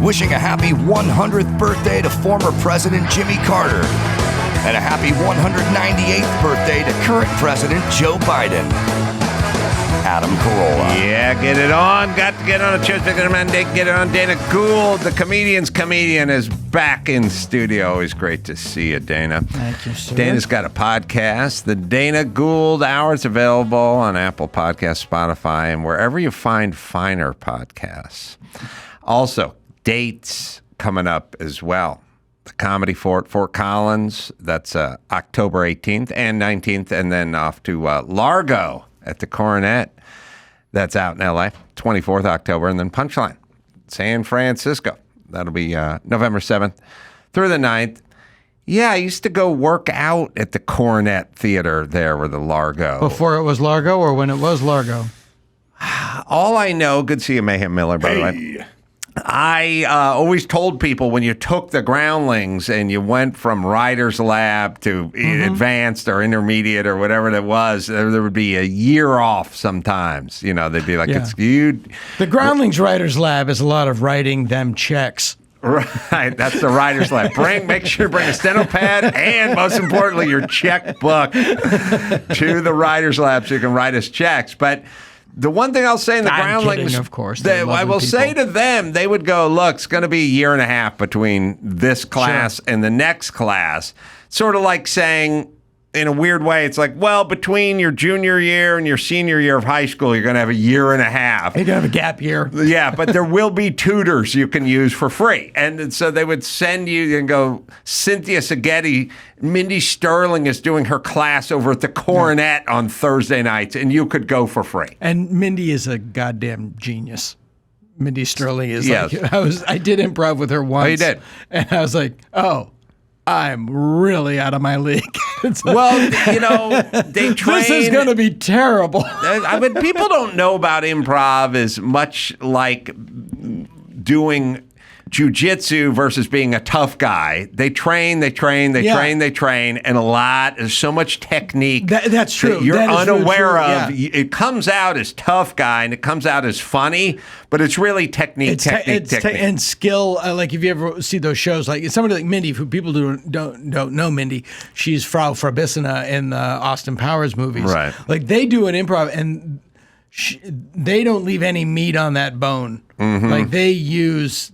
wishing a happy 100th birthday to former President Jimmy Carter and a happy 198th birthday to current President Joe Biden. Adam Carolla. Yeah, get it on. Got to get on a church. Get it on. Dana Gould, the comedian's comedian, is back in studio. Always great to see you, Dana. Thank you, sir. Dana's got a podcast. The Dana Gould Hour is available on Apple Podcasts, Spotify, and wherever you find finer podcasts. Also, dates coming up as well. The Comedy Fort, Fort Collins. That's October 18th and 19th, and then off to Largo at the Coronet. That's out in LA, 24th October, and then Punchline, San Francisco. That'll be November 7th through the 9th. Yeah, I used to go work out at the Coronet Theater there with the Largo. Before it was Largo or when it was Largo? All I know, good to see you, Mayhem Miller, by the way. I always told people when you took the groundlings and you went from writer's lab to advanced or intermediate or whatever it was, there would be a year off sometimes. You know, they'd be like, it's you. The groundlings writer's lab is a lot of writing them checks. Right, that's the writer's lab. Make sure to bring a steno pad and, most importantly, your checkbook to the writer's lab so you can write us checks. But the one thing I'll say in the groundlings, kidding, of course, I will say to them, they would go, look, it's going to be a year and a half between this class and the next class. Sort of like saying, in a weird way, it's like, well, between your junior year and your senior year of high school, you're going to have a year and a half. You're going to have a gap year. Yeah, but there will be tutors you can use for free. And so they would send you and go, Cynthia Seghetti, Mindy Sterling is doing her class over at the Coronet on Thursday nights, and you could go for free. And Mindy is a goddamn genius. Mindy Sterling is like, I did improv with her once. Oh, you did? And I was like, I'm really out of my league. Well, you know, they train. This is going to be terrible. I mean, people don't know about improv as much like doing jiu-jitsu versus being a tough guy. They train, and a lot. There's so much technique. That's true. That you're unaware really of. Yeah. It comes out as tough guy, and it comes out as funny, but it's really technique. And skill. Like if you ever see those shows, like somebody like Mindy, who people don't know Mindy, she's Frau Frabissina in the Austin Powers movies. Right. Like they do an improv, and they don't leave any meat on that bone. Mm-hmm. Like they use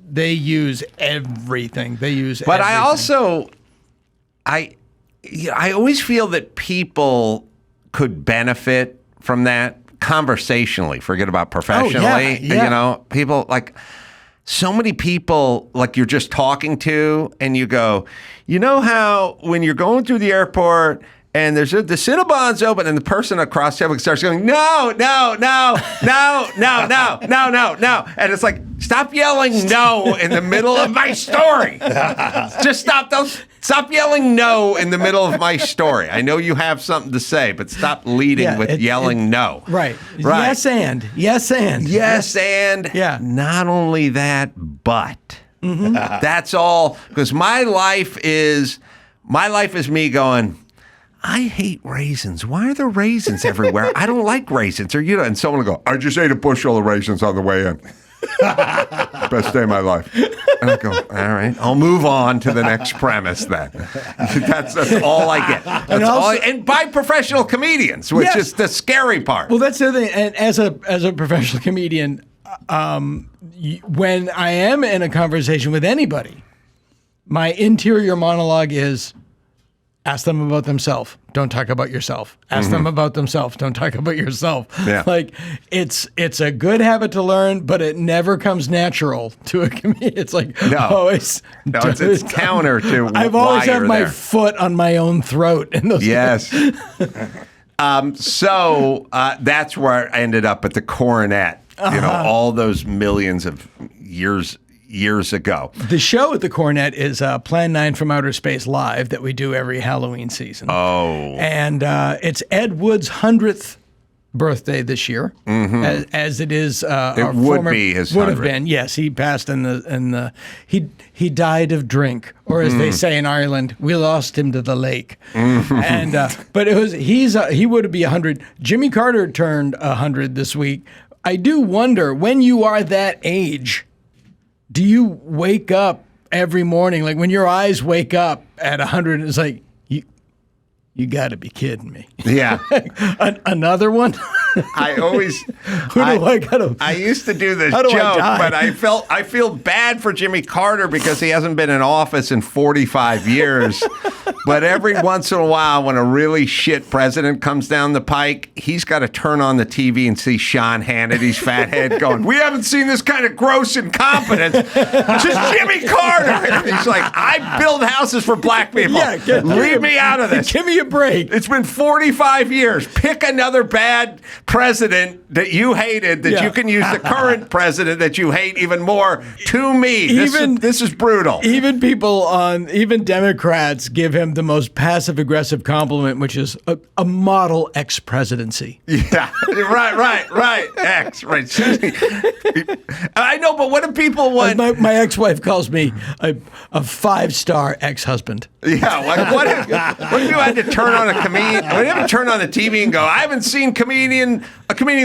everything. But I also, I always feel that people could benefit from that conversationally. Forget about professionally. Yeah. You know, people like so many people like you're just talking to, and you go, you know how when you're going through the airport. And the Cinnabon's open, and the person across the table starts going, no. And it's like, stop yelling no in the middle of my story. Just stop yelling no in the middle of my story. I know you have something to say, but stop leading with yelling no. Right. Yes and. Yeah. Not only that, but. Mm-hmm. That's all. Because my life is me going, I hate raisins. Why are there raisins everywhere? I don't like raisins. Or and someone will go, I just ate a bushel of raisins on the way in. Best day of my life. And I go, all right, I'll move on to the next premise then. That's all I get. And by professional comedians, which is the scary part. Well, that's the other thing. And as a professional comedian, when I am in a conversation with anybody, my interior monologue is, ask them about themselves. Don't talk about yourself. Ask them about themselves. Don't talk about yourself. Yeah. Like it's a good habit to learn, but it never comes natural to a comedian. It's like it's counter to. I've always had my foot on my own throat in those. Yes. So that's where I ended up at the Coronet. You know, all those millions of years ago. The show at the Coronet is Plan 9 from Outer Space Live that we do every Halloween season. Oh. And it's Ed Wood's 100th birthday this year, as it is. It would be his 100th. Would have been, yes. He passed he died of drink, or as they say in Ireland, we lost him to the lake. And but he would be 100. Jimmy Carter turned 100 this week. I do wonder, when you are that age, do you wake up every morning, like when your eyes wake up at 100, it's like, you got to be kidding me. Yeah. Another one? I always. I used to do this joke, but I feel bad for Jimmy Carter because he hasn't been in office in 45 years. But every once in a while, when a really shit president comes down the pike, he's got to turn on the TV and see Sean Hannity's fat head going, "We haven't seen this kind of gross incompetence since Jimmy Carter." And he's like, "I build houses for black people. Leave me out of this. Give me a break. It's been 45 years. Pick another bad president that you hated that you can use the current president that you hate even more to me." This is brutal. Even Democrats give him the most passive-aggressive compliment, which is a model ex-presidency. Yeah, right. Ex, right. I know, but what do people want? My ex-wife calls me a 5-star ex-husband. Yeah, like what if you had to turn on a comedian? What if you had to turn on the TV and go, "I haven't seen a comedian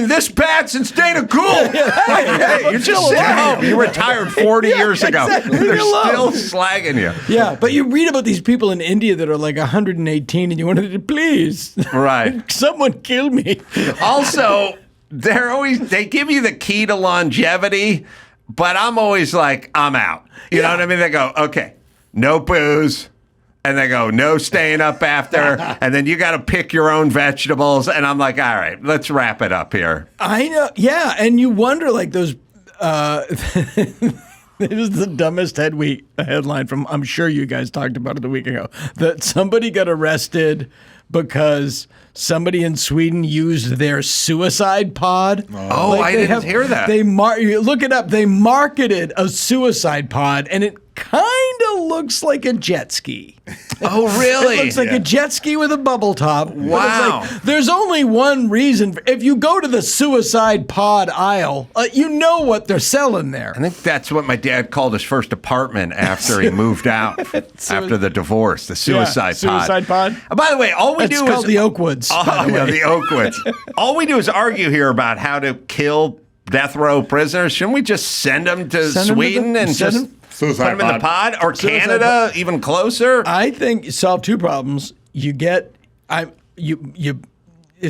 this bad since Dana Gould." Hey, you're just sitting home. You retired 40 years ago. Exactly. They're still slagging you. Yeah, but you read about these people in India that are like 118, and you want to please, right? Someone kill me. Also, they give you the key to longevity, but I'm always like, I'm out. You know what I mean? They go, okay, no booze. And they go, no staying up after. And then you got to pick your own vegetables. And I'm like, all right, let's wrap it up here. I know. Yeah. And you wonder, like, those. It was the dumbest headline from, I'm sure you guys talked about it a week ago, that somebody got arrested because somebody in Sweden used their suicide pod. Oh, like I didn't hear that. Look it up. They marketed a suicide pod, and it kind of looks like a jet ski. Oh, really? It looks like a jet ski with a bubble top. Wow. Like, there's only one reason. If you go to the suicide pod aisle, you know what they're selling there. I think that's what my dad called his first apartment after he moved out after the divorce, the suicide pod. Suicide pod. By the way, all we do is... It's called the Oakwoods. Oh, yeah, the Oakwoods. All we do is argue here about how to kill death row prisoners. Shouldn't we just send them to Sweden and just... Put them in the pod or Canada, even closer. I think you solve two problems. It's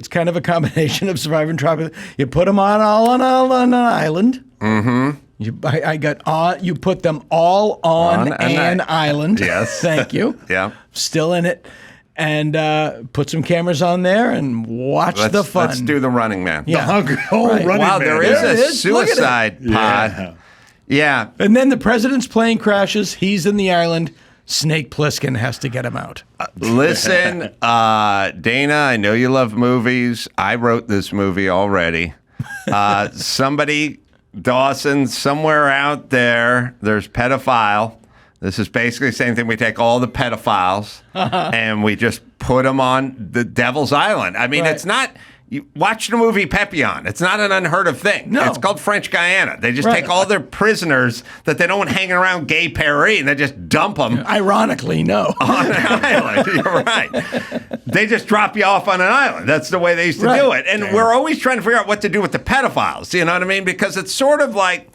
kind of a combination of surviving tropical. You put them all on an island. Mm-hmm. You put them all on an island. Yes. Thank you. Yeah. Still in it. And put some cameras on there and watch the fun. Let's do the Running Man. Yeah. Running wow, Man. there is a suicide pod. Yeah. And then the president's plane crashes. He's in the island. Snake Plissken has to get him out. Listen, Dana, I know you love movies. I wrote this movie already. Dawson, somewhere out there, there's Pedif Isle. This is basically the same thing. We take all the pedophiles and we just put them on the Devil's Island. I mean, It's not... You watch the movie Papillon. It's not an unheard of thing. No. It's called French Guiana. They just take all their prisoners that they don't want hanging around Gay Paris and they just dump them. Ironically, no. On an island. You're right. They just drop you off on an island. That's the way they used to do it. And we're always trying to figure out what to do with the pedophiles. You know what I mean? Because it's sort of like...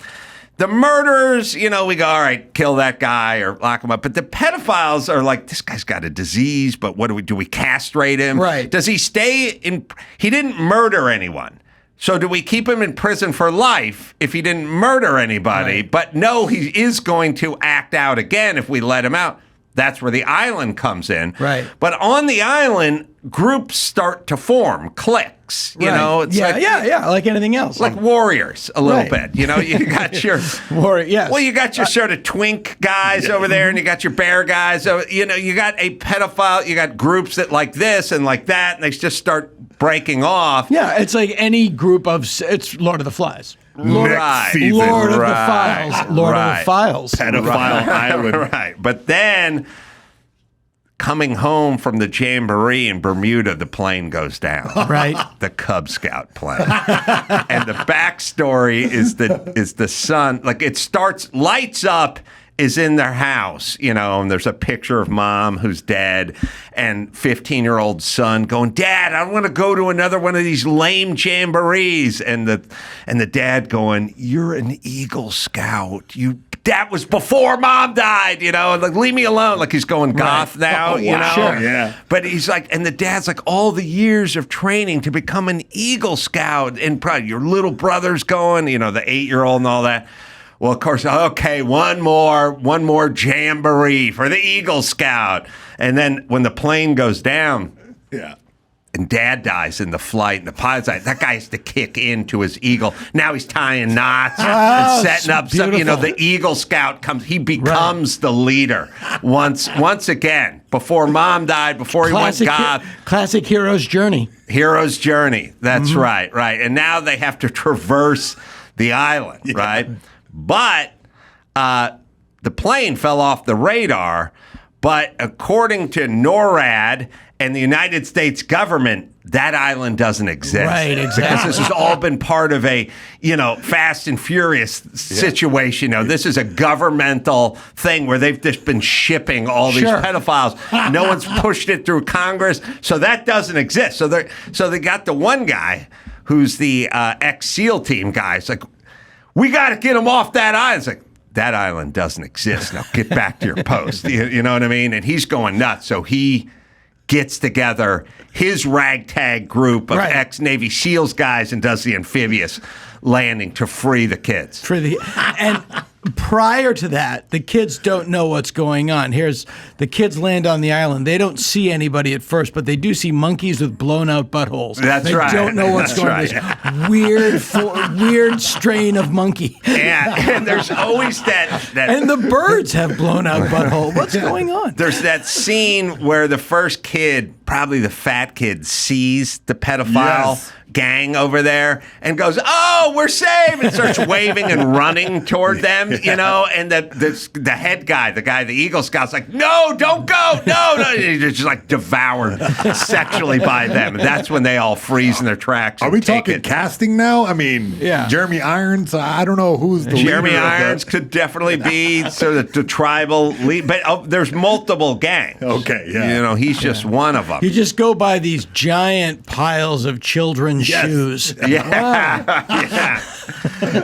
The murderers, we go, all right, kill that guy or lock him up. But the pedophiles are like, this guy's got a disease, but what do we castrate him? Right. Does he stay in, he didn't murder anyone. So do we keep him in prison for life if he didn't murder anybody? Right. But no, he is going to act out again if we let him out. That's where the island comes in. Right. But on the island, groups start to form, cliques. You know, it's like anything else. Like warriors a little bit. You got your Well, you got your sort of twink guys over there, and you got your bear guys. So, you got a pedophile. You got groups that like this and like that, and they just start breaking off. Yeah, it's like any group of. It's Lord of the Flies. Lord of the Files. Lord of the Files. Pedophile Island. Right. But then, coming home from the Jamboree in Bermuda, the plane goes down. Right. The Cub Scout plane. And the backstory is the son. Like, it starts, lights up, is in their house, and there's a picture of mom who's dead and 15-year-old son going, Dad, I want to go to another one of these lame jamborees. And the dad going, you're an Eagle Scout. You that was before Mom died, you know, like, leave me alone. Like, he's going goth now, you know? Sure. Yeah. But he's like, and the dad's like, all the years of training to become an Eagle Scout, and probably your little brother's going, you know, the 8-year-old and all that. Well, of course, okay, one more jamboree for the Eagle Scout. And then when the plane goes down, Yeah. and Dad dies in the flight, and the pilot's like, that guy has to kick into his Eagle. Now he's tying knots and setting up stuff. You know, the Eagle Scout comes, he becomes the leader once again. Before Mom died, before he went goth. Classic hero's journey. Hero's journey. That's right. And now they have to traverse the island, right? But the plane fell off the radar. But according to NORAD and the United States government, that island doesn't exist. Right, exactly. Because this has all been part of a, you know, Fast and Furious situation. You know, this is a governmental thing where they've just been shipping all these pedophiles. No one's pushed it through Congress, so that doesn't exist. So they got the one guy who's the ex-SEAL team guy. It's like, we got to get him off that island. It's like, that island doesn't exist. Now get back to your post. You know what I mean? And he's going nuts. So he gets together his ragtag group of ex-Navy SEALs guys and does the amphibious landing to free the kids. And prior to that, the kids don't know what's going on. The kids land on the island. They don't see anybody at first, but they do see monkeys with blown out buttholes. They don't know what's going on. This weird strain of monkey. And there's always that. And the birds have blown out butthole. What's going on? There's that scene where the first kid, probably the fat kid, sees the pedophile gang over there and goes, "Oh, we're saved!" and starts waving and running toward them, you know. And the head guy, the Eagle Scout's like, "No, don't go, no!" And he's just like devoured sexually by them. And that's when they all freeze in their tracks. Are we talking casting now? I mean, Jeremy Irons. I don't know who's the Jeremy leader Irons could definitely be sort of the tribal lead, but there's multiple gangs. Okay, yeah. You know, he's just one of them. You just go by these giant piles of children's shoes. Yeah.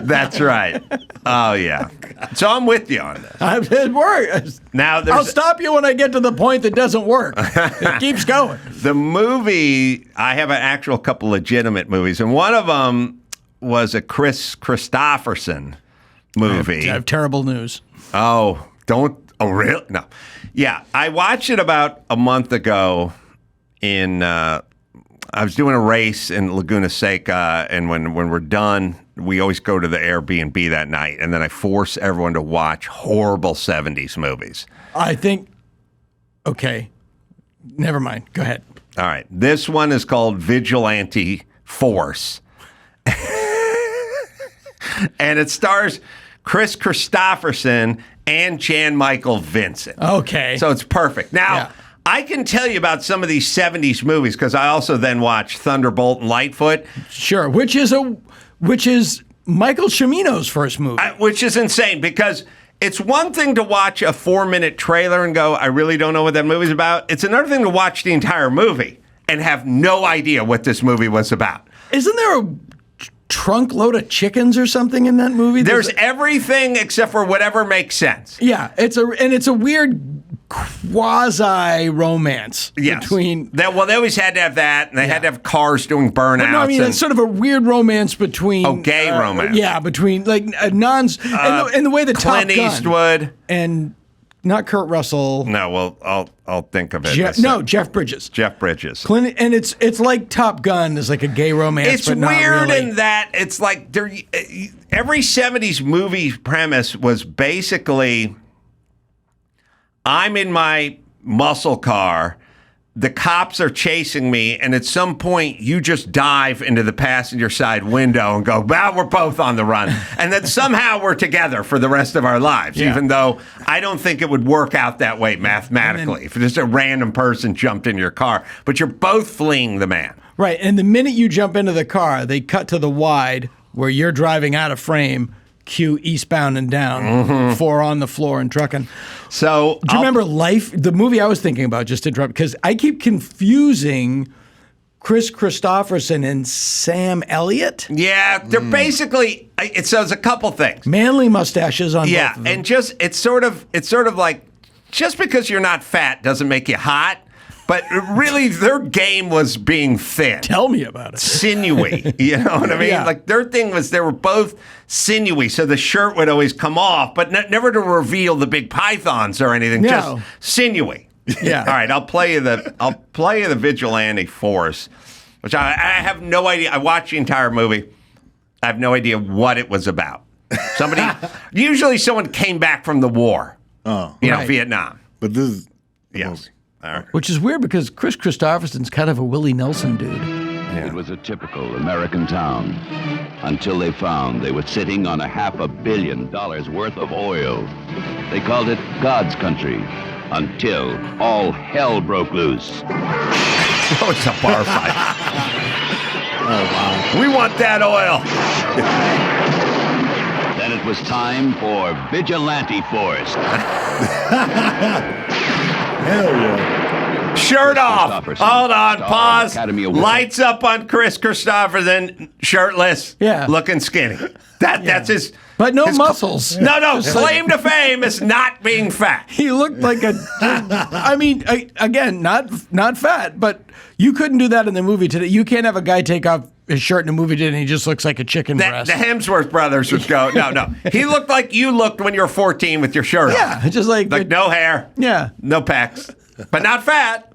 That's right. Oh, yeah. So I'm with you on this. It works. Now, I'll stop you when I get to the point that doesn't work. It keeps going. The movie, I have an actual couple legitimate movies, and one of them was a Chris Christopherson movie. I have terrible news. Oh, really? No. Yeah, I watched it about a month ago I was doing a race in Laguna Seca, and when we're done, we always go to the Airbnb that night, and then I force everyone to watch horrible 70s movies. I think, okay, never mind. Go ahead. All right. This one is called Vigilante Force. And it stars Chris Christopherson and Jan Michael Vincent. Okay. So it's perfect. Now, I can tell you about some of these 70s movies because I also then watched Thunderbolt and Lightfoot. Sure, which is Michael Cimino's first movie. Which is insane because it's one thing to watch a 4-minute trailer and go, I really don't know what that movie's about. It's another thing to watch the entire movie and have no idea what this movie was about. Isn't there a trunk load of chickens or something in that movie? There's everything except for whatever makes sense. Yeah, it's a weird quasi romance between. They always had to have that, and they had to have cars doing burnouts. But no, I mean it's sort of a weird romance between. Gay romance. Yeah, between like nuns and the way that Clint Eastwood and not Kurt Russell. No, well, I'll think of it. Jeff Bridges. Jeff Bridges. Clint, and it's like Top Gun is like a gay romance. It's but not weird really. in that it's like every 70s movie premise was basically, I'm in my muscle car, the cops are chasing me, and at some point you just dive into the passenger side window and go, well, we're both on the run. And then somehow we're together for the rest of our lives, even though I don't think it would work out that way mathematically if just a random person jumped in your car. But you're both fleeing the man. Right, and the minute you jump into the car, they cut to the wide where you're driving out of frame, cue Eastbound and Down, 4 on the floor and trucking. So do you remember Life, the movie I was thinking about, just to interrupt, because I keep confusing Chris Christopherson and Sam Elliott. Yeah, they're basically. So it's a couple things. Manly mustaches on both of them. And just it's sort of like just because you're not fat doesn't make you hot. But really, their game was being thin. Tell me about it. Sinewy. You know what I mean? Yeah. Like, their thing was they were both sinewy, so the shirt would always come off, but never to reveal the big pythons or anything. No. Just sinewy. Yeah. All right, I'll play you the Vigilante Force, which I have no idea. I watched the entire movie. I have no idea what it was about. Usually someone came back from the war. Oh. Vietnam. But this is Yes. All right. Which is weird because Chris Christopherson's kind of a Willie Nelson dude. It was a typical American town until they found they were sitting on $500 million worth of oil. They called it God's country until all hell broke loose. Oh, it's a bar fight. Oh, wow. We want that oil. Then it was time for Vigilante Force. hell yeah. Shirt off. Hold on. Pause. Academy Award. Lights up on Chris Christopherson, shirtless. Yeah. Looking skinny. That's his. But no his muscles. No. Claim to fame is not being fat. He looked like again, not fat, but you couldn't do that in the movie today. You can't have a guy take off his shirt in a movie today and he just looks like a chicken breast. The Hemsworth brothers would go, no. He looked like you looked when you were 14 with your shirt off. Yeah, just like no hair. Yeah. No pecs. But not fat.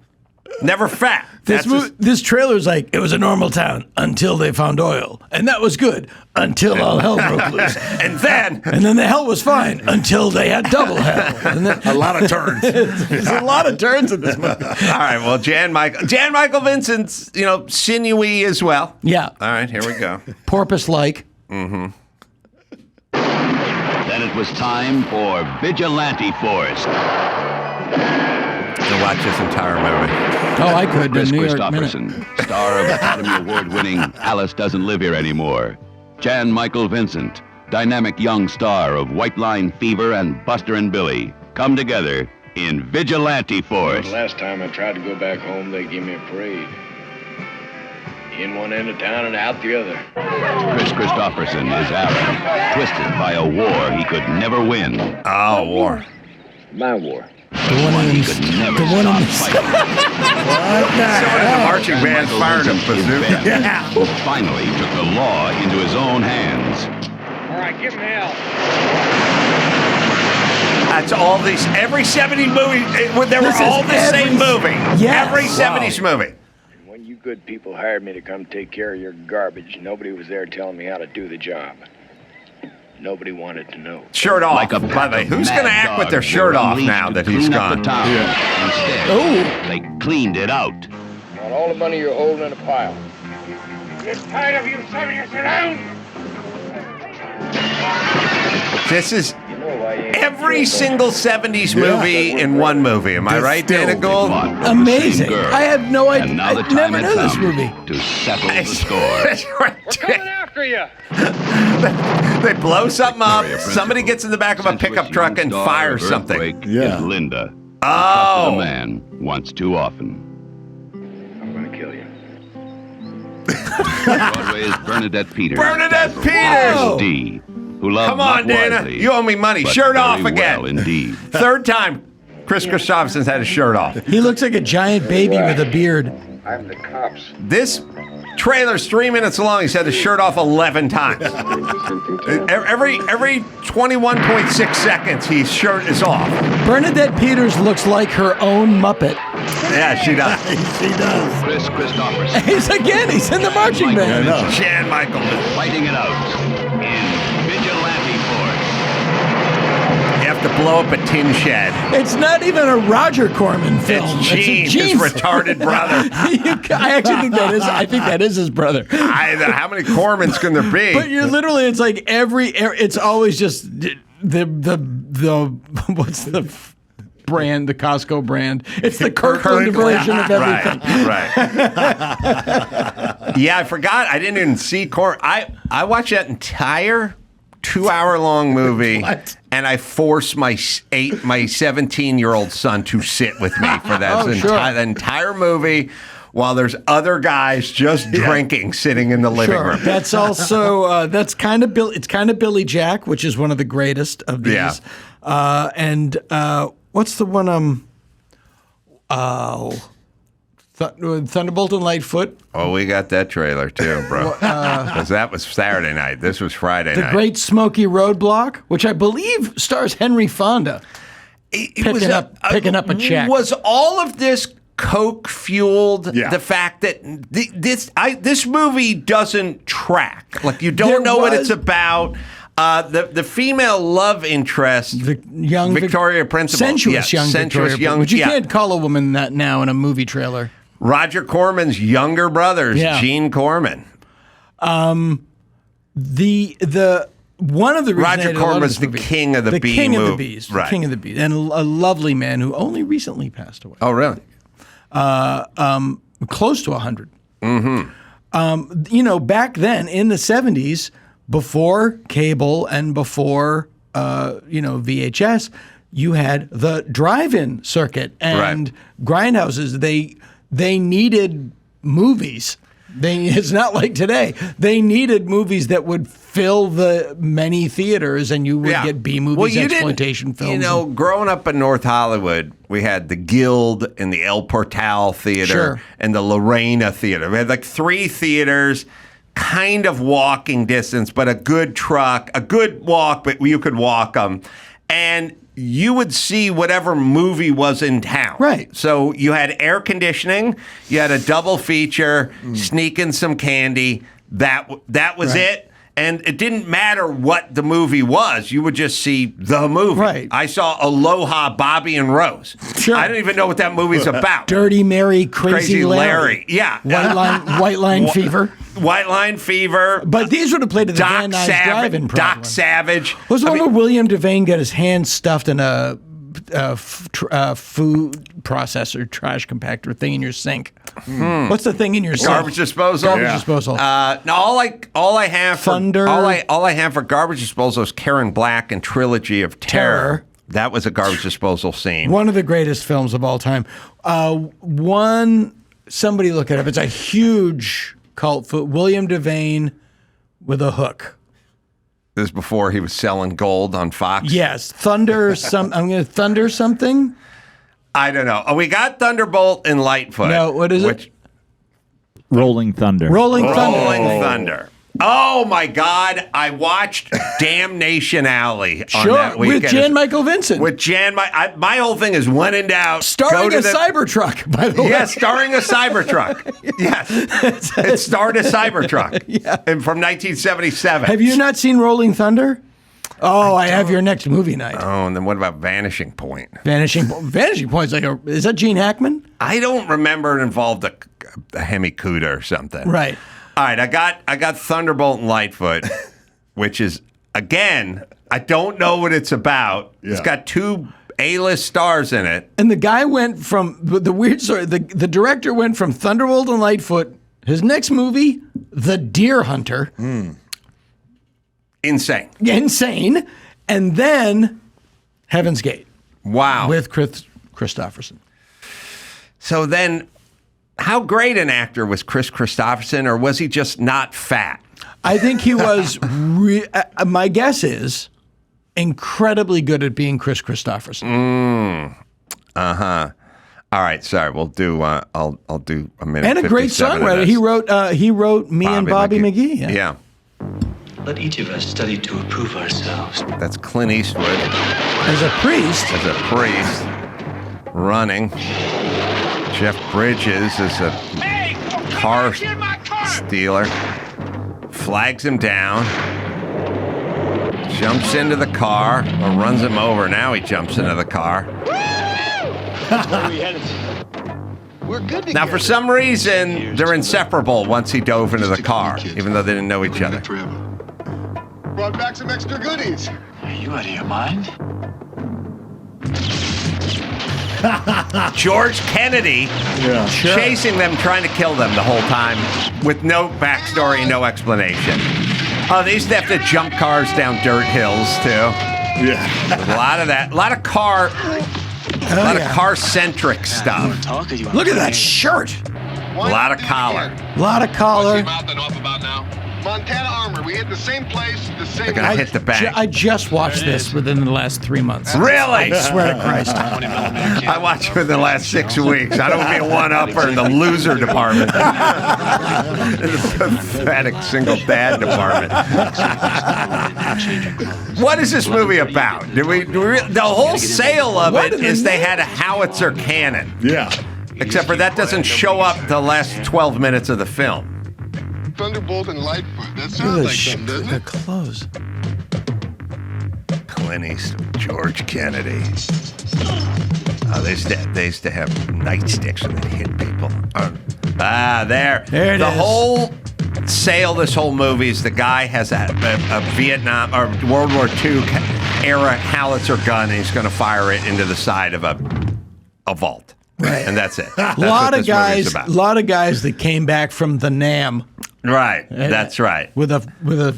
Never fat. This trailer's like, it was a normal town until they found oil. And that was good until all hell broke loose. And then the hell was fine until they had double hell. And then, A lot of turns. there's a lot of turns in this movie. all right, well, Jan Michael Vincent's, sinewy as well. Yeah. All right, here we go. Porpoise-like. Then it was time for Vigilante Force. To watch this entire movie. Oh, I could. Chris The New York Minute. Christopherson, star of Academy Award-winning Alice Doesn't Live Here Anymore. Jan Michael Vincent, dynamic young star of White Line Fever and Buster and Billy, come together in Vigilante Force. Last time I tried to go back home, they gave me a parade. In one end of town and out the other. Chris Christopherson is Alan, twisted by a war he could never win. Oh, war. My war. He could never stop fighting. Someone in the marching band fired a bazooka. Who finally took the law into his own hands. All right, give him hell. That's all these. Every 70s movie, they were This is all the same movie. Yes. Every 70s movie. When you good people hired me to come take care of your garbage, nobody was there telling me how to do the job. Nobody wanted to know. Shirt off. Like a By the way, pack of who's going to mad act with their dogs shirt were off unleashed now to that he's clean up gone? the town. Instead, they cleaned it out. I want all the money you're holding in a pile. Get tired of you serving us around. This is You know why you ain't every killed single 70s movie in one movie. Am I right, Dana Gould? Fought for the Amazing. same girl. I have no idea. And now the I time never had knew this come movie. to settle the score. We're coming after you. They blow something up. Victoria Somebody Principal. gets in the back of a pickup Sensuous truck young and star fires of something. Earthquake Yeah. is Linda. Oh. A man once too often. I'm gonna kill you. Broadway's Bernadette Peters. Bernadette stands for Peters! Wise D, who loved Come on, not Dana. wisely, You owe me money. but Shirt off very again. well indeed. Third time Chris Christopherson's had his shirt off. He looks like a giant baby with a beard. I'm the cops. This trailer's 3 minutes long. He's had his shirt off 11 times. Every 21.6 seconds, his shirt is off. Bernadette Peters looks like her own Muppet. Yeah, she does. She does. Chris Christopherson He's in the marching band. Jan Michael. fighting it out in Vigilante Force. You have to blow up a tin shed. It's not even a Roger Corman film. It's Gene, his retarded brother. I actually think that is. I think that is his brother. How many Cormans can there be? But you're literally. It's like it's always just the what's the brand, the Costco brand. It's the Kirkland version of everything. Right. Yeah, I forgot. I didn't even see I watched that entire 2-hour-long movie, and I forced my 17-year-old son to sit with me for that Oh, sure. entire movie. while there's other guys just drinking sitting in the living room. That's also that's kind of It's kind of Billy Jack, which is one of the greatest of these. Yeah. And what's the one? Thunderbolt and Lightfoot. Oh, we got that trailer too, bro. Because that was Saturday night. This was Friday night. The Great Smoky Roadblock, which I believe stars Henry Fonda. Picking up a check. Was all of this coke fueled? Yeah. The fact that this movie doesn't track. Like you don't know what it's about. The female love interest, the young Victoria Principal, sensuous young Victoria, which you can't call a woman that now in a movie trailer. Roger Corman's younger brothers, Gene Corman. The one of the reasons Roger Corman's the king of the bee king of the movie. bees, Right. the king of the bees, and a lovely man who only recently passed away. Oh, really? Close to 100. Mm-hmm. Back then in the 70s, before cable and before VHS, you had the drive-in circuit and grindhouses. They needed movies. It's not like today. They needed movies that would fill the many theaters, and you would get B movies, exploitation films. Growing up in North Hollywood, we had the Guild and the El Portal Theater and the Lorena Theater. We had like 3 theaters, kind of walking distance, but a good walk, but you could walk them. And you would see whatever movie was in town. Right. So you had air conditioning, you had a double feature, sneaking some candy. That was it. And it didn't matter what the movie was. You would just see the movie. Right. I saw Aloha, Bobby and Rose. Sure. I don't even know what that movie's about. Dirty Mary, Crazy Larry. Yeah. White Line Fever. White Line Fever. But these would have played at the Van Nuys Drive-In. Doc Savage. Was one where William Devane got his hands stuffed in a food processor, trash compactor thing in your sink? What's the thing in your sink? Garbage disposal. Garbage disposal. No, all I have Thunder. All I have for garbage disposal is Karen Black and Trilogy of Terror. That was a garbage disposal scene. One of the greatest films of all time. Somebody look it up. It's a huge cult film. William Devane with a hook. This is before he was selling gold on Fox. Yes, Thunder. I'm going to Thunder something. I don't know. We got Thunderbolt and Lightfoot. No, what is it? Rolling Thunder. Rolling Thunder. Oh my God! I watched Damnation Alley on that weekend. With Jan Michael Vincent. With Jan, my whole thing is when in doubt, starring a Cybertruck. By the way, yes, starring a Cybertruck. Yes, it starred a Cybertruck. And from 1977. Have you not seen Rolling Thunder? Oh, I have your next movie night. Oh, and then what about Vanishing Point? Vanishing Point's is that Gene Hackman? I don't remember it involved a Hemi Cuda or something. Right. All right, I got Thunderbolt and Lightfoot, which is, again, I don't know what it's about. Yeah. It's got 2 A-list stars in it. And the guy went from, the weird story, the director went from Thunderbolt and Lightfoot, his next movie, The Deer Hunter. Insane. And then Heaven's Gate. Wow. With Chris Christopherson. So then, how great an actor was Chris Christopherson, or was he just not fat? I think he was, my guess is, incredibly good at being Chris Christopherson. All right, sorry, we'll do. I'll do a minute. And a great songwriter. He wrote Me and Bobby McGee. Yeah. Let each of us study to approve ourselves. That's Clint Eastwood as a priest. Running. Jeff Bridges is a car stealer. Flags him down. Jumps into the car, or runs him over. Now he jumps into the car. We're good together. Now, for some reason, they're inseparable once he dove into the car, even though they didn't know each other. Brought back some extra goodies. Are you out of your mind? George Kennedy chasing them, trying to kill them the whole time with no backstory, no explanation. Oh, they used to have to jump cars down dirt hills, too. Yeah. A lot of that. A lot of car-centric stuff. Look at that shirt. A lot of collar. A lot of collar. Montana Armor. We hit the same place, the same. They're gonna hit the bank. I just watched this within the last 3 months. Really? I swear to Christ. I watched it in the last 6 weeks. I don't want to be a one-upper in the loser department. In the pathetic single dad department. What is this movie about? The whole sale of it is they had a howitzer cannon. Yeah. Except for that doesn't show up the last 12 minutes of the film. Thunderbolt and Lightfoot. That sounds like something, doesn't The it? clothes. Clint Eastwood, George Kennedy. They used to have nightsticks when they hit people. There. There it the is. whole sale, this whole movie is the guy has a Vietnam or World War II era howitzer gun, and he's going to fire it into the side of a vault. Right. And that's it. That's A lot what of this movie's guys, about. a lot of guys that came back from the NAM. Right. That's right. With a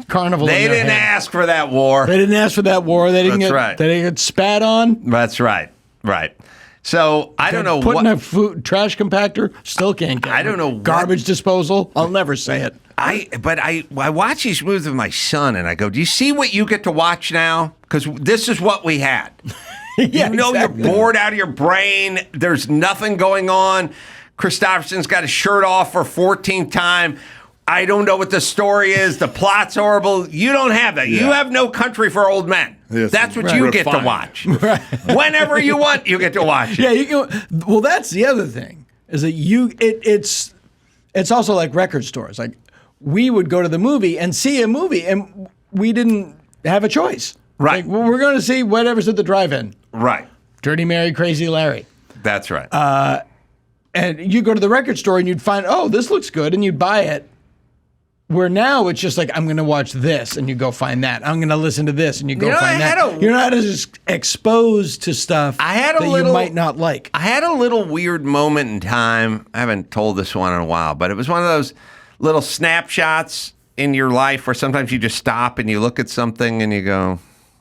carnival. They in their didn't head. ask for that war. They didn't ask for that war. They didn't That's get. right. They didn't get spat on. That's right. Right. So I don't know Putting what. a food trash compactor still can't get. I don't know what- Garbage disposal. I'll never say it. I watch these movies with my son, and I go, "Do you see what you get to watch now? Because this is what we had. Yeah, exactly. You're bored out of your brain. There's nothing going on. Christopherson's got his shirt off for 14th time. I don't know what the story is. The plot's horrible. You don't have that. Yeah. You have No Country for Old Men. Yes, That's what right. you We're get to fine. watch. Whenever you want, you get to watch it. Yeah, you can. Well, that's the other thing is that it's also like record stores. Like we would go to the movie and see a movie, and we didn't have a choice. Right. Like, well, we're going to see whatever's at the drive-in. Right. Dirty Mary, Crazy Larry. That's right. And you go to the record store and you'd find, oh, this looks good, and you'd buy it. Where now it's just like, I'm going to watch this, and you go find that. I'm going to listen to this, and you go find that. You're not as exposed to stuff that you might not like. I had a little weird moment in time. I haven't told this one in a while, but it was one of those little snapshots in your life where sometimes you just stop and you look at something and you go,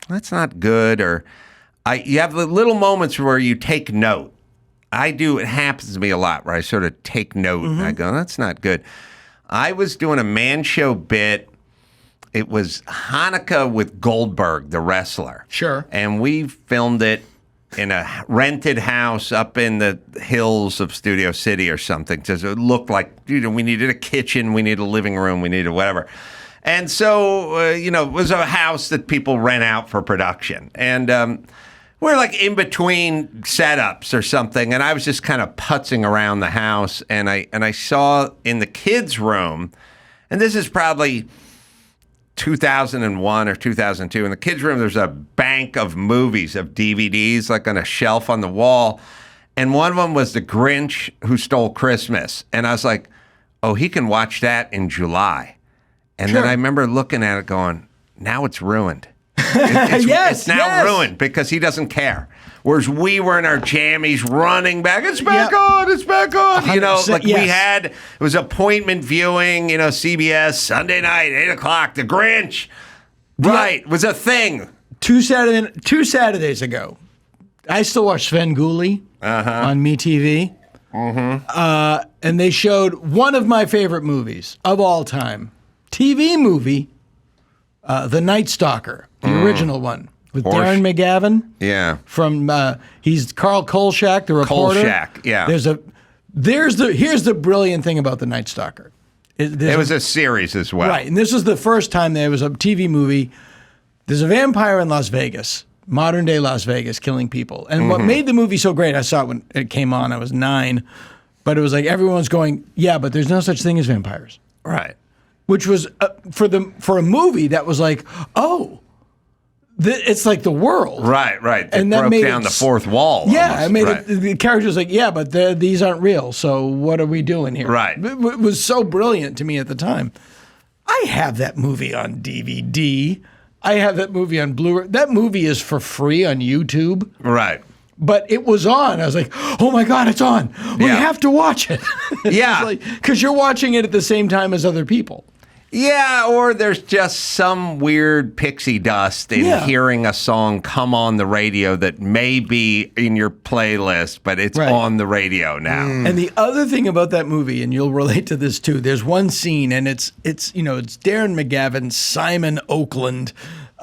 that's not good. Or you have the little moments where you take note. I do. It happens to me a lot where I sort of take note and I go, that's not good. I was doing a man show bit. It was Hanukkah with Goldberg, the wrestler. Sure. And we filmed it in a rented house up in the hills of Studio City or something. Because it looked like, we needed a kitchen, we needed a living room, we needed whatever. And so, it was a house that people rent out for production. And we're like in between setups or something. And I was just kind of putzing around the house. And I saw in the kids' room, and this is probably 2001 or 2002. In the kids' room, there's a bank of movies, of DVDs, like on a shelf on the wall. And one of them was The Grinch Who Stole Christmas. And I was like, oh, he can watch that in July. And then I remember looking at it going, now it's ruined. It's now ruined because he doesn't care. Whereas we were in our jammies running back. It's back on. It's back on. We had, it was appointment viewing, CBS, Sunday night, 8 o'clock, The Grinch. Right. Was a thing. Two Saturdays ago, I still watch Sven Gulli on MeTV. And they showed one of my favorite movies of all time. TV movie, The Night Stalker, the original one with Darren McGavin. Yeah. From he's Carl Kolchak, the reporter. Kolchak, yeah. Here's the brilliant thing about The Night Stalker. It was a series as well. Right, and this is the first time there was a TV movie. There's a vampire in Las Vegas, modern day Las Vegas, killing people. And what made the movie so great, I saw it when it came on. I was 9, but it was like everyone's going, yeah, but there's no such thing as vampires. Right. Which was for a movie that was like, oh, it's like the world. Right. And that that broke made down the fourth wall. Yeah, almost. I made the character was like, yeah, but these aren't real. So what are we doing here? Right. It was so brilliant to me at the time. I have that movie on DVD. I have that movie on Blu-ray. That movie is for free on YouTube. Right. But it was on. I was like, oh my God, it's on. We have to watch it. Yeah. Because you're watching it at the same time as other people. Yeah, or there's just some weird pixie dust in hearing a song come on the radio that may be in your playlist, but it's on the radio now. And the other thing about that movie, and you'll relate to this too, there's one scene, and it's Darren McGavin, Simon Oakland,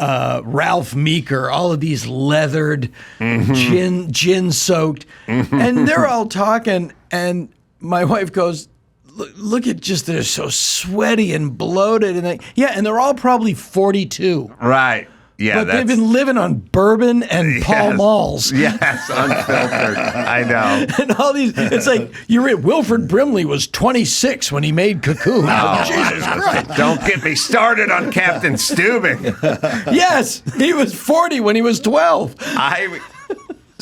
Ralph Meeker, all of these leathered, gin soaked, and they're all talking, and my wife goes, Look at they're so sweaty and bloated. And and they're all probably 42. Right. Yeah. But they've been living on bourbon and Pall Malls. Yes, unfiltered. I know. And all these, it's like, Wilford Brimley was 26 when he made Cocoon. Oh, Jesus Christ. Don't get me started on Captain Steubing. Yes, he was 40 when he was 12.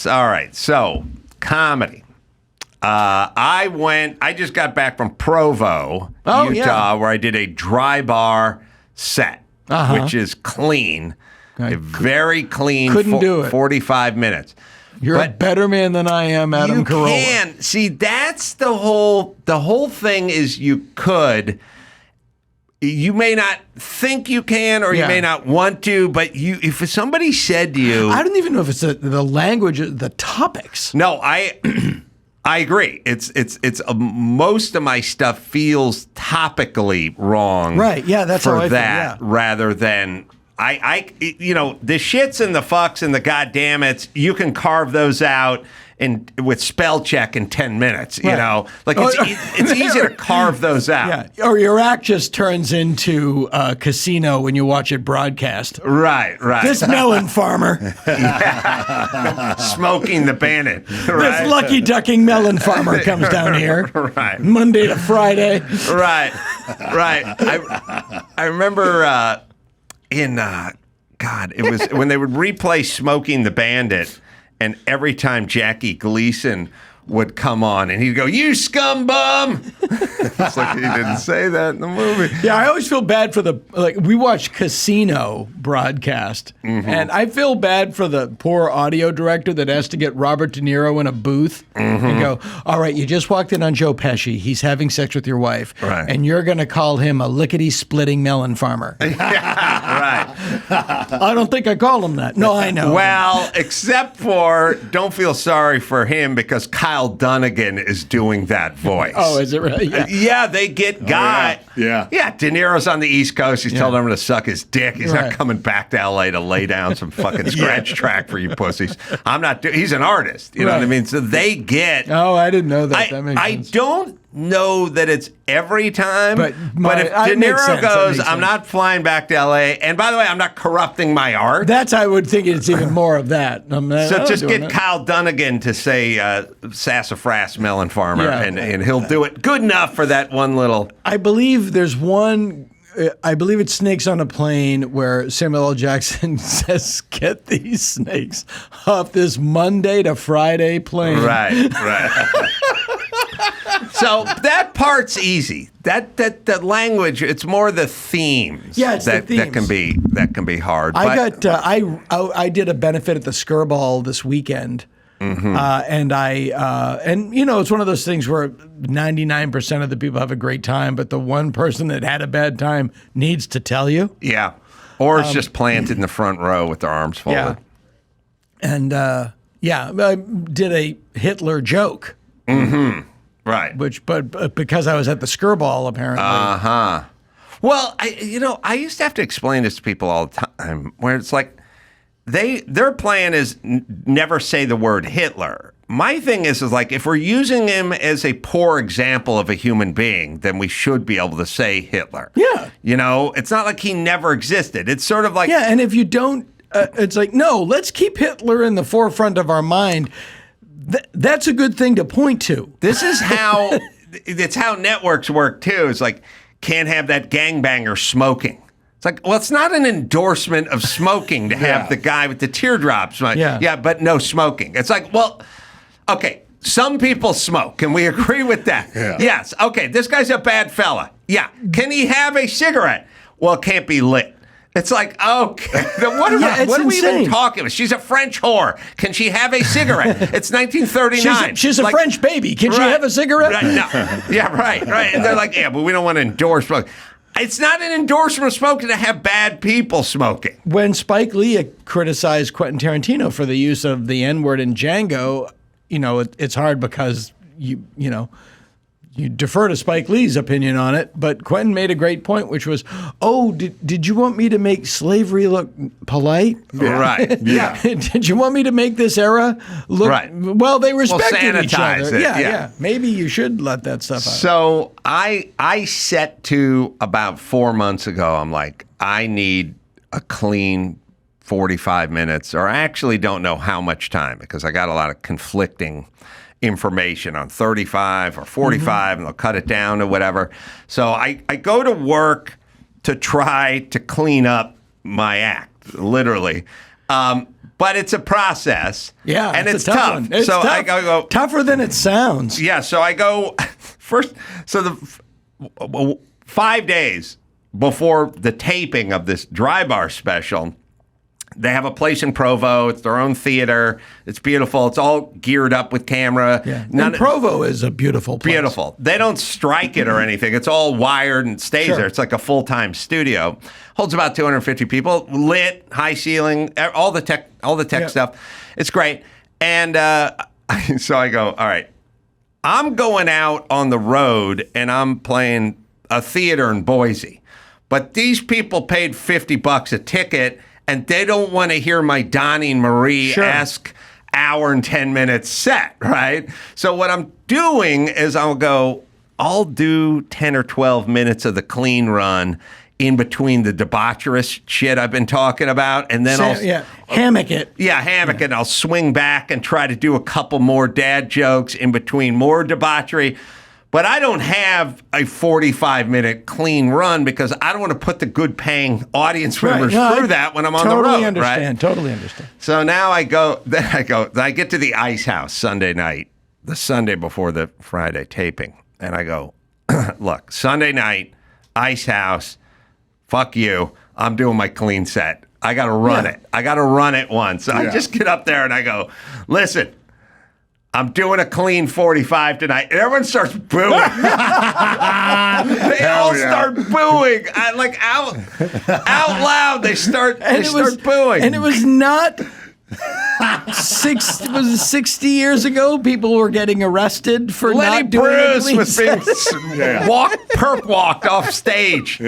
All right, so comedy. I just got back from Provo, Utah, where I did a dry bar set, which is clean, a very clean. Couldn't do it. 45 minutes. You're a better man than I am, Adam Carolla. You can. See, that's the whole thing is you could. You may not think you can, or you may not want to, but if somebody said to you, I don't even know if it's the language, the topics. No, I agree. It's most of my stuff feels topically wrong. Right. Yeah, that's for how I that feel, rather than the shits and the fucks and the goddammits, you can carve those out with spell check in 10 minutes, you know? Like, it's easy to carve those out. Yeah. Or your act just turns into a casino when you watch it broadcast. Right. This melon farmer. Smoking the bandit. Right? This lucky ducking melon farmer comes down here. Right. Monday to Friday. Right. I remember it was when they would replay Smoking the Bandit, and every time Jackie Gleason would come on and he'd go, "You scum bum!" It's like he didn't say that in the movie. Yeah, I always feel bad for we watch Casino broadcast, and I feel bad for the poor audio director that has to get Robert De Niro in a booth and go, "All right, you just walked in on Joe Pesci. He's having sex with your wife, and you're going to call him a lickety-splitting melon farmer." Right. I don't think I called him that. No, I know. Well, except for don't feel sorry for him because Kyle Dunnigan is doing that voice. Oh, is it really? Yeah, they get Guy. Yeah. De Niro's on the East Coast. He's telling everyone to suck his dick. He's not coming back to L.A. to lay down some fucking scratch track for you pussies. He's an artist. You know what I mean? So they get. Oh, I didn't know that. That makes sense. I don't know that it's every time, but if De makes Niro sense. goes, I'm not flying back to L.A., and by the way, I'm not corrupting my art. I would think it's even more of that. So just get Kyle Dunnigan to say sassafras melon farmer, and he'll do it good enough for that one little. I believe there's one. I believe it's Snakes on a Plane where Samuel L. Jackson says, "Get these snakes off this Monday to Friday plane." Right. So that part's easy. That language, it's more the themes. Yeah, it's the themes. that can be hard. I did a benefit at the Skirball this weekend. And it's one of those things where 99% of the people have a great time, but the one person that had a bad time needs to tell you. Yeah. Or it's just planted in the front row with their arms folded. Yeah. And I did a Hitler joke. Right. But because I was at the Skirball, apparently. Well, I used to have to explain this to people all the time, where it's like, their plan is never say the word Hitler. My thing is like, if we're using him as a poor example of a human being, then we should be able to say Hitler. Yeah. It's not like he never existed. It's sort of like... Yeah, and if you don't, it's like, no, let's keep Hitler in the forefront of our mind. That's a good thing to point to. This is how... it's how networks work, too. It's like, can't have that gangbanger smoking. It's like, well, it's not an endorsement of smoking to have the guy with the teardrops. Yeah, but no smoking. It's like, well, okay, some people smoke. Can we agree with that? Yeah. Yes. Okay, this guy's a bad fella. Yeah. Can he have a cigarette? Well, it can't be lit. It's like, okay, then what are we even talking about? She's a French whore. Can she have a cigarette? It's 1939. She's a French baby. Can she have a cigarette? Right, no. Yeah, right. And they're like, yeah, but we don't want to endorse smoking. It's not an endorsement of smoking to have bad people smoking. When Spike Lee criticized Quentin Tarantino for the use of the N-word in Django, it's hard because you defer to Spike Lee's opinion on it, but Quentin made a great point, which was, did you want me to make slavery look polite? Yeah. Right. Yeah. Did you want me to make this era look well? They respected each other. Yeah. Maybe you should let that stuff out. So I set to about 4 months ago. I'm like, I need a clean 45 minutes, or I actually don't know how much time because I got a lot of conflicting information on 35 or 45 and they'll cut it down to whatever. So I go to work to try to clean up my act, literally. But it's a process. Yeah. And it's tough. It's so tough. I go tougher than it sounds. Yeah. So I go first. So the 5 days before the taping of this Dry Bar special, they have a place in Provo. It's their own theater. It's beautiful. It's all geared up with camera. Yeah. And Provo is a beautiful place. Beautiful. They don't strike it or anything. It's all wired and stays there. It's like a full-time studio. Holds about 250 people. Lit, high ceiling, all the tech stuff. It's great. And so I go, all right, I'm going out on the road and I'm playing a theater in Boise. But these people paid $50 a ticket, and they don't want to hear my Donnie Marie-esque hour and 10 minutes set, right? So what I'm doing is I'll do 10 or 12 minutes of the clean run in between the debaucherous shit I've been talking about, and then hammock it. Yeah, hammock it, and I'll swing back and try to do a couple more dad jokes in between more debauchery. But I don't have a 45-minute clean run because I don't want to put the good-paying audience members through that when I'm on the road. Totally understand. So now I get to the Ice House Sunday night, the Sunday before the Friday taping, and I go, look, Sunday night, Ice House, fuck you, I'm doing my clean set. I got to run it. I got to run it once. So I just get up there and I go, listen, I'm doing a clean 45 tonight. And everyone starts booing. They all start booing. Out loud, they start booing. And it was not... 60 years ago, people were getting arrested for Lenny not doing Bruce it. was being perp walked off stage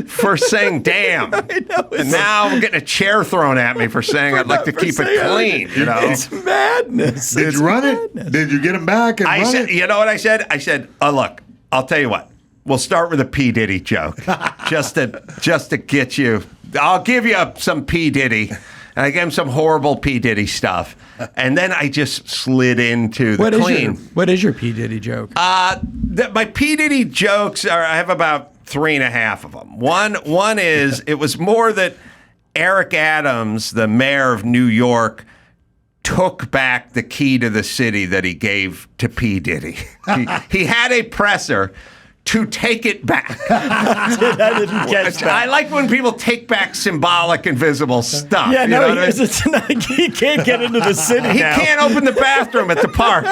for saying "damn," and now I'm getting a chair thrown at me for saying I'd like to keep it clean. It's madness. Did you run it? Did you get him back? And I said, you know what I said? I said, look, I'll tell you what. We'll start with a P. Diddy joke, just to get you. I'll give you some P. Diddy. And I gave him some horrible P. Diddy stuff. And then I just slid into the clean. What is your P. Diddy joke? My P. Diddy jokes I have about 3.5 of them. One is, it was more that Eric Adams, the mayor of New York, took back the key to the city that he gave to P. Diddy. He had a presser to take it back. I didn't catch that. I like when people take back symbolic and visible stuff. Yeah, you know what he can't get into the city He now. can't open the bathroom at the park.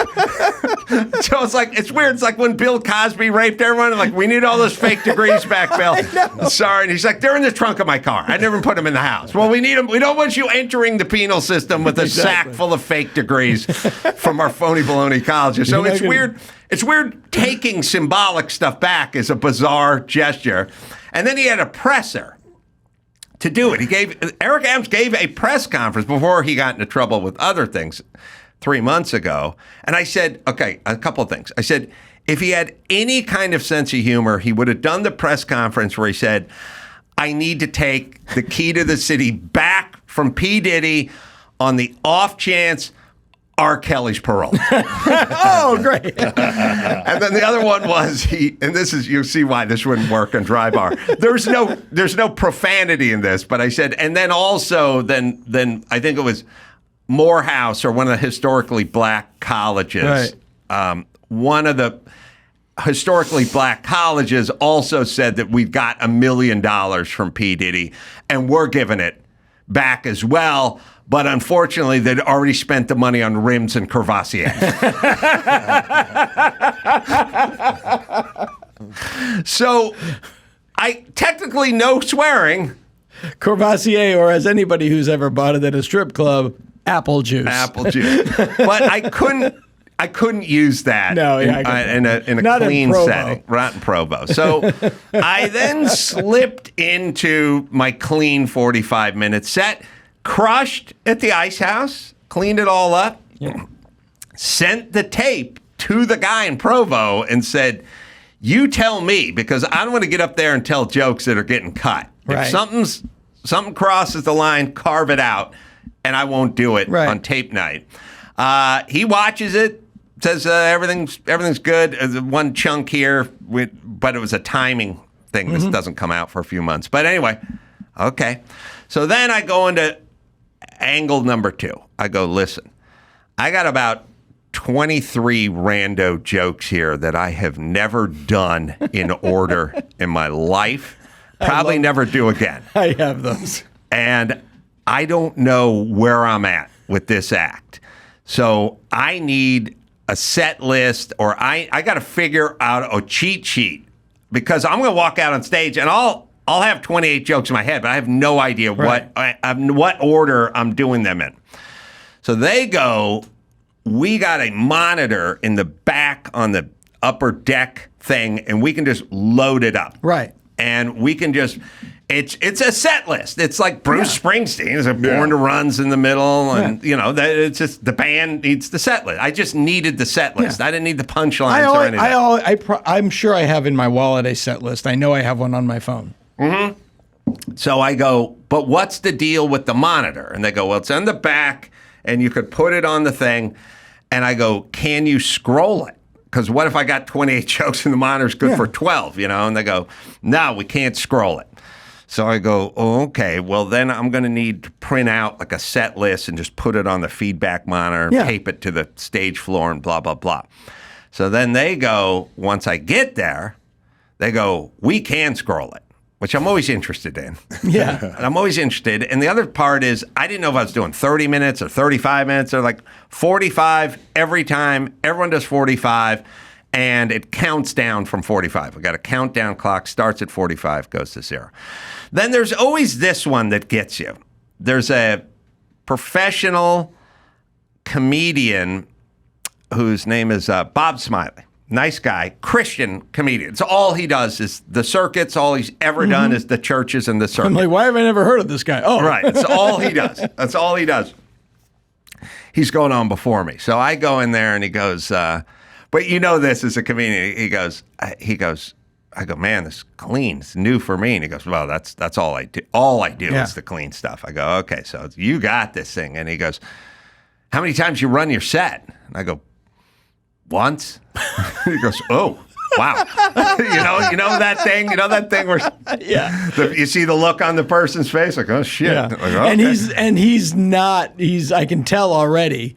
So it's weird. It's like when Bill Cosby raped everyone. Like, we need all those fake degrees back, Bill. Sorry. And he's like, they're in the trunk of my car. I never put them in the house. Well, we need them. We don't want you entering the penal system with a sack full of fake degrees from our phony baloney colleges. So it's weird. It's weird taking symbolic stuff back is a bizarre gesture. And then he had a presser to do it. Eric Adams gave a press conference before he got into trouble with other things 3 months ago. And I said, okay, a couple of things. I said, if he had any kind of sense of humor, he would have done the press conference where he said, I need to take the key to the city back from P. Diddy on the off chance R. Kelly's parole. Oh, great. And then the other one was you'll see why this wouldn't work on Dry Bar. There's no profanity in this, but I said, and then also then I think it was Morehouse or one of the historically black colleges. Right. One of the historically black colleges also said that we got $1 million from P. Diddy, and we're giving it back as well. But unfortunately, they'd already spent the money on rims and Courvoisier. So I technically no swearing. Courvoisier, or as anybody who's ever bought it at a strip club, apple juice. Apple juice. But I couldn't use that in a clean setting. Not in Provo. So I then slipped into my clean 45-minute set, crushed at the Ice House, cleaned it all up, sent the tape to the guy in Provo and said, you tell me, because I don't want to get up there and tell jokes that are getting cut. Right. If something crosses the line, carve it out, and I won't do it on tape night. He watches it, says everything's good. One chunk here, but it was a timing thing. This doesn't come out for a few months. But anyway, okay. So then I go into angle number 2. I go, listen, I got about 23 rando jokes here that I have never done in order in my life. Probably never do again. I have those. And I don't know where I'm at with this act. So I need a set list, or I got to figure out a cheat sheet, because I'm going to walk out on stage and I'll have 28 jokes in my head, but I have no idea what order I'm doing them in. So they go, we got a monitor in the back on the upper deck thing, and we can just load it up. Right. And we can just, it's a set list. It's like Bruce Springsteen is Born to Run's in the middle, and it's just the band needs the set list. I just needed the set list. I didn't need the punchlines or anything. I'm sure I have in my wallet a set list. I know I have one on my phone. Mm-hmm. So I go, but what's the deal with the monitor? And they go, well, it's on the back, and you could put it on the thing. And I go, can you scroll it? Because what if I got 28 jokes and the monitor's good for 12, And they go, no, we can't scroll it. So I go, oh, okay, well, then I'm going to need to print out like a set list and just put it on the feedback monitor, tape it to the stage floor, and blah, blah, blah. So then they go, once I get there, they go, we can scroll it, which I'm always interested in. Yeah. And I'm always interested. And the other part is, I didn't know if I was doing 30 minutes or 35 minutes or like 45 every time. Everyone does 45, and it counts down from 45. We got a countdown clock, starts at 45, goes to 0. Then there's always this one that gets you. There's a professional comedian whose name is Bob Smiley. Nice guy, Christian comedian. So all he does is the circuits. All he's ever done is the churches and the circuit. I'm like, why have I never heard of this guy? Oh, right. That's all he does. That's all he does. He's going on before me. So I go in there and he goes, but you know this as a comedian. He goes, I go, man, this is clean. It's new for me. And he goes, well, that's all I do. All I do is the clean stuff. I go, okay, so you got this thing. And he goes, how many times you run your set? And I go, once. He goes, oh, wow. you know that thing? You know that thing where you see the look on the person's face? Like, oh, shit. Yeah. Like, okay. And he's not, I can tell already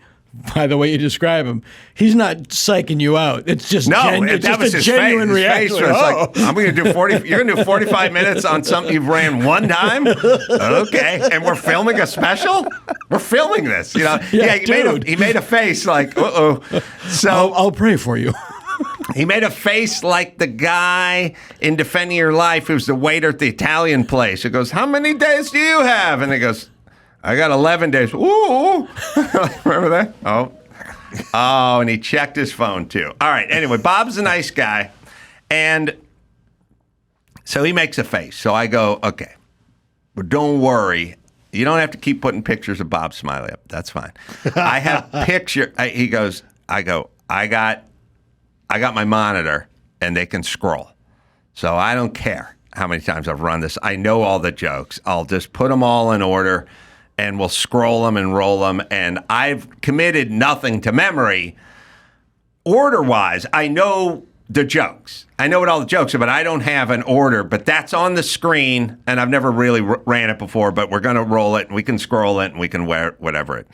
by the way you describe him, he's not psyching you out. It's just it's that was just a his genuine face. reaction. His face was like, I'm going to do 40. You're going to do 45 minutes on something you've ran one time. Okay, and we're filming a special. We're filming this. You know, he made a face like, So I'll pray for you. He made a face like the guy in Defending Your Life who's the waiter at the Italian place. He goes, how many days do you have? And he goes, I got 11 days. Ooh. Remember that? Oh, and he checked his phone too. All right. Anyway, Bob's a nice guy. And so he makes a face. So I go, okay, but don't worry. You don't have to keep putting pictures of Bob Smiley up. That's fine. I have picture. He goes, I got my monitor and they can scroll. So I don't care how many times I've run this. I know all the jokes. I'll just put them all in order and we'll scroll them and roll them. And I've committed nothing to memory. Order-wise, I know the jokes. I know what all the jokes are, but I don't have an order. But that's on the screen, and I've never really ran it before, but we're going to roll it, and we can scroll it, and we can wear whatever it.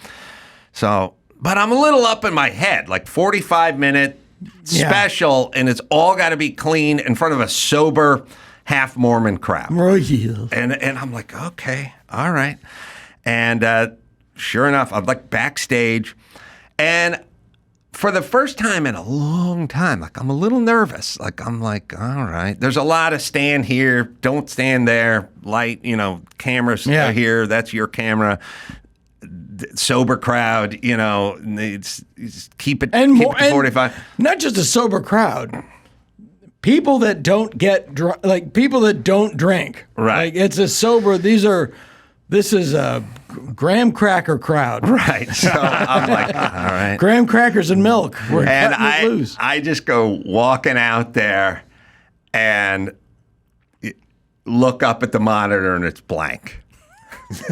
So, but I'm a little up in my head, like 45-minute special, and it's all got to be clean in front of a sober half-Mormon crowd. Oh, yeah. And I'm like, okay, all right. And sure enough, I'm like backstage, and for the first time in a long time, like I'm a little nervous. Like I'm like, all right, there's a lot of stand here, don't stand there, light, cameras are here, that's your camera. Sober crowd, it's keep it to 45. Not just a sober crowd. People that don't get drunk, like people that don't drink. Right. Like it's a sober, this is a graham cracker crowd. Right. So I'm like, all right. Graham crackers and milk. We're and cutting it loose. I just go walking out there and look up at the monitor and it's blank.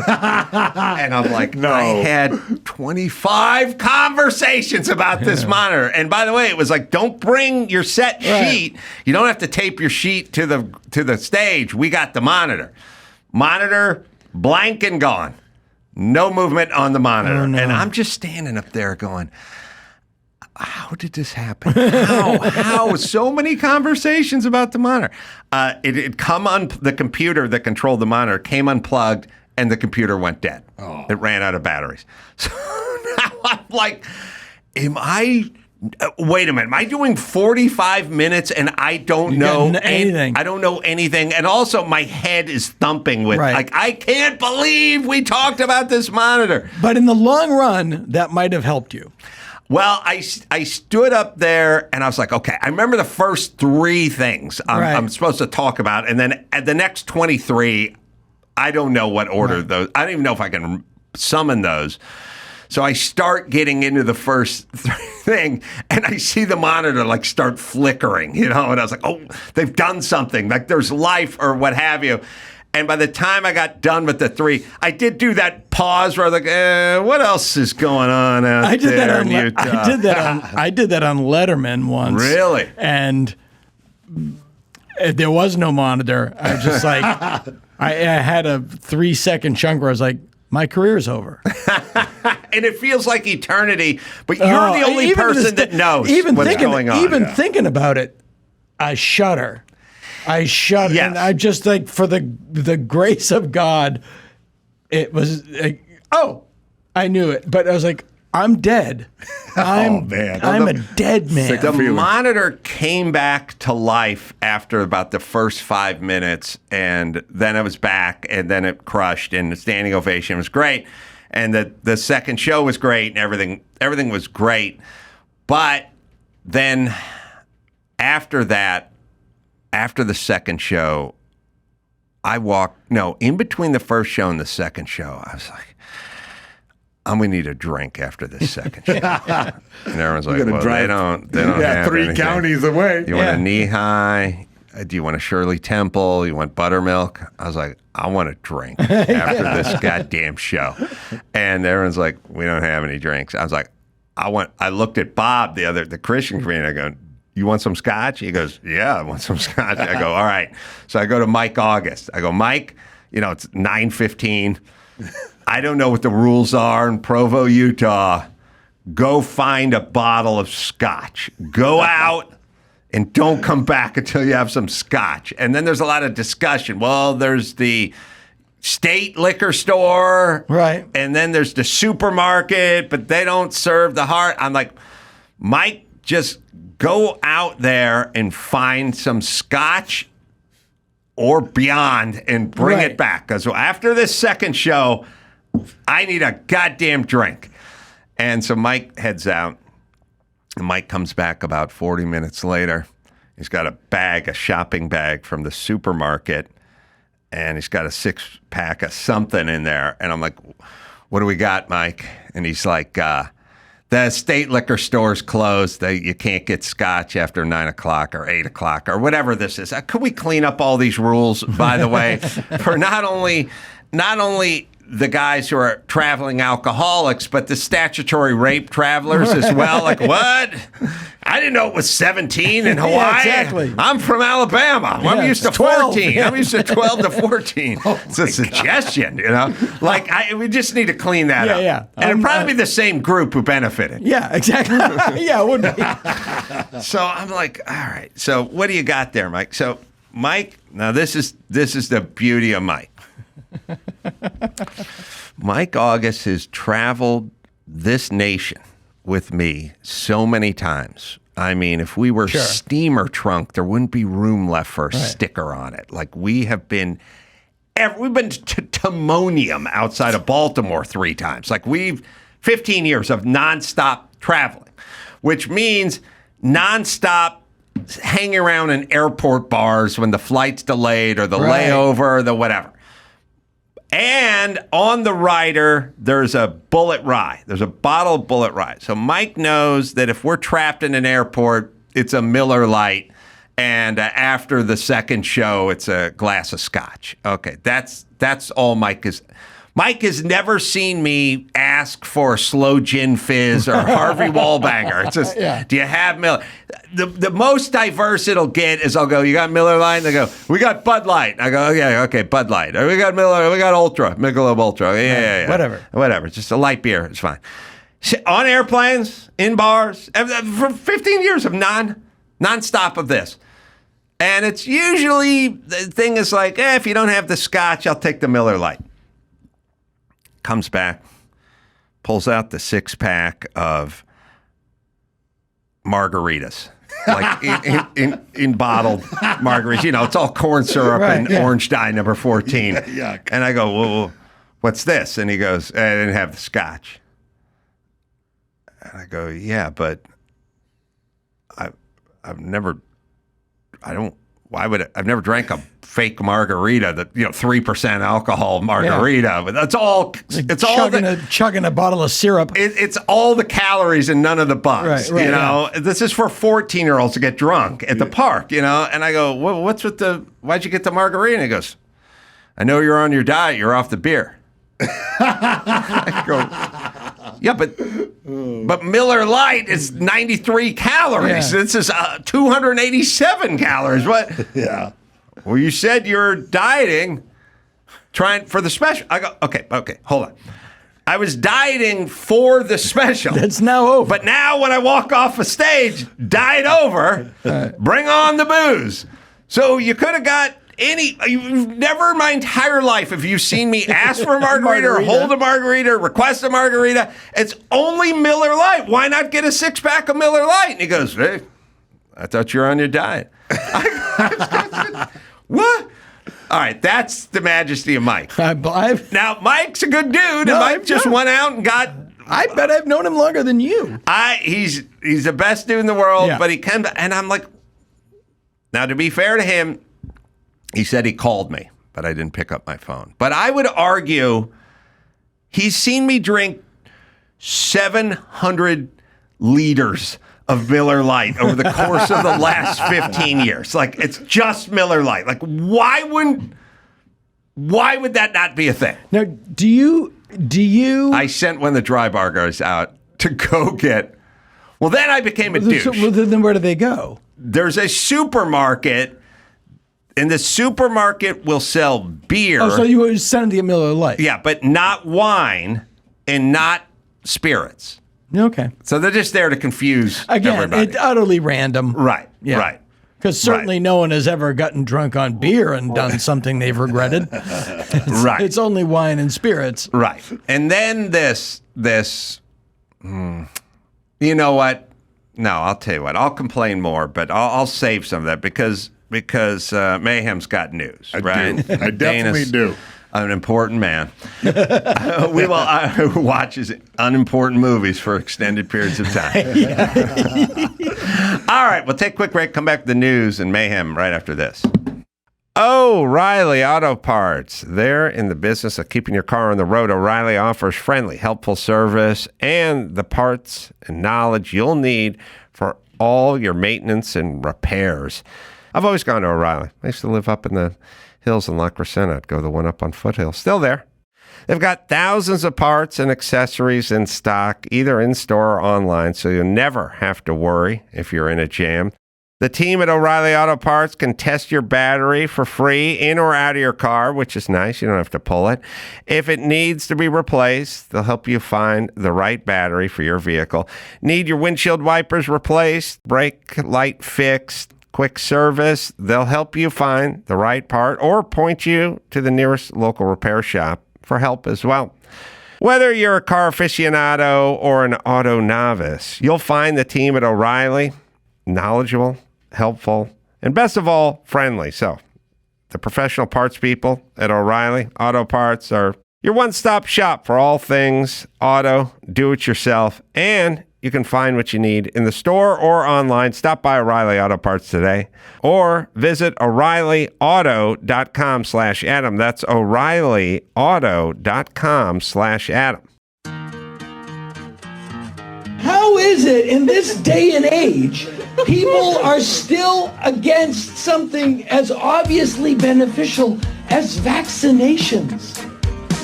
And I'm like, no. I had 25 conversations about this monitor. And by the way, it was like, don't bring your set sheet. You don't have to tape your sheet to the stage. We got the monitor. Monitor, blank and gone. No movement on the monitor. Oh, no. And I'm just standing up there going, how did this happen? How? So many conversations about the monitor. It come on the computer that controlled the monitor, came unplugged, and the computer went dead. Oh. It ran out of batteries. So now I'm like, wait a minute, am I doing 45 minutes and I don't know anything? I don't know anything. And also my head is thumping with, like, I can't believe we talked about this monitor. But in the long run, that might have helped you. Well, I stood up there and I was like, okay, I remember the first 3 things I'm supposed to talk about. And then at the next 23, I don't know what order those. I don't even know if I can summon those. So I start getting into the first thing, and I see the monitor like start flickering, and I was like, oh, they've done something. Like there's life or what have you. And by the time I got done with the 3, I did do that pause where I was like, what else is going on out there in Utah? I did that on Letterman once. Really? And there was no monitor. I was just like, I had a 3-second chunk where I was like, my career's over. And it feels like eternity, but you're the only person that knows what's going on. Even thinking about it, I shudder. Yes. And I just like, for the grace of God, it was like, I knew it. But I was like, I'm dead. I'm a dead man. The monitor came back to life after about the first 5 minutes, and then it was back, and then it crushed, and the standing ovation was great, and the second show was great, and everything was great. But then after that, after the second show, in between the first show and the second show, I was like, I'm going to need a drink after this second show. And everyone's like, well, they don't have 3 anything. Counties away. You want a knee-high? Do you want a Shirley Temple? You want buttermilk? I was like, I want a drink after this goddamn show. And everyone's like, we don't have any drinks. I was like, I looked at Bob, the Christian comedian. I go, you want some scotch? He goes, yeah, I want some scotch. I go, all right. So I go to Mike August. I go, Mike, it's 9:15. I don't know what the rules are in Provo, Utah. Go find a bottle of scotch. Go out and don't come back until you have some scotch. And then there's a lot of discussion. Well, there's the state liquor store. Right. And then there's the supermarket, but they don't serve the heart. I'm like, Mike, just go out there and find some scotch or beyond and bring it back. Because after this second show, I need a goddamn drink. And so Mike heads out. And Mike comes back about 40 minutes later. He's got a shopping bag from the supermarket. And he's got a 6-pack of something in there. And I'm like, what do we got, Mike? And he's like, the state liquor store's closed. You can't get scotch after 9 o'clock or 8 o'clock or whatever this is. Could we clean up all these rules, by the way, for not only the guys who are traveling alcoholics, but the statutory rape travelers as well? Like, what? I didn't know it was 17 in Hawaii. Yeah, exactly. I'm from Alabama. I'm used to 14. Yeah. I'm used to 12 to 14. It's a suggestion, Like, we just need to clean that up. Yeah. And it'd probably be the same group who benefited. Yeah, exactly. Yeah, it would be. So I'm like, all right. So what do you got there, Mike? So Mike, now this is the beauty of Mike. Mike August has traveled this nation with me so many times. I mean, if we were steamer trunk, there wouldn't be room left for a sticker on it. Like we've been to Timonium outside of Baltimore 3 times. Like 15 years of nonstop traveling, which means nonstop hanging around in airport bars when the flight's delayed or the layover or the whatever. And on the rider, there's a Bullet Rye. There's a bottle of Bullet Rye. So Mike knows that if we're trapped in an airport, it's a Miller Lite. And after the second show, it's a glass of scotch. Okay, that's all Mike is. Mike has never seen me ask for slow gin fizz or Harvey Wallbanger. It's just, do you have Miller? The most diverse it'll get is I'll go, you got Miller Lite? And they go, we got Bud Light. I go, yeah, okay, Bud Light. Or we got Miller, we got Ultra, Michelob Ultra. Yeah. Whatever. Just a light beer. It's fine. On airplanes, in bars, for 15 years of nonstop of this. And it's usually, the thing is like, if you don't have the scotch, I'll take the Miller Lite. Comes back, pulls out the 6-pack of margaritas, like in bottled margaritas. You know, it's all corn syrup and orange dye number 14. Yuck. And I go, well, what's this? And he goes, I didn't have the scotch. And I go, yeah, but I've never drank a fake margarita that 3% alcohol margarita, but that's all. It's chugging a bottle of syrup. It's all the calories and none of the buzz. Right, this is for 14-year-olds to get drunk at the park. And I go, what's with why'd you get the margarita? And he goes, I know you're on your diet. You're off the beer. I go, yeah, but Miller Lite is 93 calories. Yeah. This is 287 calories. What? Yeah. Well, you said you're dieting, trying for the special. I go, okay, hold on. I was dieting for the special. That's now over. But now when I walk off a stage, diet over, bring on the booze. So you could have got you've never in my entire life have you seen me ask for a margarita or hold a margarita or request a margarita. It's only Miller Lite. Why not get a 6-pack of Miller Lite? And he goes, hey, I thought you were on your diet. What? All right, that's the majesty of Mike. Now, Mike's a good dude, and Mike just went out and got... I bet I've known him longer than you. He's the best dude in the world, but he can... And I'm like... Now, to be fair to him, he said he called me, but I didn't pick up my phone. But I would argue he's seen me drink 700 liters of Miller Lite over the course of the last 15 years. Like, it's just Miller Lite. Like, why would that not be a thing? Now, do you... I sent one of the dry bar guys out to go get... Well, then I became a douche. Well, then where do they go? There's a supermarket, and the supermarket will sell beer. Oh, so you would send the Miller Lite. Yeah, but not wine and not spirits. Okay. So they're just there to confuse everybody. It's utterly random. Right, right. Because certainly no one has ever gotten drunk on beer and done something they've regretted. It's only wine and spirits. Right. And then this, you know what? No, I'll tell you what. I'll complain more, but I'll save some of that because Mayhem's got news, right? I definitely do. An important man. We will watch his unimportant movies for extended periods of time. All right, we'll take a quick break, come back to the news and Mayhem right after this. O'Reilly Auto Parts. They're in the business of keeping your car on the road. O'Reilly offers friendly, helpful service and the parts and knowledge you'll need for all your maintenance and repairs. I've always gone to O'Reilly. I used to live up in the hills in La Crescenta. I'd go to the one up on Foothill. Still there. They've got thousands of parts and accessories in stock, either in-store or online, so you'll never have to worry if you're in a jam. The team at O'Reilly Auto Parts can test your battery for free in or out of your car, which is nice. You don't have to pull it. If it needs to be replaced, they'll help you find the right battery for your vehicle. Need your windshield wipers replaced, brake light fixed, quick service, they'll help you find the right part or point you to the nearest local repair shop for help as well. Whether you're a car aficionado or an auto novice, you'll find the team at O'Reilly knowledgeable, helpful, and best of all, friendly. So, the professional parts people at O'Reilly Auto Parts are your one-stop shop for all things auto, do-it-yourself, and you can find what you need in the store or online. Stop by O'Reilly Auto Parts today or visit O'ReillyAuto.com/Adam. That's O'ReillyAuto.com/Adam. How is it in this day and age, people are still against something as obviously beneficial as vaccinations?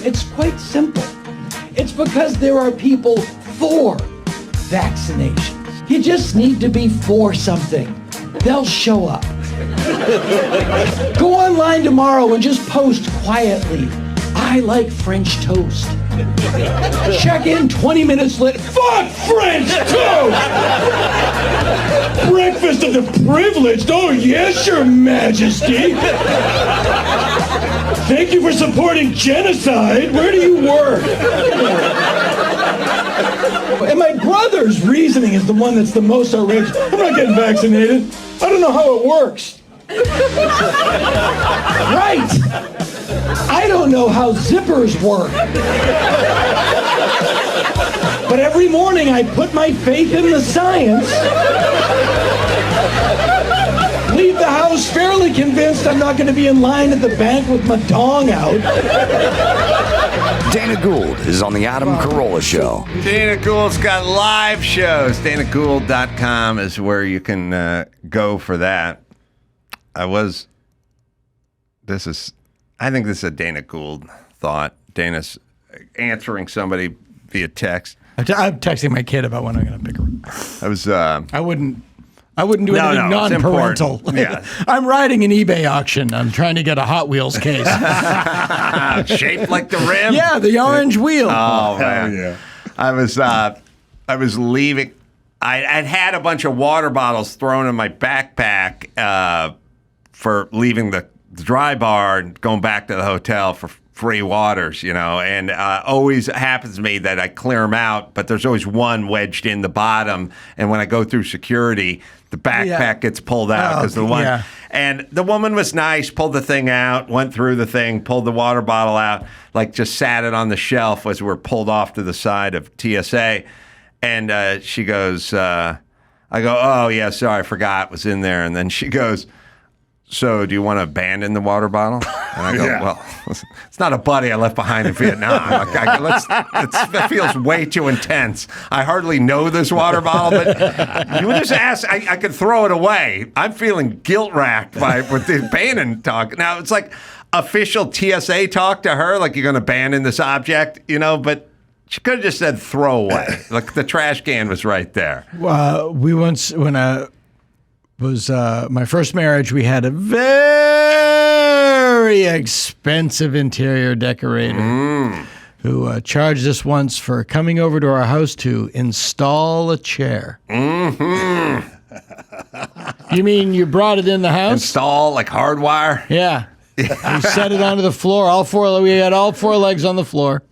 It's quite simple. It's because there are people for vaccinations. You just need to be for something. They'll show up. Go online tomorrow and just post quietly, "I like French toast." Check in 20 minutes later. Fuck French toast! Breakfast of the privileged. Oh yes, your majesty. Thank you for supporting genocide. Where do you work? And my brother's reasoning is the one that's the most outrageous. I'm not getting vaccinated. I don't know how it works. Right. I don't know how zippers work. But every morning I put my faith in the science. Leave the house fairly convinced I'm not going to be in line at the bank with my dong out. Dana Gould is on the Adam Carolla Show. Dana Gould's got live shows. DanaGould.com is where you can go for that. I think this is a Dana Gould thought. Dana's answering somebody via text. I'm texting my kid about when I'm going to pick her up. I wouldn't do anything non-parental. Yeah. I'm riding an eBay auction. I'm trying to get a Hot Wheels case. Shaped like the rim? Yeah, the orange wheel. Oh, man. Yeah. I was leaving. I'd had a bunch of water bottles thrown in my backpack for leaving the dry bar and going back to the hotel for free waters, and always happens to me that I clear them out, but there's always one wedged in the bottom, and when I go through security, the backpack gets pulled out because and the woman was nice, pulled the thing out, went through the thing, pulled the water bottle out, just sat it on the shelf as we're pulled off to the side of TSA, and she goes, I go, "Oh yeah, sorry, I forgot it was in there," and then she goes, "So, do you want to abandon the water bottle?" And I go, "Well, it's not a buddy I left behind in Vietnam. That feels way too intense. I hardly know this water bottle, but you just ask, I could throw it away. I'm feeling guilt-racked with the abandon talk. Now, it's like official TSA talk to her, like you're going to abandon this object, but she could have just said throw away. Like the trash can was right there. We once, when was my first marriage, we had a very expensive interior decorator who charged us once for coming over to our house to install a chair. Mm-hmm. You mean you brought it in the house? Install, like hardwire? Yeah. We set it onto the floor. We had all four legs on the floor.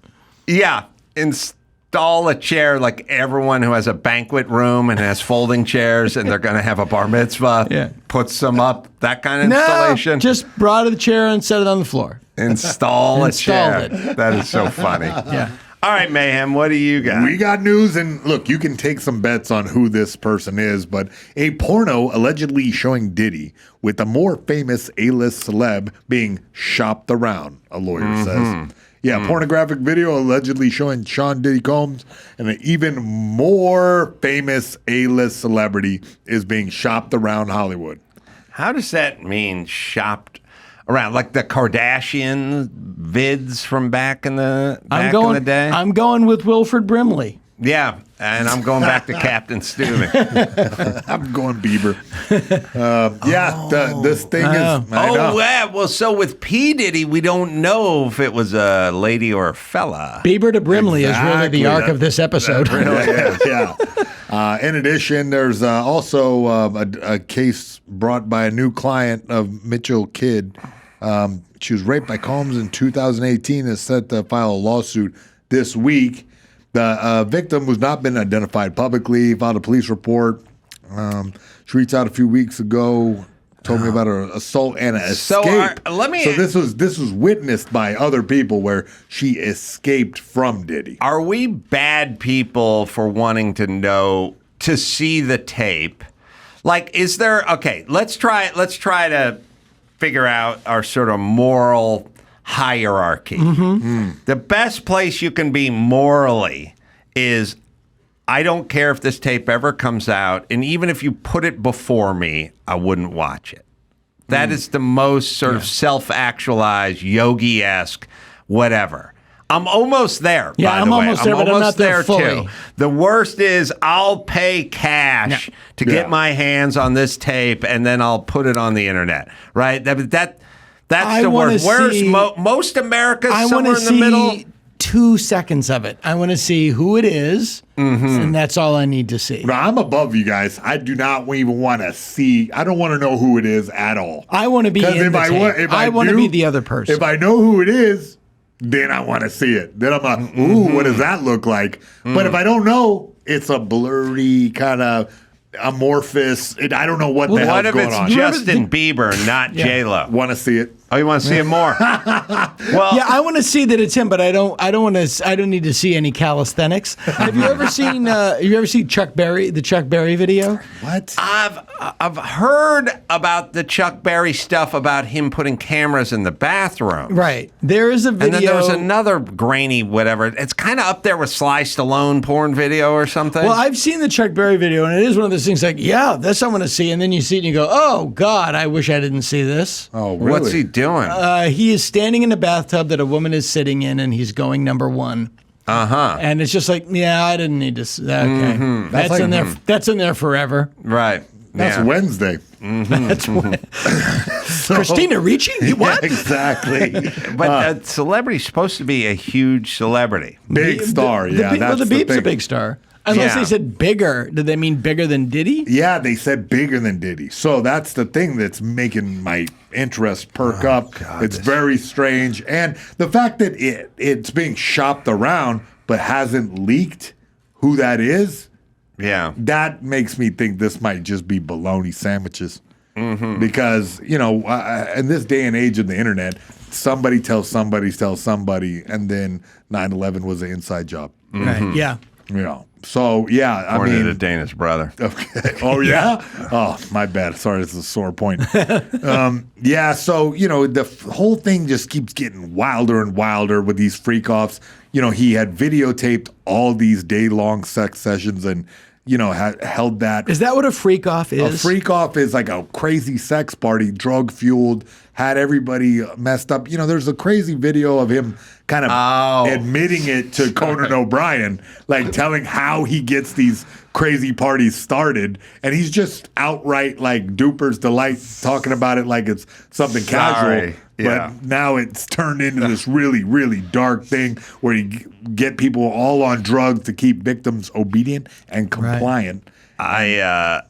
Yeah. Install a chair like everyone who has a banquet room and has folding chairs and they're going to have a bar mitzvah puts them up, that kind of installation. Just brought the chair and set it on the floor. Install a chair. That is so funny. Yeah. All right, Mayhem, what do you got? We got news, and look, you can take some bets on who this person is, but a porno allegedly showing Diddy with a more famous A-list celeb being shopped around, a lawyer says. Yeah, pornographic video allegedly showing Sean Diddy Combs and an even more famous A-list celebrity is being shopped around Hollywood. How does that mean shopped around? Like the Kardashian vids from back in the day? I'm going with Wilford Brimley. Yeah, and I'm going back to Captain Stubing. I'm going Bieber. This thing is... Well, so with P. Diddy, we don't know if it was a lady or a fella. Bieber to Brimley is really the arc of this episode. That really is, yeah. In addition, there's also a case brought by a new client of Mitchell Kidd. She was raped by Combs in 2018 and is set to file a lawsuit this week. The victim, who's not been identified publicly, filed a police report. She reached out a few weeks ago, told me about her assault and an escape. So this was witnessed by other people where she escaped from Diddy. Are we bad people for wanting to see the tape? Like, is there, okay, let's try to figure out our sort of moral hierarchy. The best place you can be morally is, I don't care if this tape ever comes out, and even if you put it before me, I wouldn't watch it. That is the most sort of self-actualized, yogi-esque, whatever. I'm almost there, by the way. Almost there, but I'm not there fully. too. The worst is I'll pay cash to get my hands on this tape, and then I'll put it on the internet, right? That's the worst. Where's most America's somewhere in the middle? 2 seconds of it. I want to see who it is, and that's all I need to see. Now, I'm above you guys. I do not even want to see. I don't want to know who it is at all. I want to be in the tape. I want to be the other person. If I know who it is, then I want to see it. Then I'm like, ooh, what does that look like? But if I don't know, it's a blurry kind of amorphous. I don't know what the hell's going on. What if it's Justin Bieber, not J-Lo? Want to see it? Oh, you want to see it more? Well, yeah, I want to see that it's him, but I don't need to see any calisthenics. Have you ever seen Chuck Berry, the Chuck Berry video? What? I've heard about the Chuck Berry stuff about him putting cameras in the bathroom. Right. There is a video. And then there was another grainy whatever. It's kind of up there with Sly Stallone porn video or something. Well, I've seen the Chuck Berry video, and it is one of those things like, yeah, that's what I want to see. And then you see it and you go, oh, God, I wish I didn't see this. Oh, really? What's he doing? He is standing in a bathtub that a woman is sitting in, and he's going number one. And it's just like, yeah, I didn't need to. Okay, that's in there. That's in there forever. Right. That's Wednesday. That's Christina Ricci. What? Yeah, exactly. But a celebrity's supposed to be a huge celebrity, big star. The Beep's a big star. Unless they said bigger. Did they mean bigger than Diddy? Yeah, they said bigger than Diddy. So that's the thing that's making my interest perk up. God, it's very strange. And the fact that it's being shopped around but hasn't leaked who that is, that makes me think this might just be bologna sandwiches. Because, in this day and age of the internet, somebody tells somebody, and then 9/11 was an inside job. Right, yeah. So, yeah, I mean. to Dana's brother. Okay. Oh, yeah? Oh, my bad. Sorry, it's a sore point. So, the whole thing just keeps getting wilder and wilder with these freak-offs. He had videotaped all these day-long sex sessions and, held that. Is that what a freak-off is? A freak-off is like a crazy sex party, drug-fueled, had everybody messed up. There's a crazy video of him kind of admitting it to Conan O'Brien, like telling how he gets these crazy parties started. And he's just outright like Duper's Delight, talking about it like it's something casual. But now it's turned into this really, really dark thing where you get people all on drugs to keep victims obedient and compliant. Right.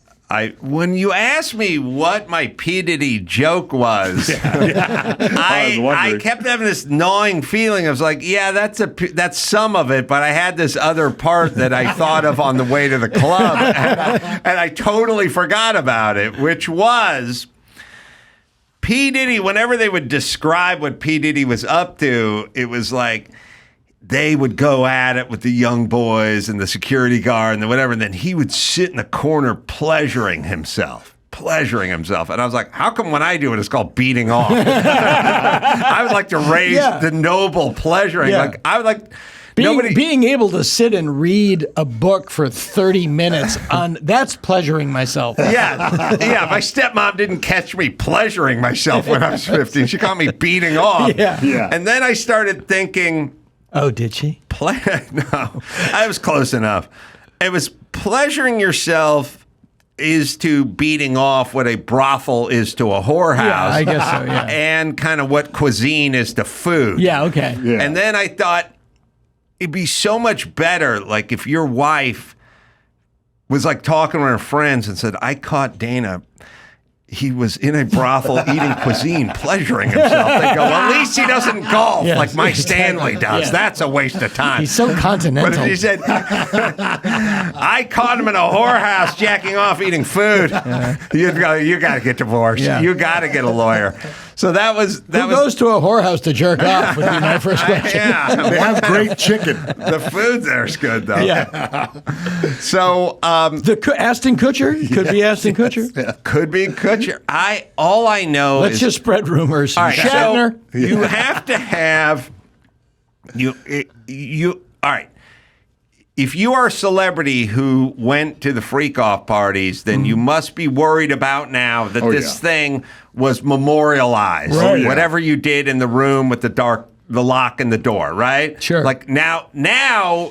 When you asked me what my P. Diddy joke was, I kept having this gnawing feeling. I was like, yeah, that's some of it, but I had this other part that I thought of on the way to the club, and I totally forgot about it, which was P. Diddy. Whenever they would describe what P. Diddy was up to, it was like they would go at it with the young boys and the security guard and the whatever, and then he would sit in the corner pleasuring himself. And I was like, how come when I do it, it's called beating off? I would like to raise the noble pleasuring. Like I would like... Being able to sit and read a book for 30 minutes that's pleasuring myself. Yeah. My stepmom didn't catch me pleasuring myself when I was 15. She caught me beating off. Yeah. And then I started thinking... Oh, did she? No, I was close enough. It was pleasuring yourself is to beating off what a brothel is to a whorehouse. Yeah, I guess so, yeah. And kind of what cuisine is to food. Yeah, okay. Yeah. And then I thought it'd be so much better, like if your wife was like talking to her friends and said, I caught Dana. he was in a brothel eating cuisine, pleasuring himself. They go, well, at least he doesn't golf like Mike Stanley does. Yeah. That's a waste of time. He's so continental. But he said, I caught him in a whorehouse jacking off eating food. You got to get divorced. Yeah. You got to get a lawyer. So that was... Who goes to a whorehouse to jerk off would be my first question. Yeah. They have great chicken. The food there's good, though. Yeah. So... the Aston Kutcher? Could be Aston Kutcher. Yeah. Could be Kutcher. All I know Let's just spread rumors. All right, Shatner. So you have to have... You all right. If you are a celebrity who went to the freak-off parties, then you must be worried about now that this thing was memorialized. Right. Whatever you did in the room with the lock in the door, right? Sure. Like now,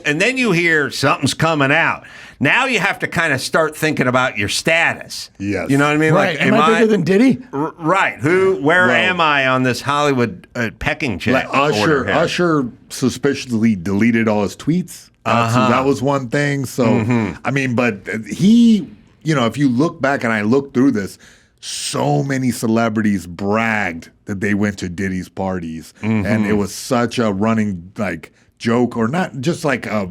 and then you hear something's coming out. Now you have to kind of start thinking about your status. Yes. You know what I mean? Right. Like, am I bigger than Diddy? Right. Where am I on this Hollywood pecking check? Like Usher suspiciously deleted all his tweets. So that was one thing. So, I mean, but he, if you look back and I look through this, so many celebrities bragged that they went to Diddy's parties. And it was such a running joke, or not just like a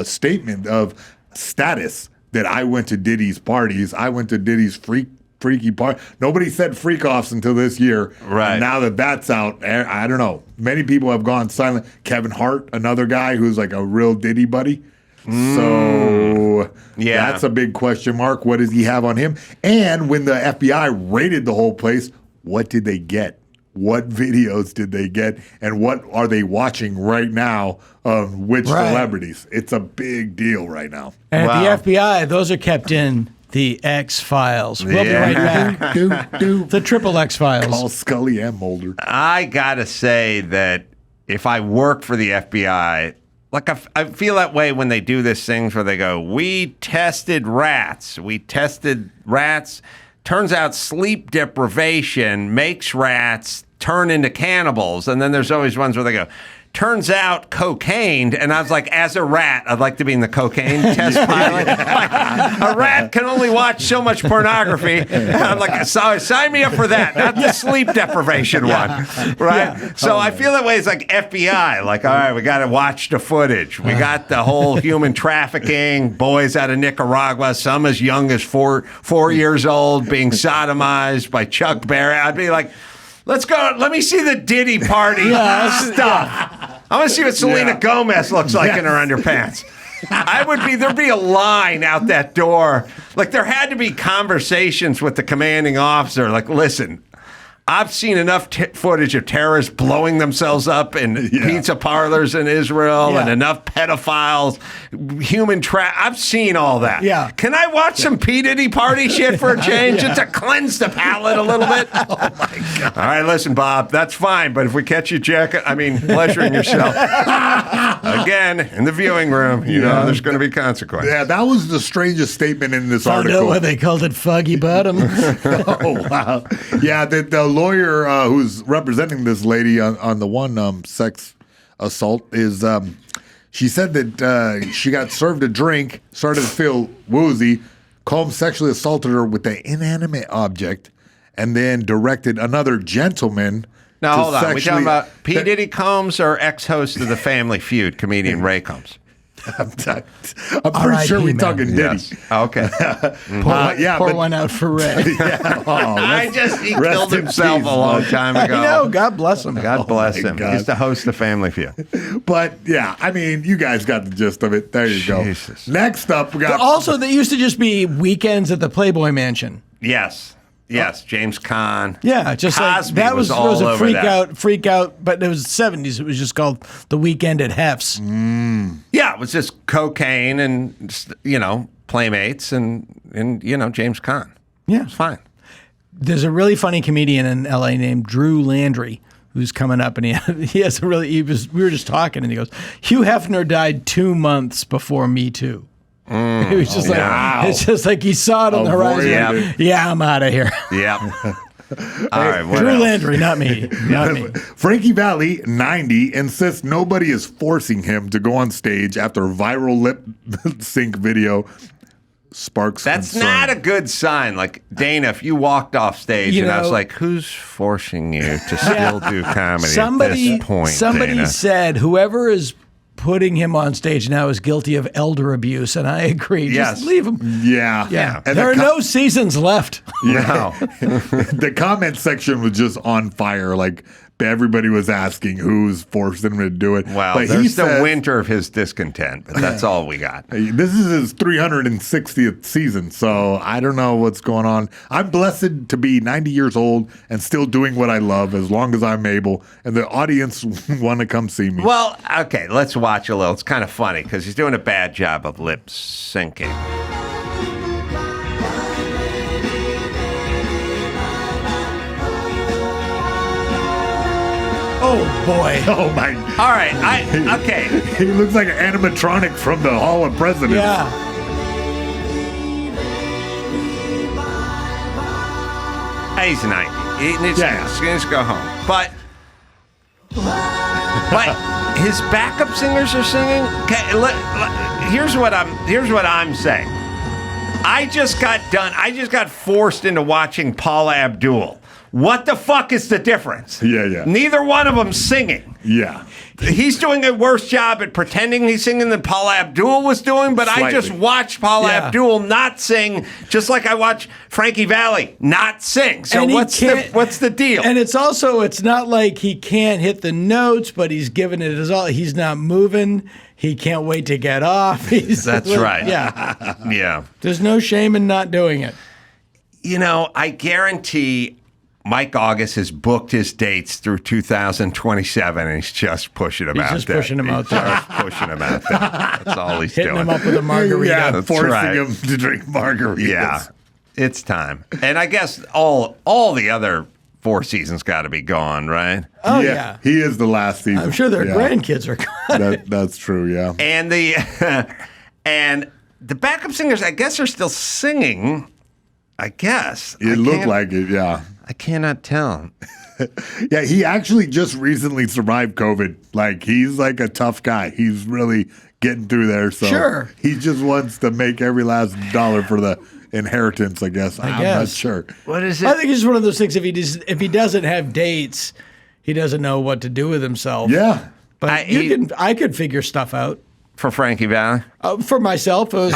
statement of status, that I went to Diddy's parties. I went to Diddy's freaky party. Nobody said freak-offs until this year. Right. And now that that's out, I don't know. Many people have gone silent. Kevin Hart, another guy who's like a real Diddy buddy. So that's a big question mark. What does he have on him? And when the FBI raided the whole place, what did they get? What videos did they get? And what are they watching right now of which celebrities? It's a big deal right now. And at the FBI, those are kept in the X-Files. We'll be right back. The triple X-Files. Call Scully and Mulder. I got to say that if I work for the FBI, like I feel that way when they do this things where they go, we tested rats. Turns out sleep deprivation makes rats turn into cannibals. And then there's always ones where they go, turns out cocaine. And I was like, as a rat, I'd like to be in the cocaine test pilot. A rat can only watch so much pornography. And I'm like, sign me up for that, not the sleep deprivation one. Right? Yeah. So I feel that way. It's like FBI. Like, all right, we got to watch the footage. We got the whole human trafficking, boys out of Nicaragua, some as young as four years old, being sodomized by Chuck Berry. I'd be like, let's go. Let me see the Diddy party stuff. I want to see what Selena Gomez looks like in her underpants. There'd be a line out that door. Like, there had to be conversations with the commanding officer. Like, listen, I've seen enough footage of terrorists blowing themselves up in pizza parlors in Israel and enough pedophiles, I've seen all that. Yeah. Can I watch some P. Diddy party shit for a change? Just to cleanse the palate a little bit? Oh, my God. All right, listen, Bob, that's fine. But if we catch you pleasuring yourself, again, in the viewing room, you know there's going to be consequences. Yeah, that was the strangest statement in this article. Found out why they called it Foggy Bottom. Oh, wow. Yeah, the lawyer who's representing this lady on the one sex assault is she said that she got served a drink, started to feel woozy. Combs sexually assaulted her with an inanimate object, and then directed another gentleman. Now hold on, we talking about P. Diddy Combs or ex-host of the Family Feud, comedian Ray Combs? I'm pretty sure we're talking Diddy. Yes. Okay. Pour one out for Ray. He killed himself a long time ago. God bless him. God bless him. God. He's the host of the Family Feud. But yeah, I mean, you guys got the gist of it. There you go. Next up, we got. Also, they used to just be weekends at the Playboy Mansion. Yes. Yes, James Caan. Yeah, just Cosby like that was a freak out, but it was the 70s. It was just called The Weekend at Hef's. Yeah, it was just cocaine and Playmates and James Caan. Yeah, it's fine. There's a really funny comedian in LA named Drew Landry who's coming up, and he has a really. We were just talking, and he goes, Hugh Hefner died 2 months before Me Too. It was just it's just like he saw it on the horizon. Yeah, I'm out of here. Yeah. All right. What Drew else? Landry, not me. Frankie Valli, 90, insists nobody is forcing him to go on stage after a viral lip sync video sparks That's concern. not a good sign. Like, Dana, if you walked off stage You and I was know- like, who's forcing you to still do comedy Somebody, at this point, somebody Dana? said whoever is putting him on stage now is guilty of elder abuse, and I agree. Yes. Just leave him. Yeah. Yeah. And There are no seasons left. No. The comment section was just on fire. Like, everybody was asking who's forcing him to do it. Well, but there's he the says, winter of his discontent, but that's all we got. this is his 360th season, so I don't know what's going on. I'm blessed to be 90 years old and still doing what I love as long as I'm able, and the audience want to come see me. Well, okay, let's watch a little. It's kind of funny because he's doing a bad job of lip syncing. Oh, boy. Oh, my. All right, okay. He looks like an animatronic from the Hall of Presidents. Yeah. He's 90. He needs to go home. But his backup singers are singing. Okay, here's what I'm saying. I just got forced into watching Paula Abdul. What the fuck is the difference? Yeah. Neither one of them singing. Yeah. He's doing a worse job at pretending he's singing than Paula Abdul was doing, but I just watched Paula Abdul not sing, just like I watched Frankie Valli not sing. So what's the deal? And it's not like he can't hit the notes, but he's giving it his all. He's not moving. He can't wait to get off. That's right. Yeah. Yeah. There's no shame in not doing it. You know, I guarantee Mike August has booked his dates through 2027, and he's just pushing them out there. He's just pushing them out there. Just pushing them out there. That's all he's Hitting doing. him up with a margarita. Yeah, That's forcing right. him to drink margaritas. Yeah, it's time. And I guess all the other Four Seasons got to be gone, right? Oh, yeah. He is the last season. I'm sure their grandkids are gone. That's true, yeah. And the backup singers, I guess, are still singing. I guess. It looked like it, yeah. I cannot tell. Yeah, he actually just recently survived COVID. Like, he's like a tough guy. He's really getting through there. So Sure. he just wants to make every last dollar for the inheritance, I guess. I'm not sure. What is it? I think it's one of those things. If he doesn't have dates, he doesn't know what to do with himself. Yeah. But I could figure stuff out. For Frankie Valli? For myself, I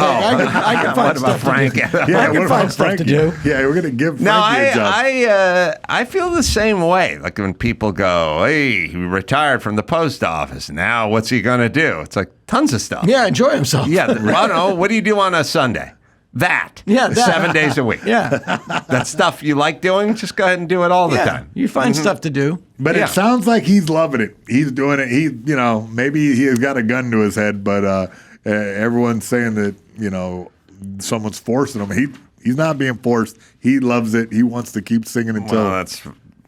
could find stuff to do. Yeah, I can find stuff to do. Yeah, we're going to give Frankie No, a job. I feel the same way. Like when people go, hey, he retired from the post office. Now what's he going to do? It's like tons of stuff. Yeah, enjoy himself. Yeah. Well, no, what do you do on a Sunday? That. Yeah, that. 7 days a week. Yeah. That stuff you like doing, just go ahead and do it all the time. You find stuff to do. But it sounds like he's loving it. He's doing it. Maybe he has got a gun to his head, but everyone's saying that, someone's forcing him. He's not being forced. He loves it. He wants to keep singing until that's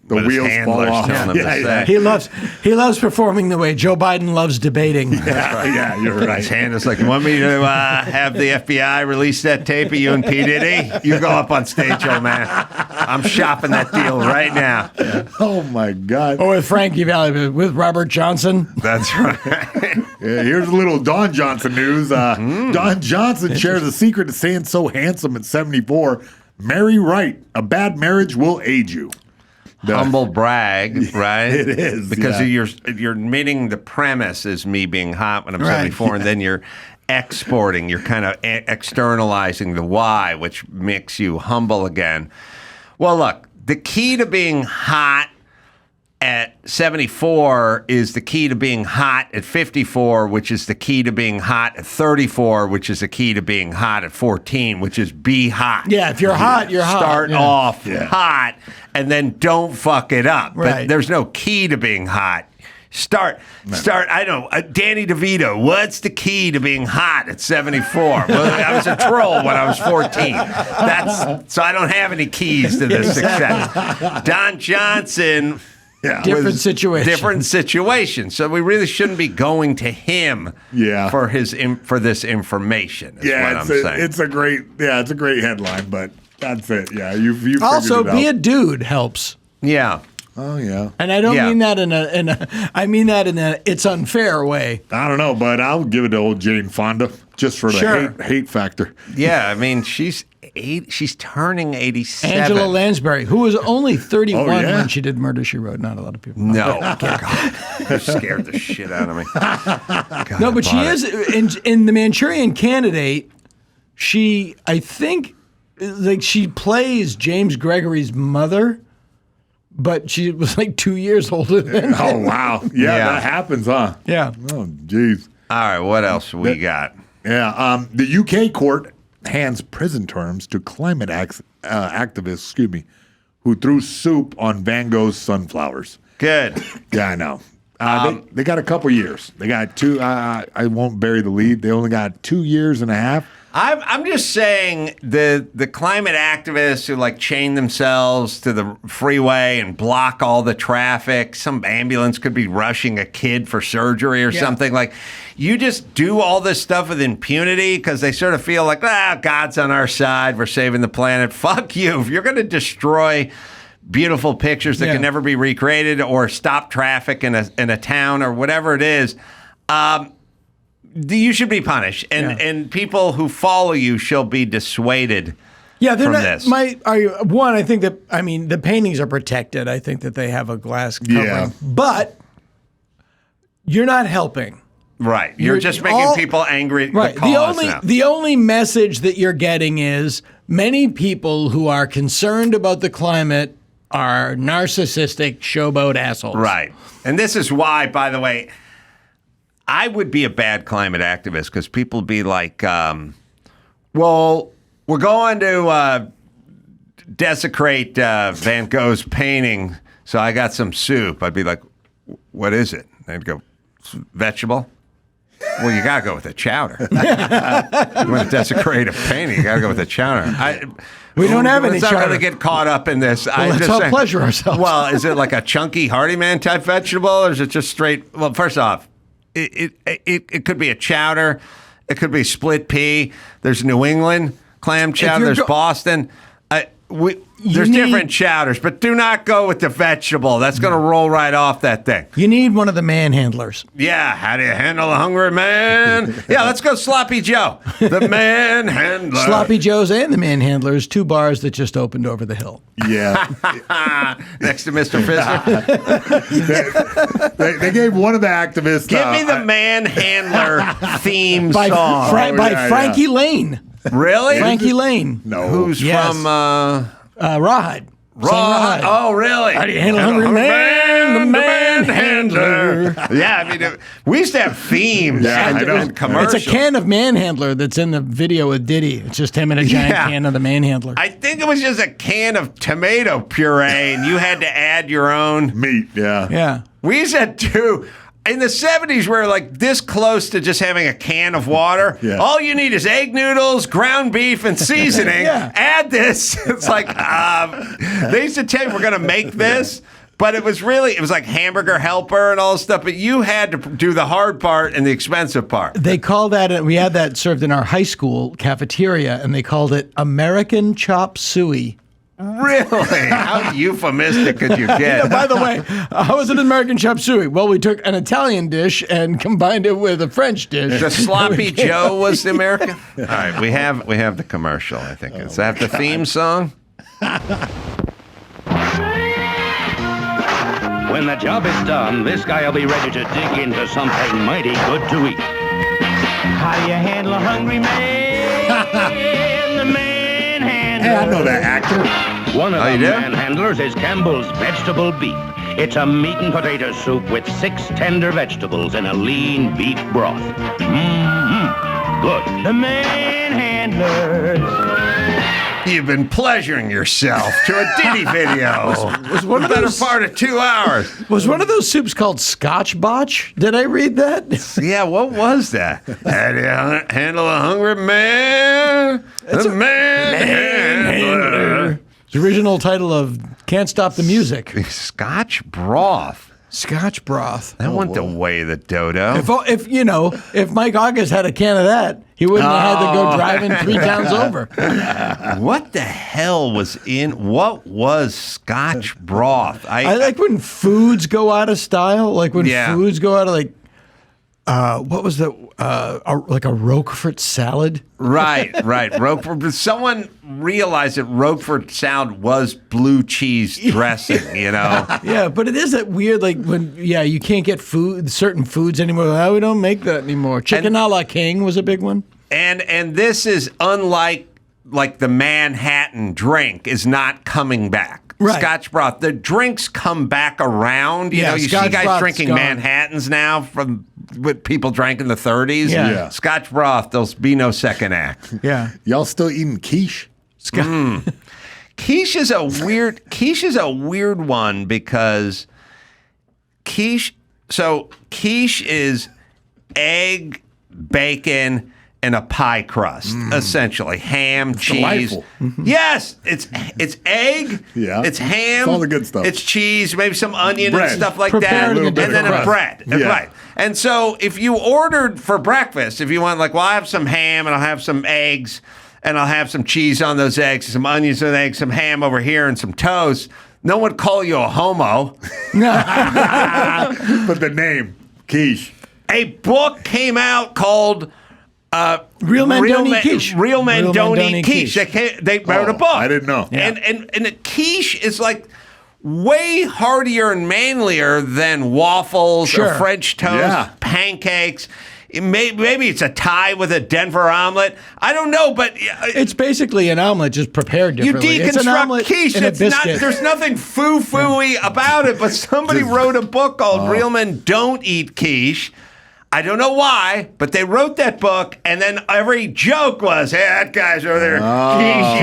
the what his wheels fall handler's off. telling him to say. He loves performing the way Joe Biden loves debating. Yeah, you're right. His hand is like, you want me to have the FBI release that tape of you and P. Diddy? You go up on stage, old man. I'm shopping that deal right now. Oh, my God. Or with Frankie Valli, with Robert Johnson. That's right. Yeah, here's a little Don Johnson news. Don Johnson shares a secret to staying so handsome at 74. Marry right. A bad marriage will age you. Humble brag, right? It is, because yeah. you're admitting the premise is me being hot when I'm 74, and then you're exporting. You're kind of externalizing the why, which makes you humble again. Well, look, the key to being hot at 74 is the key to being hot at 54, which is the key to being hot at 34, which is the key to being hot at 14, which is be hot. Yeah, if you're hot, you're hot. Start off hot, and then don't fuck it up. Right. But there's no key to being hot. Start. I don't know. Danny DeVito, what's the key to being hot at 74? Well, I was a troll when I was 14. So I don't have any keys to this success. Don Johnson. Yeah. Different situation. So we really shouldn't be going to him for this information. Is what I'm saying. It's a great headline, but that's it. Yeah, you Also, figured it be out. a dude helps. Yeah. Oh yeah. And I don't mean that in a I mean that in a it's unfair way. I don't know, but I'll give it to old Jane Fonda just for the hate factor. Yeah, I mean she's turning 87. Angela Lansbury, who was only 31 when she did Murder, She Wrote. Not a lot of people. No, God, you scared the shit out of me. God, no, but she is in The Manchurian Candidate. She, I think, like she plays James Gregory's mother, but she was like 2 years older than him. Oh wow, yeah, that happens, huh? Yeah. Oh jeez. All right, what else we got? Yeah, the UK court hands prison terms to climate activists, who threw soup on Van Gogh's sunflowers. Good. Yeah, I know. They got a couple years. They got two. I won't bury the lead. They only got 2 years and a half. I'm just saying the climate activists who like chain themselves to the freeway and block all the traffic. Some ambulance could be rushing a kid for surgery or something. Like, you just do all this stuff with impunity because they sort of feel like, God's on our side. We're saving the planet. Fuck you. If you're going to destroy beautiful pictures that can never be recreated or stop traffic in a town or whatever it is, you should be punished, and people who follow you shall be dissuaded. Yeah, they're from not. this. I think that the paintings are protected. I think that they have a glass covering, but you're not helping. Right, you're just making people angry. Right. The only message that you're getting is many people who are concerned about the climate are narcissistic showboat assholes. Right, and this is why, by the way, I would be a bad climate activist because people be like, well, we're going to desecrate Van Gogh's painting, so I got some soup. I'd be like, what is it? They'd go, vegetable? Well, you got to go with a chowder. You want to desecrate a painting, you got to go with a chowder. We don't have any chowder. Let's not really chowder. get caught up in this. Well, let's all pleasure ourselves. Well, is it like a chunky Hardy Man type vegetable, or is it just straight? Well, first off, it could be a chowder. It could be split pea. There's New England clam chowder. There's Boston. There's different chowders, but do not go with the vegetable. That's going to roll right off that thing. You need one of the manhandlers. Yeah, how do you handle a hungry man? Yeah, let's go Sloppy Joe, the manhandler. Sloppy Joe's and the manhandlers, 2 bars that just opened over the hill. Yeah. Next to Mr. Fister. they gave one of the activists. Give me the manhandler theme by song. Frankie Lane. Really? Frankie Lane. No. Who's from Rawhide. Rawhide. Oh, really? How do you handle a hungry man? The manhandler. Yeah, I mean, we used to have themes and commercials. It's a can of manhandler that's in the video with Diddy. It's just him in a giant can of the manhandler. I think it was just a can of tomato puree, and you had to add your own meat. Yeah. We used to do. In the 70s, we were like this close to just having a can of water. Yeah. All you need is egg noodles, ground beef, and seasoning. Add this. It's like, they used to tell you we're going to make this, but it was like Hamburger Helper and all this stuff, but you had to do the hard part and the expensive part. They call that, we had that served in our high school cafeteria, and they called it American Chop Suey. Really? How euphemistic could you get? Yeah, by the way, how was it American chop suey? Well, we took an Italian dish and combined it with a French dish. The Sloppy Joe was the American? All right, we have the commercial, I think. Is that the theme song? When the job is done, this guy will be ready to dig into something mighty good to eat. How do you handle a hungry man? The manhandler. Hey, I know that actor. One of the manhandlers is Campbell's Vegetable Beef. It's a meat and potato soup with 6 tender vegetables and a lean beef broth. Mmm, good. The manhandlers. You've been pleasuring yourself to a Diddy video. Was one of those part of 2 hours? Was one of those soups called Scotch Botch? Did I read that? Yeah, what was that? How do you handle a hungry man? The manhandler. The original title of Can't Stop the Music. Scotch broth. Scotch broth. That went the way of the dodo. If Mike August had a can of that, he wouldn't have had to go driving 3 towns over. What the hell was what was Scotch broth? I like when foods go out of style. Like when foods go out of what was that? Like a Roquefort salad? Right. Roquefort. Someone realized that Roquefort salad was blue cheese dressing, Yeah, but it is that weird, like when, you can't get certain foods anymore. We don't make that anymore. Chicken a la King was a big one. And this is unlike the Manhattan drink is not coming back. Right. Scotch broth. The drinks come back around. You see guys drinking Manhattans now from what people drank in the 30s. Yeah. Scotch broth, there'll be no second act. Yeah. Y'all still eating quiche? Quiche is a weird one because quiche is egg, bacon, and a pie crust, essentially. Ham, cheese. Delightful. Yes, it's egg, it's ham, it's all the good stuff. It's cheese, maybe some onion and stuff like Prepared that, in a and then different a bread. Yeah. Right. And so if you ordered for breakfast, if you want I have some ham and I'll have some eggs and I'll have some cheese on those eggs, some onions and eggs, some ham over here and some toast, no one would call you a homo. But the name, quiche. A book came out called Real Men Don't Eat Quiche. Real Men Don't Eat Quiche. They wrote a book. I didn't know. Yeah. And a quiche is way heartier and manlier than waffles or French toast, pancakes. Maybe it's a tie with a Denver omelet. I don't know, but it's basically an omelet just prepared differently. You deconstruct quiche. There's nothing foo-foo-y about it, but somebody wrote a book called Real Men Don't Eat Quiche. I don't know why, but they wrote that book, and then every joke was, "Hey, that guy's over there, quiche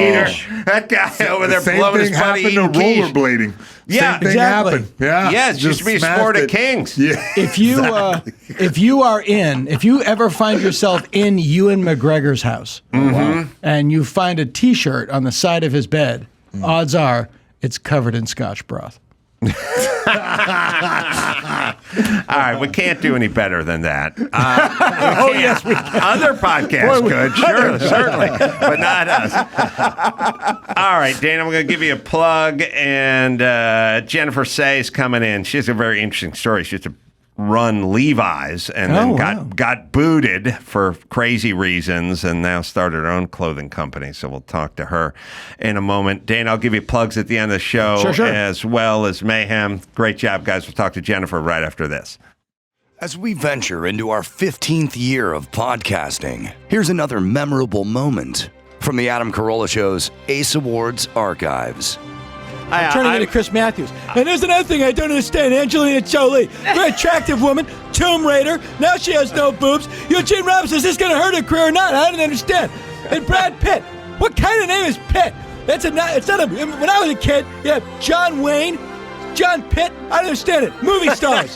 eater. That guy over there blowing his money eating quiche." Same thing happened to rollerblading. Yeah, Same thing exactly. happened. Yeah, yes, used to be a sport of kings. Yeah, if you if you ever find yourself in Ewan McGregor's house, and you find a T-shirt on the side of his bed, odds are it's covered in Scotch broth. All right, we can't do any better than that. Yes, we can. Other podcasts could, sure, certainly, but not us. All right, Dana, I'm going to give you a plug, and Jennifer Say's coming in. She has a very interesting story. She used to run Levi's and then got booted for crazy reasons and now started her own clothing company. So we'll talk to her in a moment. Dana, I'll give you plugs at the end of the show as well as Mayhem. Great job, guys. We'll talk to Jennifer right after this. As we venture into our 15th year of podcasting, here's another memorable moment from the Adam Carolla Show's Ace Awards archives. I'm turning into Chris Matthews. And there's another thing I don't understand. Angelina Jolie, very attractive woman, Tomb Raider. Now she has no boobs. Eugene Robinson, is this going to hurt her career or not? I don't understand. And Brad Pitt. What kind of name is Pitt? It's not a. When I was a kid, you have John Wayne, John Pitt. I don't understand it. Movie stars.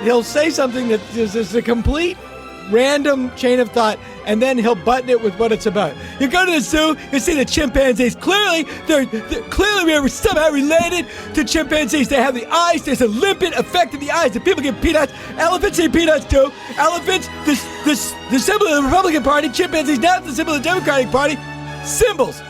He'll say something that is a complete random chain of thought, and then he'll button it with what it's about. You go to the zoo, you see the chimpanzees. Clearly, they're somehow related to chimpanzees. They have the eyes. There's a limpid effect in the eyes. If people get peanuts, elephants eat peanuts too. Elephants, the symbol of the Republican Party. Chimpanzees, now the symbol of the Democratic Party. Symbols.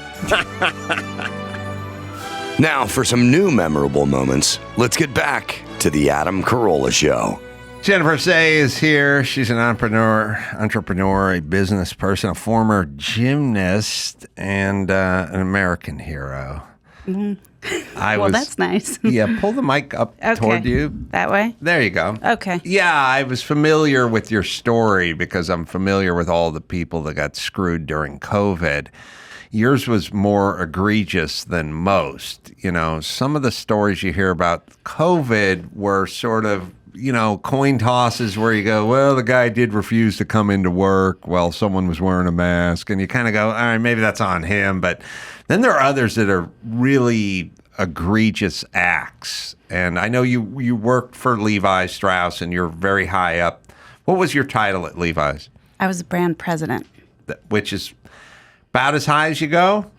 Now, for some new memorable moments, let's get back to the Adam Carolla Show. Jennifer Say is here. She's an entrepreneur, a business person, a former gymnast, and an American hero. Mm-hmm. That's nice. Yeah, pull the mic up toward you. That way? There you go. Okay. Yeah, I was familiar with your story because I'm familiar with all the people that got screwed during COVID. Yours was more egregious than most. You know, some of the stories you hear about COVID were sort of, coin tosses where you go, well, the guy did refuse to come into work while someone was wearing a mask. And you kind of go, all right, maybe that's on him. But then there are others that are really egregious acts. And I know you worked for Levi Strauss and you're very high up. What was your title at Levi's? I was brand president. Which is about as high as you go?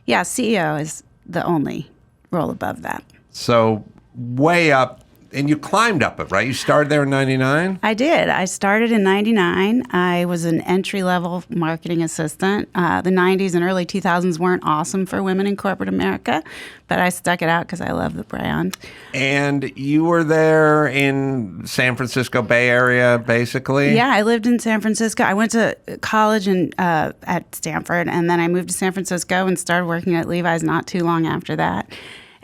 Yeah, CEO is the only role above that. So way up. And you climbed up it, right? You started there in 99? I did. I started in 99. I was an entry-level marketing assistant. The 90s and early 2000s weren't awesome for women in corporate America, but I stuck it out because I love the brand. And you were there in San Francisco Bay Area, basically? Yeah, I lived in San Francisco. I went to college at Stanford, and then I moved to San Francisco and started working at Levi's not too long after that.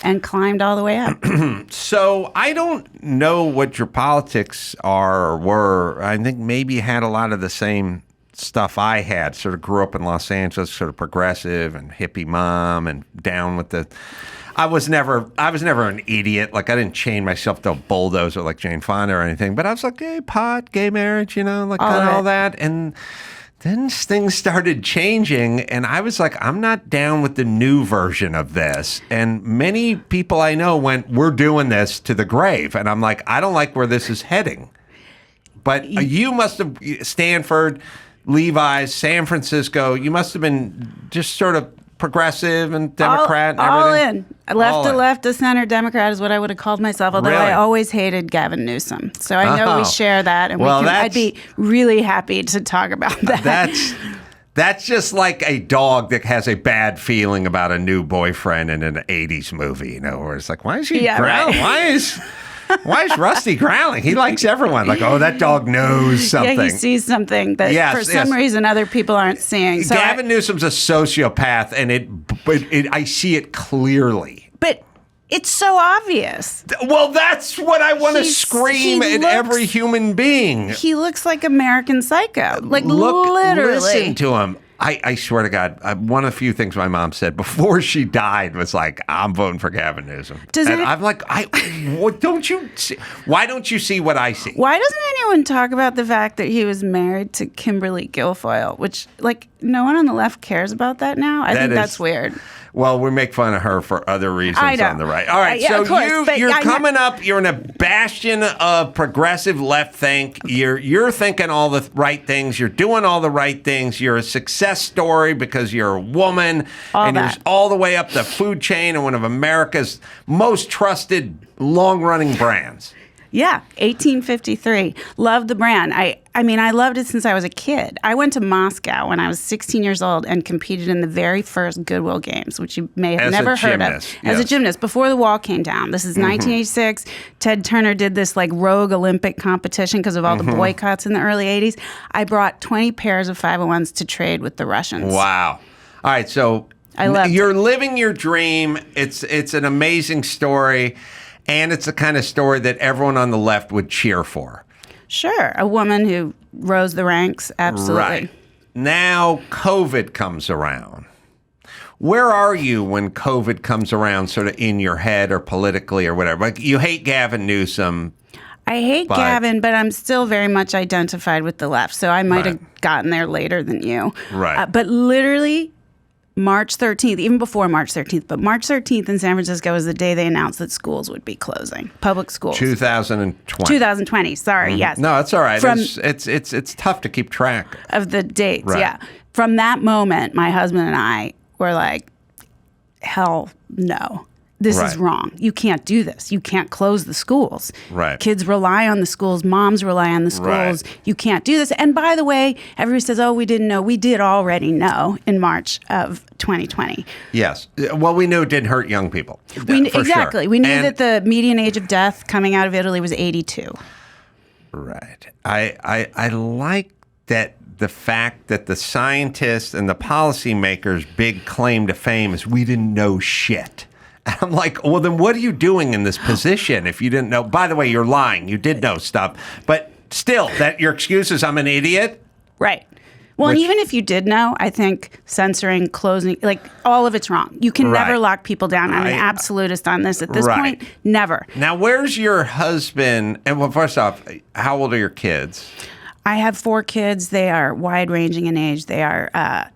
And climbed all the way up. So I don't know what your politics are or were. I think maybe you had a lot of the same stuff I had. Sort of grew up in Los Angeles, sort of progressive and hippie mom and down with the... I was never an idiot. Like I didn't chain myself to a bulldozer like Jane Fonda or anything. But I was like, gay pot, gay marriage, like all that. And then things started changing, and I was like, I'm not down with the new version of this. And many people I know went, we're doing this to the grave. And I'm like, I don't like where this is heading. But you must have, Stanford, Levi's, San Francisco, you must have been just sort of progressive and Democrat and everything? All in. Left to center Democrat is what I would have called myself, although I always hated Gavin Newsom. So I know we share that, and I'd be really happy to talk about that. That's just like a dog that has a bad feeling about a new boyfriend in an 80s movie, where it's like, why is he growling? Right. Why is Rusty growling? He likes everyone. Like, oh, that dog knows something. Yeah, he sees something that for some reason other people aren't seeing. So Gavin Newsom's a sociopath, and I see it clearly. But it's so obvious. Well, that's what I want to scream at every human being. He looks like American Psycho. Like, literally. Listen to him. I swear to God, one of the few things my mom said before she died was like, I'm voting for Gavin Newsom. I'm like, why don't you see what I see? Why doesn't anyone talk about the fact that he was married to Kimberly Guilfoyle, which, like, no one on the left cares about that now? I think that's weird. Well, we make fun of her for other reasons on the right. All right, so you're coming up. You're in a bastion of progressive left think. You're thinking all the right things. You're doing all the right things. You're a success story because you're a woman, you're all the way up the food chain and one of America's most trusted, long-running brands. Yeah, 1853. Loved the brand. I mean, I loved it since I was a kid. I went to Moscow when I was 16 years old and competed in the very first Goodwill Games, which you may have never heard of. As a gymnast, before the wall came down. This is 1986. Ted Turner did this like rogue Olympic competition because of all the boycotts in the early 80s. I brought 20 pairs of 501s to trade with the Russians. Wow. All right, so you're living your dream. It's an amazing story. And it's the kind of story that everyone on the left would cheer for. Sure. A woman who rose the ranks. Absolutely. Right. Now, COVID comes around. Where are you when COVID comes around, sort of in your head or politically or whatever? Like, you hate Gavin Newsom. I hate Gavin, but I'm still very much identified with the left. So I might have gotten there later than you. Right. But literally, March 13th, even before March 13th, but March 13th in San Francisco was the day they announced that schools would be closing, public schools. 2020. 2020, sorry, yes. No, it's all right. It's tough to keep track of the dates, yeah. From that moment, my husband and I were like, hell no. This is wrong. You can't do this. You can't close the schools. Right. Kids rely on the schools. Moms rely on the schools. Right. You can't do this. And by the way, everybody says, oh, we didn't know. We did already know in March of 2020. Yes. Well, we knew it didn't hurt young people. Exactly. Sure. We knew that the median age of death coming out of Italy was 82. Right. I like that the fact that the scientists and the policymakers' big claim to fame is we didn't know shit. And I'm like, well, then what are you doing in this position if you didn't know? By the way, you're lying. You did know stuff. But still, that your excuse is I'm an idiot? Right. Well, and even if you did know, I think censoring, closing, like all of it's wrong. You can never lock people down. I'm an absolutist on this at this point. Never. Now, where's your husband? And well, first off, how old are your kids? I have 4 kids. They are wide-ranging in age. They are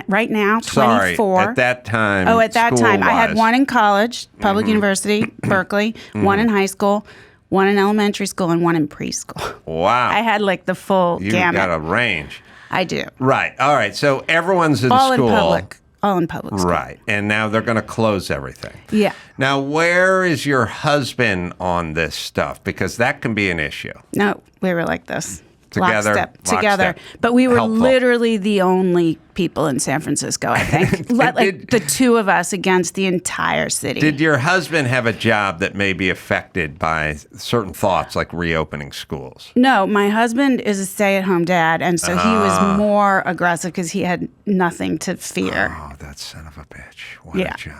right now 24. Sorry, at that time. Oh, at that time. I had one in college, public university, Berkeley, one in high school, one in elementary school, and one in preschool. Wow. I had like the full gamut. You got a range. I do. Right. All right. So everyone's in all school. In public. all in public school. Right. And now they're going to close everything. Yeah. Now, where is your husband on this stuff? Because that can be an issue. No, we were like this. Together. Together. But we were Helpful. literally the only people in San Francisco, I think. Like the two of us against the entire city. Did your husband have a job that may be affected by certain thoughts like reopening schools? No, my husband is a stay-at-home dad, and so he was more aggressive because he had nothing to fear. Oh, that son of a bitch. What a job.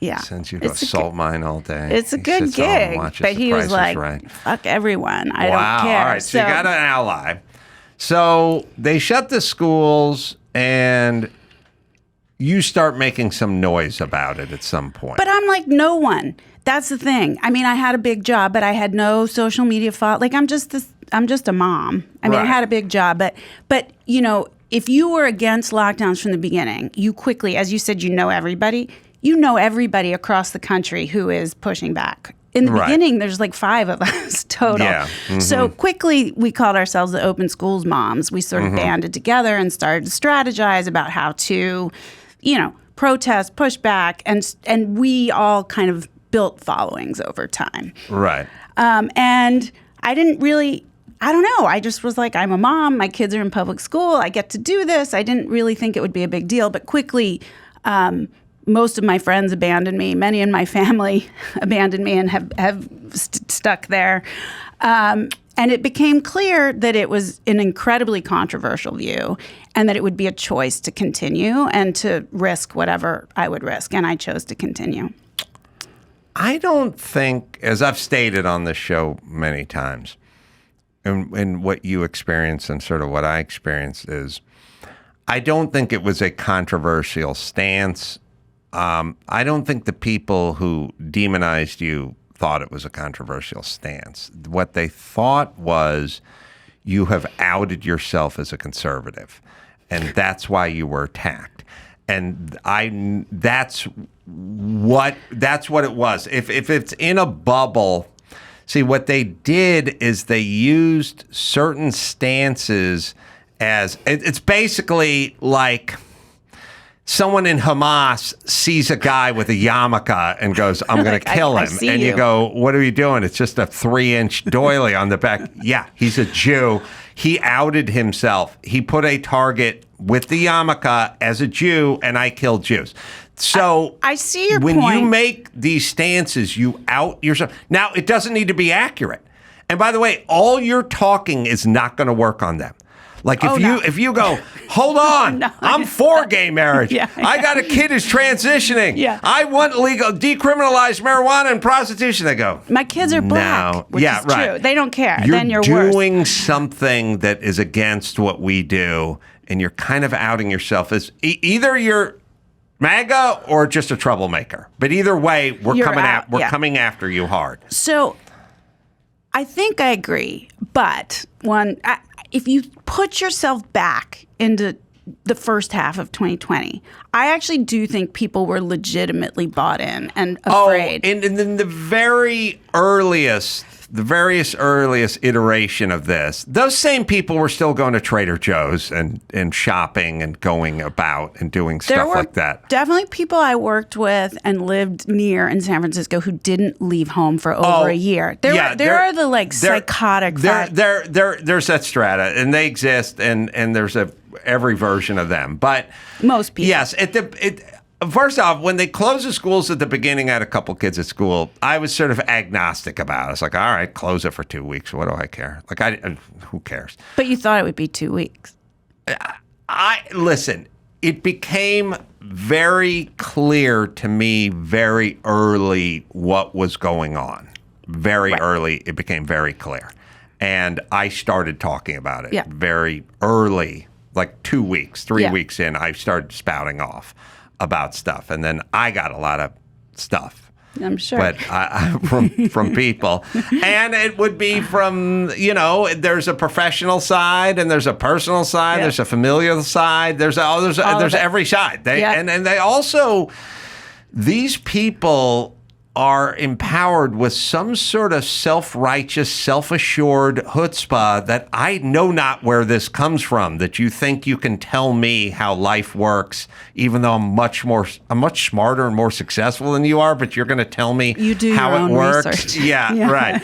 Yeah. Sends you to a salt mine all day. It's a good gig. But he was like, fuck everyone. I don't care. All right. So you got an ally. So they shut the schools and you start making some noise about it at some point. But I'm like, no one. That's the thing. I mean, I had a big job, but I had no social media follow. Like, I'm just a mom. I mean, I had a big job, but you know, if you were against lockdowns from the beginning, you quickly, as you said, you know everybody across the country who is pushing back. In the beginning, there's like 5 of us total. Yeah. Mm-hmm. So quickly, we called ourselves the Open Schools Moms. We sort of banded together and started to strategize about how to, you know, protest, push back, and we all kind of built followings over time. Right. And I didn't really, I don't know. I just was like, I'm a mom. My kids are in public school. I get to do this. I didn't really think it would be a big deal. But quickly, most of my friends abandoned me. Many in my family abandoned me and have stuck there. And it became clear that it was an incredibly controversial view and that it would be a choice to continue and to risk whatever I would risk. And I chose to continue. I don't think, as I've stated on this show many times, and what you experience and sort of what I experienced is, I don't think it was a controversial stance. I don't think the people who demonized you thought it was a controversial stance. What they thought was you have outed yourself as a conservative, and that's why you were attacked. And that's what it was. If it's in a bubble, see what they did is they used certain stances as it's basically like someone in Hamas sees a guy with a yarmulke and goes, I'm going to kill him. And you go, what are you doing? It's just a 3-inch doily on the back. Yeah, he's a Jew. He outed himself. He put a target with the yarmulke as a Jew, and I killed Jews. So I see your point. When you make these stances, you out yourself. Now, it doesn't need to be accurate. And by the way, all your talking is not going to work on them. Like if you go, hold on, I'm for gay marriage. I got a kid who's transitioning. I want legal decriminalize marijuana and prostitution. They go, my kids are black, which is true. They don't care. Then you're doing worse. Something that is against what we do, and you're kind of outing yourself as either you're MAGA or just a troublemaker. But either way, we're coming after you hard. So I think I agree, but if you put yourself back into the first half of 2020, I actually do think people were legitimately bought in and afraid. Oh, and in the very earliest iteration of this, those same people were still going to Trader Joe's and shopping and going about and doing stuff like that. Definitely people I worked with and lived near in San Francisco who didn't leave home for over a year. There are the psychotic. There's that strata, and they exist, and there's every version of them. But most people, yes, first off, when they closed the schools at the beginning, I had a couple kids at school. I was sort of agnostic about it. It's like, all right, close it for 2 weeks. What do I care? Like, who cares? But you thought it would be 2 weeks. Listen, it became very clear to me very early what was going on. Very early, it became very clear. And I started talking about it very early, like 2 weeks, 3 weeks in, I started spouting off about stuff, and then I got a lot of stuff. I'm sure, but from people, and it would be from there's a professional side, and there's a personal side, there's a familial side, there's every side. And they also, these people are empowered with some sort of self-righteous, self-assured chutzpah that I know not where this comes from, that you think you can tell me how life works, even though I'm much smarter and more successful than you are, but you're going to tell me you do how your it own works. Research. Yeah, right.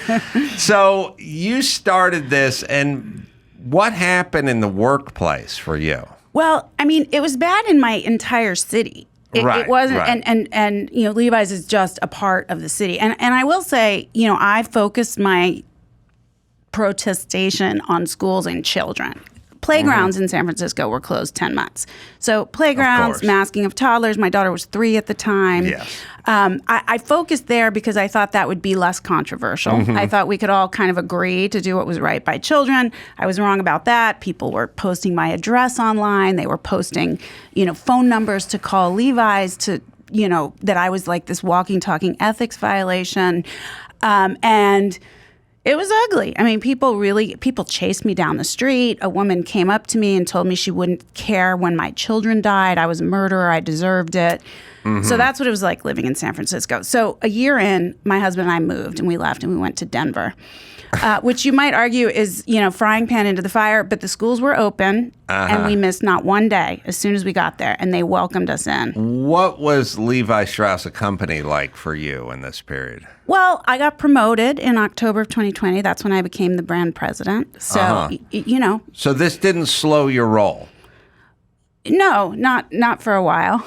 So you started this, and what happened in the workplace for you? Well, I mean, it was bad in my entire city. It wasn't, right. and you know, Levi's is just a part of the city. And I will say, you know, I focused my protestation on schools and children. Playgrounds in San Francisco were closed 10 months. So playgrounds, masking of toddlers. My daughter was 3 at the time. Yes. I focused there because I thought that would be less controversial. I thought we could all kind of agree to do what was right by children. I was wrong about that. People were posting my address online. They were posting, you know, phone numbers to call Levi's to, you know, that I was like this walking, talking ethics violation. And it was ugly. I mean, people chased me down the street. A woman came up to me and told me she wouldn't care when my children died. I was a murderer. I deserved it. So that's what it was like living in San Francisco. So a year in, my husband and I moved and we left and we went to Denver, which you might argue is, you know, frying pan into the fire. But the schools were open and we missed not one day as soon as we got there, and they welcomed us in. What was Levi Strauss Co. like for you in this period? Well, I got promoted in October of 2020. That's when I became the brand president. So, you know. So this didn't slow your roll? No, not for a while.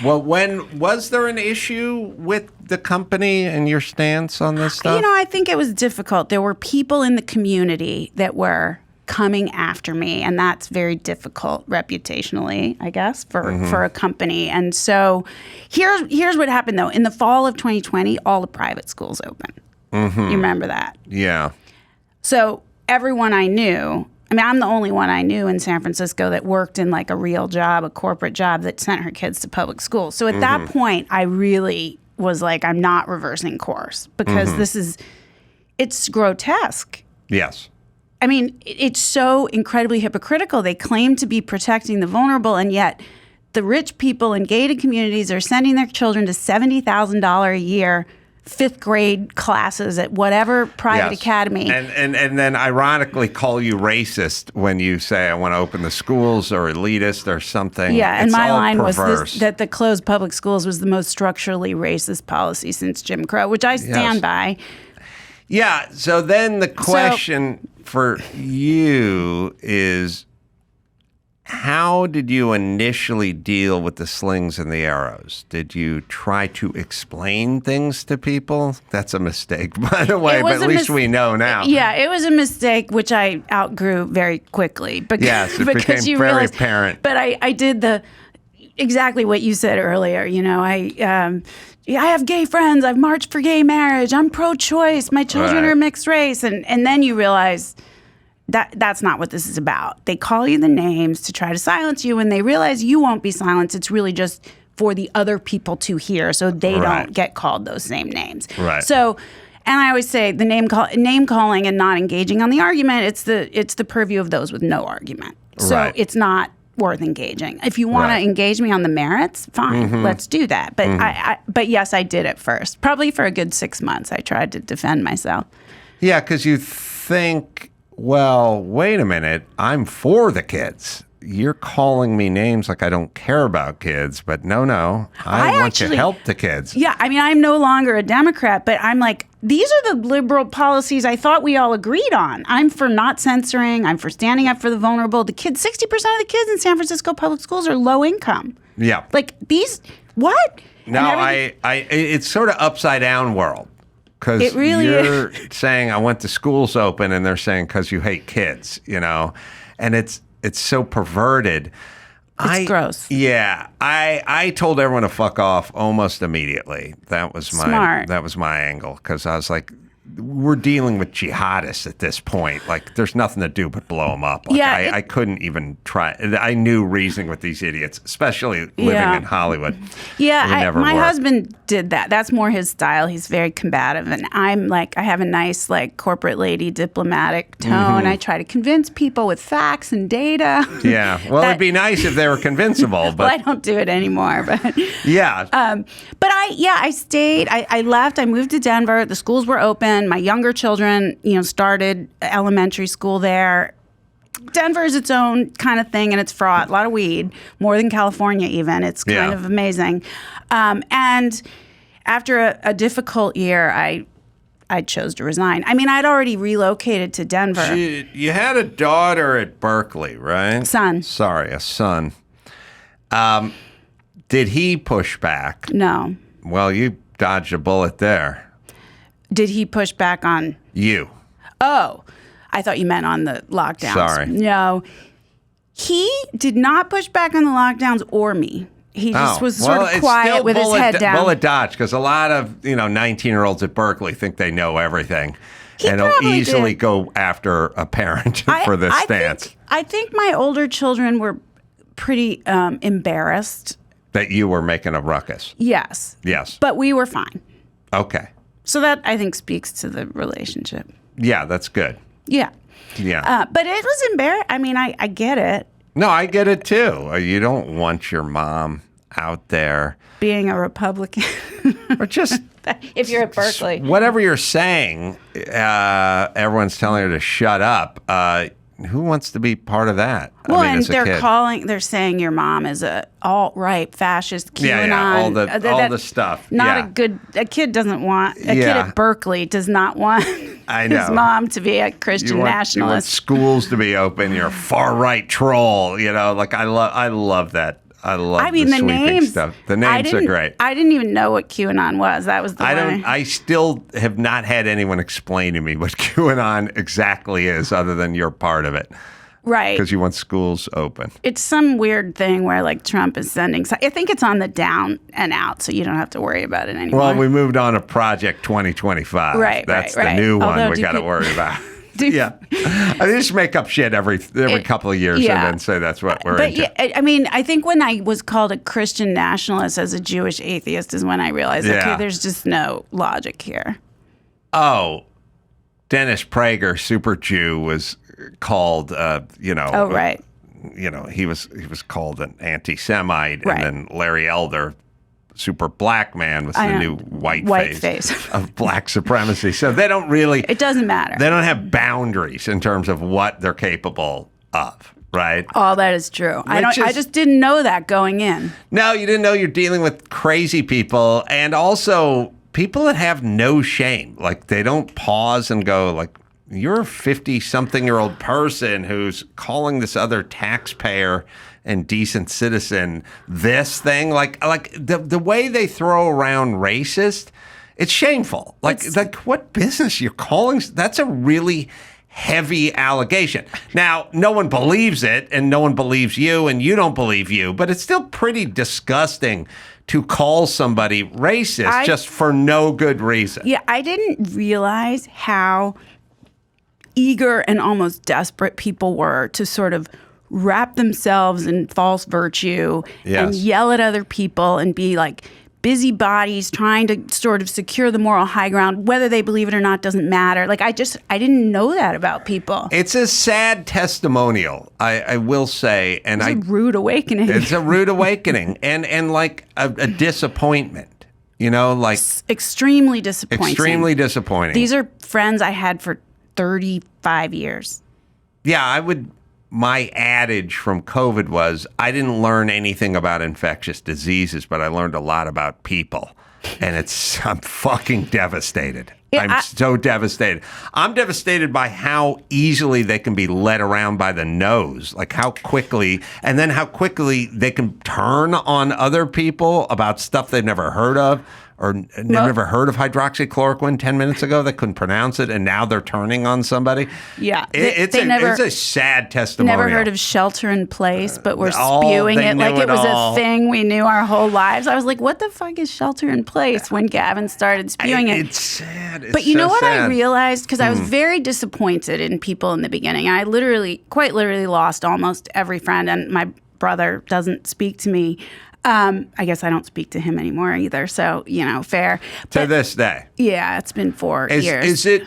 Well, when was there an issue with the company and your stance on this stuff? You know, I think it was difficult. There were people in the community that were coming after me, and that's very difficult reputationally, I guess, for a company. And so here's what happened, though. In the fall of 2020, all the private schools opened. You remember that? Yeah. So everyone I knew, I mean, I'm the only one I knew in San Francisco that worked in like a real job, a corporate job that sent her kids to public school. So at that point, I really was like, I'm not reversing course because it's grotesque. Yes. I mean, it's so incredibly hypocritical. They claim to be protecting the vulnerable, and yet the rich people in gated communities are sending their children to $70,000 a year 5th grade classes at whatever private academy. And then ironically call you racist when you say I want to open the schools or elitist or something. Yeah, and it's my all line perverse. was that the closed public schools was the most structurally racist policy since Jim Crow, which I stand by. Yeah, so then the question for you is, how did you initially deal with the slings and the arrows? Did you try to explain things to people? That's a mistake, by the way, but at least we know now. Yeah, it was a mistake, which I outgrew very quickly. Yes, it because became very apparent. But I did exactly what you said earlier. You know, I have gay friends. I've marched for gay marriage. I'm pro-choice. My children are mixed race. And then you realize that's not what this is about. They call you the names to try to silence you, and they realize you won't be silenced. It's really just for the other people to hear, so they don't get called those same names. Right. So, and I always say the name calling and not engaging on the argument, it's the purview of those with no argument. So it's not worth engaging. If you want to engage me on the merits, fine, let's do that. But but yes, I did at first. Probably for a good 6 months, I tried to defend myself. Yeah, because you think, well, wait a minute, I'm for the kids. You're calling me names like I don't care about kids, but no, I want to help the kids. Yeah, I mean, I'm no longer a Democrat, but I'm like, these are the liberal policies I thought we all agreed on. I'm for not censoring. I'm for standing up for the vulnerable. The kids, 60% of the kids in San Francisco public schools are low income. Yeah. Like what? No, it's sort of upside down world. Because you're saying I want the schools open, and they're saying because you hate kids, you know, and it's so perverted. It's gross. Yeah, I told everyone to fuck off almost immediately. That was my Smart. That was my angle, because I was like, we're dealing with jihadists at this point. Like, there's nothing to do but blow them up. Like, I couldn't even try. I knew reasoning with these idiots, especially living in Hollywood. Yeah, my work. husband did that. That's more his style. He's very combative, and I'm like, I have a nice like corporate lady diplomatic tone. I try to convince people with facts and data. Yeah, well, it'd be nice if they were convincible, but well, I don't do it anymore. But yeah, but I stayed. I left. I moved to Denver. The schools were open. My younger children, started elementary school there. Denver is its own kind of thing, and it's fraught. A lot of weed, more than California even. It's kind of amazing. And after a difficult year, I chose to resign. I mean, I'd already relocated to Denver. You had a daughter at Berkeley, right? Son. Sorry, a son. Did he push back? No. Well, you dodged a bullet there. Did he push back on you? Oh, I thought you meant on the lockdowns. Sorry. No, he did not push back on the lockdowns or me. He just was sort of quiet with his head down. Bullet dodge, because a lot of 19-year-olds at Berkeley think they know everything, and they'll easily go after a parent for this stance. I think my older children were pretty embarrassed that you were making a ruckus. Yes. Yes. But we were fine. Okay. So that, I think, speaks to the relationship. Yeah, that's good. Yeah. Yeah. But it was embarrassing. I mean, I get it. No, I get it too. You don't want your mom out there being a Republican. Or just if you're at Berkeley. Whatever you're saying, everyone's telling her to shut up. Who wants to be part of that? Well, I mean, and they're saying your mom is a alt-right fascist QAnon. Yeah, all the stuff. A kid doesn't want, kid at Berkeley does not want his mom to be a Christian nationalist. You want schools to be open. You're a far-right troll. Like I love that. I love the names stuff. The names are great. I didn't even know what QAnon was. That was the one. I still have not had anyone explain to me what QAnon exactly is, other than you're part of it. Right. Because you want schools open. It's some weird thing where like Trump is sending. I think it's on the down and out, so you don't have to worry about it anymore. Well, we moved on to Project 2025. Right. That's the new one we got to worry about. Yeah, I just make up shit every couple of years and then say that's what we're into. Yeah, I mean, I think when I was called a Christian nationalist as a Jewish atheist is when I realized, okay, there's just no logic here. Oh, Dennis Prager, Super Jew, was called, Oh, right. He was called an anti-Semite, right. And then Larry Elder, super black man, was the new white face of black supremacy. So they don't really... It doesn't matter. They don't have boundaries in terms of what they're capable of, right? All that is true. I just didn't know that going in. No, you didn't know you're dealing with crazy people, and also people that have no shame. Like, they don't pause and go, like, you're a 50-something-year-old person who's calling this other taxpayer and decent citizen this thing. Like the way they throw around racist, it's shameful. Like what business you're calling? That's a really heavy allegation. Now, no one believes it, and no one believes you, and you don't believe you, but it's still pretty disgusting to call somebody racist just for no good reason. Yeah, I didn't realize how eager and almost desperate people were to sort of wrap themselves in false virtue and yell at other people and be like busybodies trying to sort of secure the moral high ground. Whether they believe it or not doesn't matter. Like, I didn't know that about people. It's a sad testimonial, I will say. And it's a rude awakening. It's a rude awakening and like a disappointment, like extremely disappointing. Extremely disappointing. These are friends I had for 35 years. Yeah, my adage from COVID was, I didn't learn anything about infectious diseases, but I learned a lot about people. And I'm fucking devastated. I'm so devastated. I'm devastated by how easily they can be led around by the nose, like how quickly they can turn on other people about stuff they've never heard of. Or never heard of hydroxychloroquine 10 minutes ago. They couldn't pronounce it, and now they're turning on somebody. Yeah. It's a sad testimonial. Never heard of shelter in place, but we're spewing it like it was a thing we knew our whole lives. I was like, what the fuck is shelter in place when Gavin started spewing it? It's sad. sad. It's but you know what sad. I realized? Because I was very disappointed in people in the beginning. I quite literally lost almost every friend, and my brother doesn't speak to me. I guess I don't speak to him anymore either. So, fair. To this day. Yeah, it's been 4 years. Is it,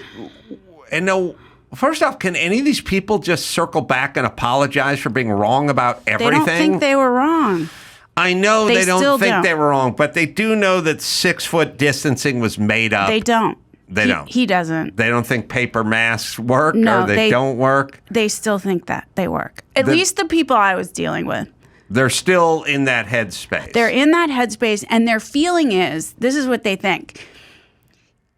and no, first off, can any of these people just circle back and apologize for being wrong about everything? They don't think they were wrong. I know they don't think they were wrong, but they do know that 6-foot distancing was made up. They don't. They don't. He doesn't. They don't think paper masks work No, or they don't work. They still think that they work. At least the people I was dealing with. They're still in that headspace. They're in that headspace, and their feeling is, this is what they think.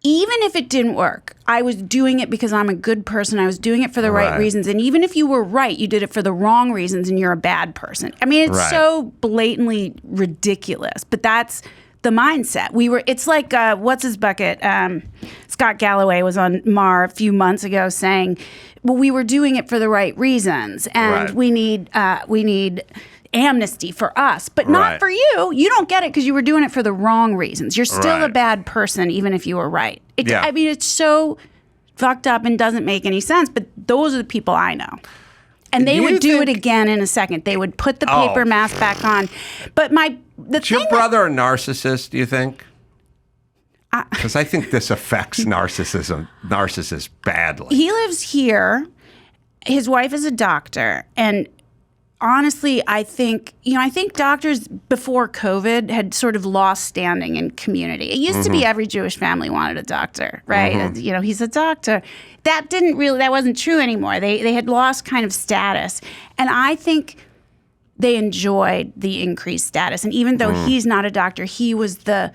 Even if it didn't work, I was doing it because I'm a good person. I was doing it for the right reasons. And even if you were right, you did it for the wrong reasons and you're a bad person. I mean, it's so blatantly ridiculous, but that's the mindset. It's like, what's his bucket? Scott Galloway was on Mar a few months ago saying, well, we were doing it for the right reasons and we need amnesty for us, but not for you. You don't get it because you were doing it for the wrong reasons. You're still a bad person, even if you were right. I mean, it's so fucked up and doesn't make any sense, but those are the people I know. And they would do it again in a second. They would put the paper mask back on. But is your brother a narcissist, do you think? Because I think this affects narcissists badly. He lives here. His wife is a doctor, and honestly, I think doctors before COVID had sort of lost standing in community. It used to be every Jewish family wanted a doctor, right? He's a doctor. That wasn't true anymore. They had lost kind of status. And I think they enjoyed the increased status. And even though he's not a doctor, he was the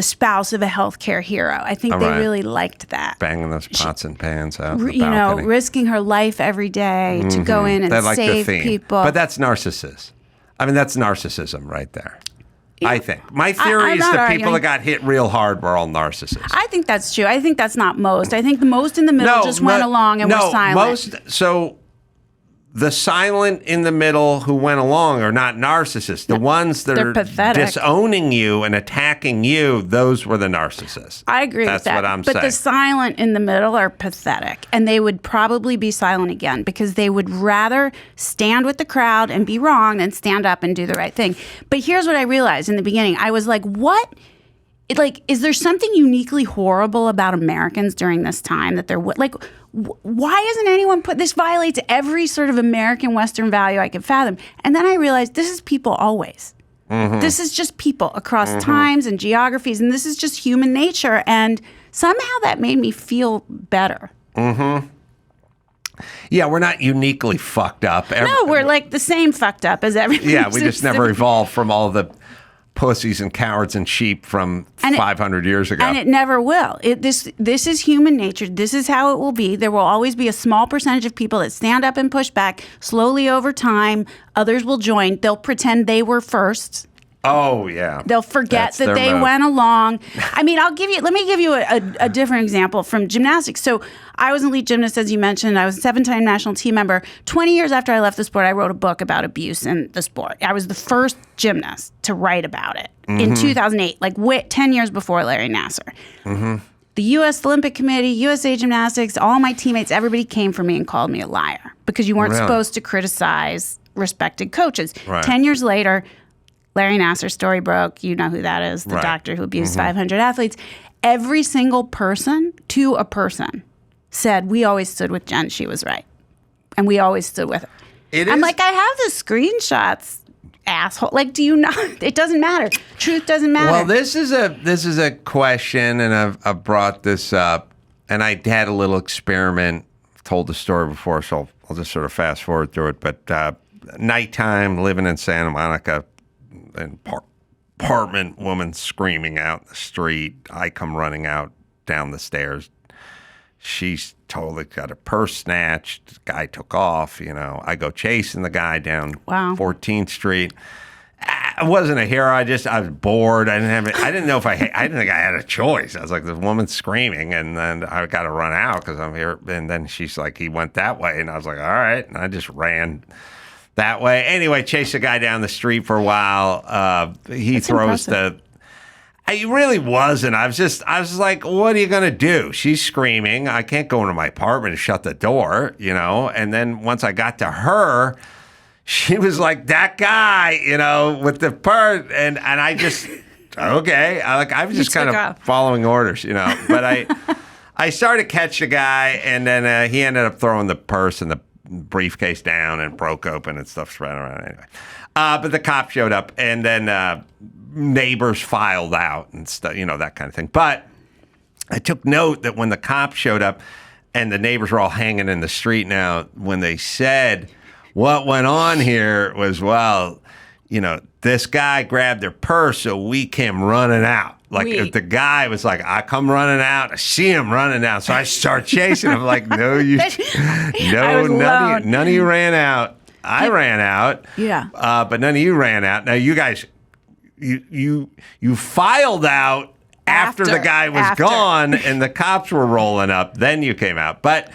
spouse of a healthcare hero. I think they really liked that. Banging those pots and pans out. The risking her life every day to go in and save people. But that's narcissism. I mean, that's narcissism right there. Yeah. I think. My theory is the people that got hit real hard were all narcissists. I think that's true. I think that's not most. I think the most in the middle just went along and were silent. The silent in the middle who went along are not narcissists. The ones that are pathetic. Disowning you and attacking you, those were the narcissists. I agree with that. That's what I'm saying. But the silent in the middle are pathetic. And they would probably be silent again because they would rather stand with the crowd and be wrong than stand up and do the right thing. But here's what I realized in the beginning. I was like, what? Is there something uniquely horrible about Americans during this time that they're why isn't anyone this violates every sort of American Western value I could fathom. And then I realized this is people always. This is just people across times and geographies, and this is just human nature. And somehow that made me feel better. Yeah, we're not uniquely fucked up. No, we're like the same fucked up as everyone. Yeah, we just never evolved from all the pussies and cowards and sheep from 500 years ago. And it never will. This is human nature. This is how it will be. There will always be a small percentage of people that stand up and push back. Slowly over time, others will join. They'll pretend they were first. Oh, yeah. They'll forget that they went along. I mean, let me give you a different example from gymnastics. So I was an elite gymnast, as you mentioned. I was a 7-time national team member. 20 years after I left the sport, I wrote a book about abuse in the sport. I was the first gymnast to write about it in 2008, 10 years before Larry Nassar. The U.S. Olympic Committee, USA Gymnastics, all my teammates, everybody came for me and called me a liar because you weren't supposed to criticize respected coaches. 10 years later, Larry Nassar's story broke. You know who that is, the doctor who abused 500 athletes. Every single person, to a person, said, we always stood with Jen. She was right. And we always stood with her. I'm like, I have the screenshots, asshole. Do you not? It doesn't matter. Truth doesn't matter. Well, this is a question, and I've brought this up, and I had a little experiment. I've told the story before, so I'll just sort of fast forward through it. But nighttime, living in Santa Monica, and apartment woman screaming out in the street. I come running out down the stairs. She's totally got her purse snatched. The guy took off. I go chasing the guy down 14th Street. I wasn't a hero. I was bored. I didn't know if I didn't think I had a choice. I was like, the woman's screaming, and then I got to run out because I'm here. And then she's like, he went that way, and I was like, all right. And I just ran that way. Anyway, chased a guy down the street for a while. He throws I really wasn't. I was like, what are you going to do? She's screaming. I can't go into my apartment and shut the door, you know? And then once I got to her, she was like, that guy, you know, with the part. And I just, okay. I was just kind of following orders, you know? But I started to catch the guy, and then he ended up throwing the purse and the briefcase down and broke open and stuff spread around anyway. But the cop showed up, and then neighbors filed out and stuff, you know, that kind of thing. But I took note that when the cops showed up and the neighbors were all hanging in the street now, when they said what went on here was, well, you know, this guy grabbed their purse, so we came running out. Like, if the guy was like, I come running out, I see him running out, so I start chasing him. Like, no, none of you ran out. I ran out. Yeah. But none of you ran out. Now, you guys, you filed out after the guy was gone and the cops were rolling up. Then you came out. But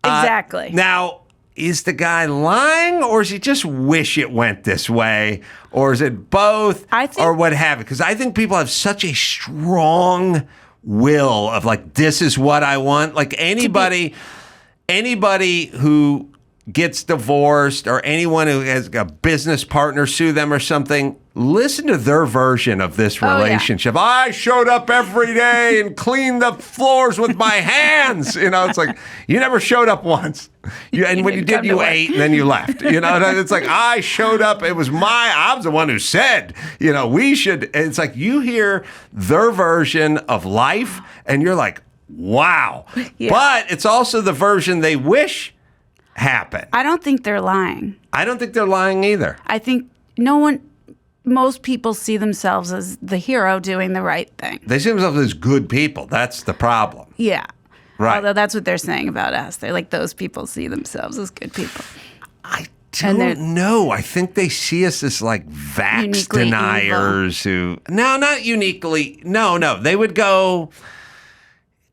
exactly. Now, is the guy lying, or does he just wish it went this way, or is it both, or what have you? Because I think people have such a strong will of like, this is what I want. Like anybody who gets divorced or anyone who has a business partner sue them or something, listen to their version of this relationship. Oh, yeah. I showed up every day and cleaned the floors with my hands. You know, it's like, you never showed up once. And when you did, you ate and then you left. You know, it's like, I showed up. I was the one who said, you know, we should. And it's like, you hear their version of life and you're like, wow. Yeah. But it's also the version they wish happened. I don't think they're lying. I don't think they're lying either. I think most people see themselves as the hero doing the right thing. They see themselves as good people. That's the problem. Yeah. Right. Although that's what they're saying about us. They're like, those people see themselves as good people. I don't know. I think they see us as like vax deniers who... No, not uniquely. No. They would go...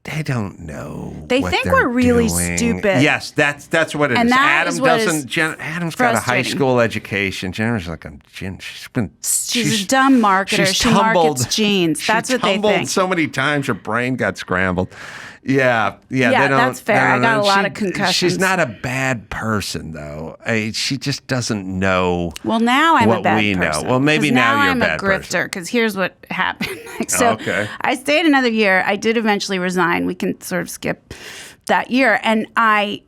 They don't know. They think we're really stupid. Yes, that's what it is. Adam doesn't. Adam's got a high school education. Jennifer's like she's a dumb marketer. She markets jeans. That's what they think. So many times her brain got scrambled. Yeah. That's fair. I got a lot of concussions. She's not a bad person, though. She just doesn't know. Well, now I'm a bad person. Know. Well, maybe now you're I'm a bad grifter. person. Because here's what happened. I stayed another year. I did eventually resign. We can sort of skip that year, and I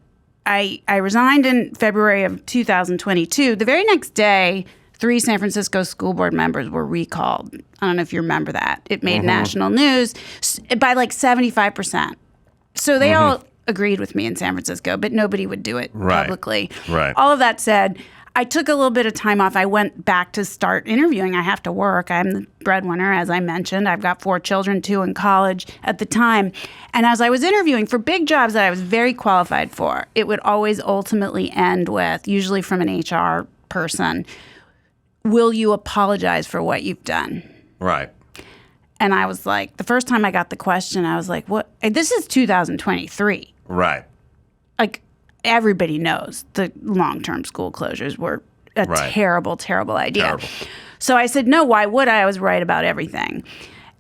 resigned in February of 2022. The very next day, 3 San Francisco school board members were recalled. I don't know if you remember that. It made national news by like 75%. So they all agreed with me in San Francisco, but nobody would do it publicly. Right. All of that said, I took a little bit of time off. I went back to start interviewing. I have to work. I'm the breadwinner, as I mentioned. I've got 4 children, 2 in college at the time. And as I was interviewing for big jobs that I was very qualified for, it would always ultimately end with, usually from an HR person, will you apologize for what you've done? Right. And I was like, the first time I got the question, I was like, what? This is 2023. Right. Like, everybody knows the long-term school closures were a terrible, terrible idea. Terrible. So I said, no, why would I? I was right about everything.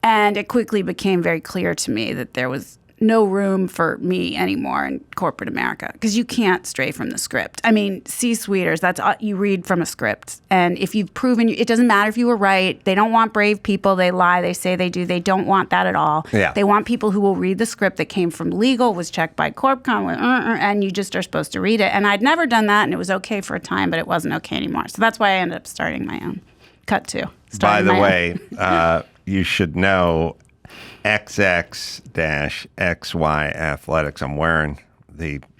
And it quickly became very clear to me that there was no room for me anymore in corporate America, because you can't stray from the script. I mean, C-suiters, that's you read from a script. And if you've proven, it doesn't matter if you were right. They don't want brave people. They lie. They say they do. They don't want that at all. Yeah. They want people who will read the script that came from legal, was checked by CorpCom, and you just are supposed to read it. And I'd never done that, and it was okay for a time, but it wasn't okay anymore. So that's why I ended up starting my own. Cut to. By the way, you should know XX-XY Athletics. I'm wearing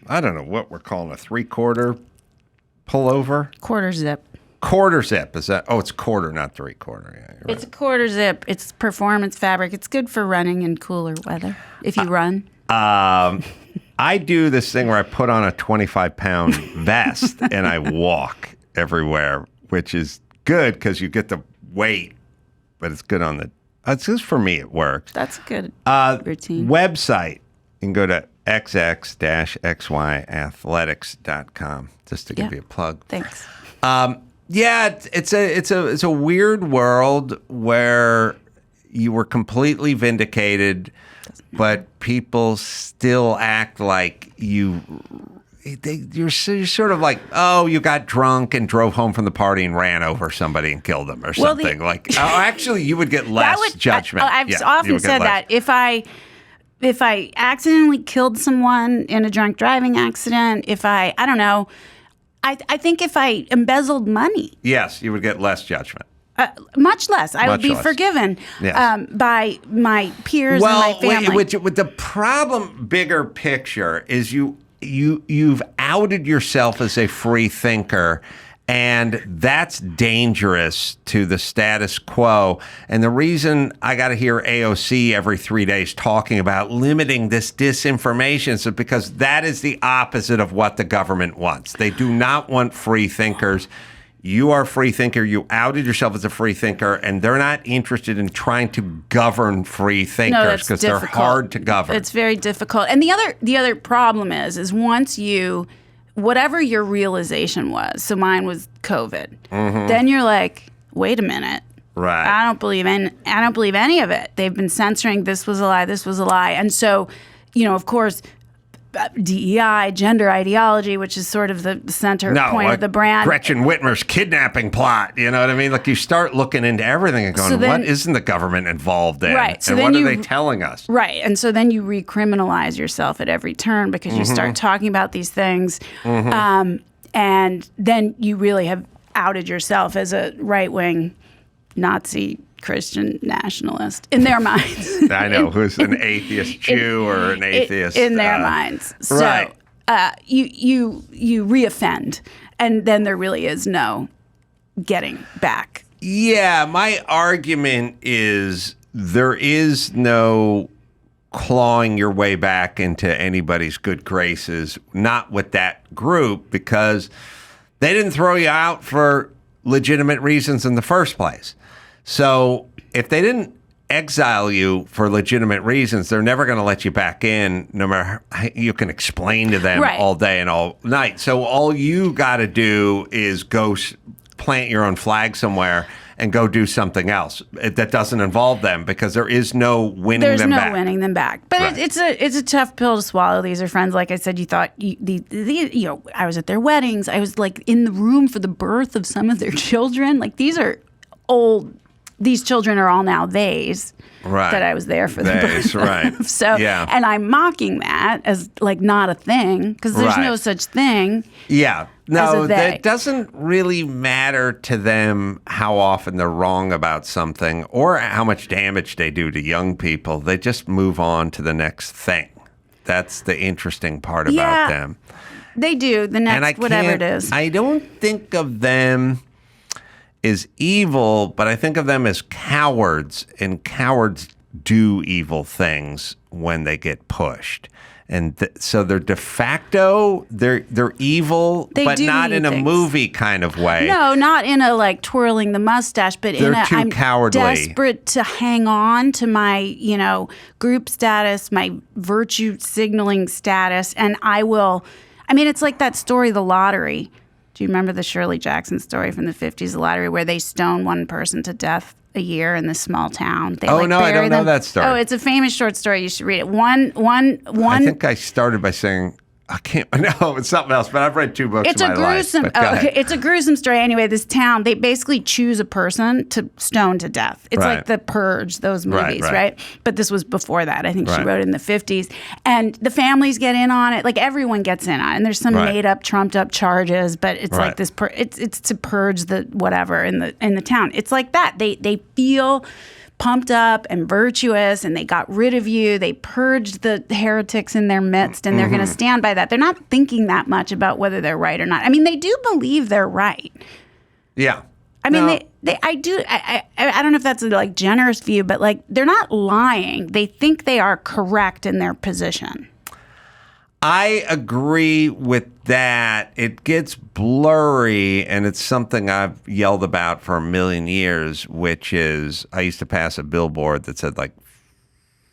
I don't know what we're calling a 3/4 pullover. Quarter zip. Quarter zip. Is that? Oh, it's quarter, not 3/4. Yeah, you're right. It's a quarter zip. It's performance fabric. It's good for running in cooler weather if you run. I do this thing where I put on a 25-pound vest and I walk everywhere, which is good because you get the weight, but it's good on the... It's just for me, it works. That's a good routine. Website, you can go to xx-xyathletics.com just to give you a plug. Thanks. It's a weird world where you were completely vindicated, but people still act like you're sort of like, oh, you got drunk and drove home from the party and ran over somebody and killed them or something. Actually, you would get less judgment. I've often said that if I accidentally killed someone in a drunk driving accident, I don't know, I think if I embezzled money. Yes, you would get less judgment. Much less. I would be forgiven by my peers and my family. With the problem, bigger picture, is you've outed yourself as a free thinker, and that's dangerous to the status quo. And the reason I got to hear AOC every 3 days talking about limiting this disinformation is because that is the opposite of what the government wants. They do not want free thinkers. You are a free thinker. You outed yourself as a free thinker, and they're not interested in trying to govern free thinkers because they're hard to govern. It's very difficult. And the other problem is once whatever your realization was, so mine was COVID, then you're like, wait a minute. Right. I don't believe any of it. They've been censoring. This was a lie. This was a lie. And so, of course, DEI, gender ideology, which is sort of the center point of the brand. Gretchen Whitmer's kidnapping plot, you know what I mean? Like, you start looking into everything and going, what isn't the government involved in? Right. So and what are they telling us? Right. And so then you recriminalize yourself at every turn because you start talking about these things. And then you really have outed yourself as a right-wing Nazi Christian nationalist in their minds. I know, who's an atheist Jew or an atheist. In their minds. So right. You reoffend, and then there really is no getting back. Yeah, my argument is there is no clawing your way back into anybody's good graces, not with that group, because they didn't throw you out for legitimate reasons in the first place. So if they didn't exile you for legitimate reasons, they're never going to let you back in, no matter how you can explain to them all day and all night. So all you got to do is go plant your own flag somewhere and go do something else that doesn't involve them, because there is no winning them back. There's no winning them back. But it's a tough pill to swallow. These are friends. Like I said, you thought, I was at their weddings. I was like in the room for the birth of some of their children. Like, these are old. These children are all now theys that I was there for the birth of. So, and I'm mocking that as like not a thing, because there's no such thing. Yeah. No, it doesn't really matter to them how often they're wrong about something or how much damage they do to young people. They just move on to the next thing. That's the interesting part about them. They do. The next whatever it is. I don't think of them is evil, but I think of them as cowards, and cowards do evil things when they get pushed. And so they're de facto, they're evil, but not in a movie kind of way. No, not in a like twirling the mustache, but I'm cowardly. Desperate to hang on to my, group status, my virtue signaling status, and it's like that story, The Lottery. Do you remember the Shirley Jackson story from the 50s, The Lottery, where they stone one person to death a year in this small town? I don't know that story. Oh, it's a famous short story. You should read it. One. I think I started by saying, I can't. No, it's something else. But I've read 2 books. It's a gruesome. It's a gruesome story. Anyway, this town, they basically choose a person to stone to death. It's like The Purge, those movies, right? But this was before that. I think she wrote it in the 50s, and the families get in on it. Like, everyone gets in on it. And there's some made up, trumped up charges, but it's like this. It's to purge the whatever in the town. It's like that. They feel pumped up and virtuous, and they got rid of you. They purged the heretics in their midst, and they're going to stand by that. They're not thinking that much about whether they're right or not. I mean, they do believe they're right. Yeah. I mean, I don't know if that's a like generous view, but like, they're not lying. They think they are correct in their position. I agree with that. It gets blurry, and it's something I've yelled about for a million years, which is I used to pass a billboard that said like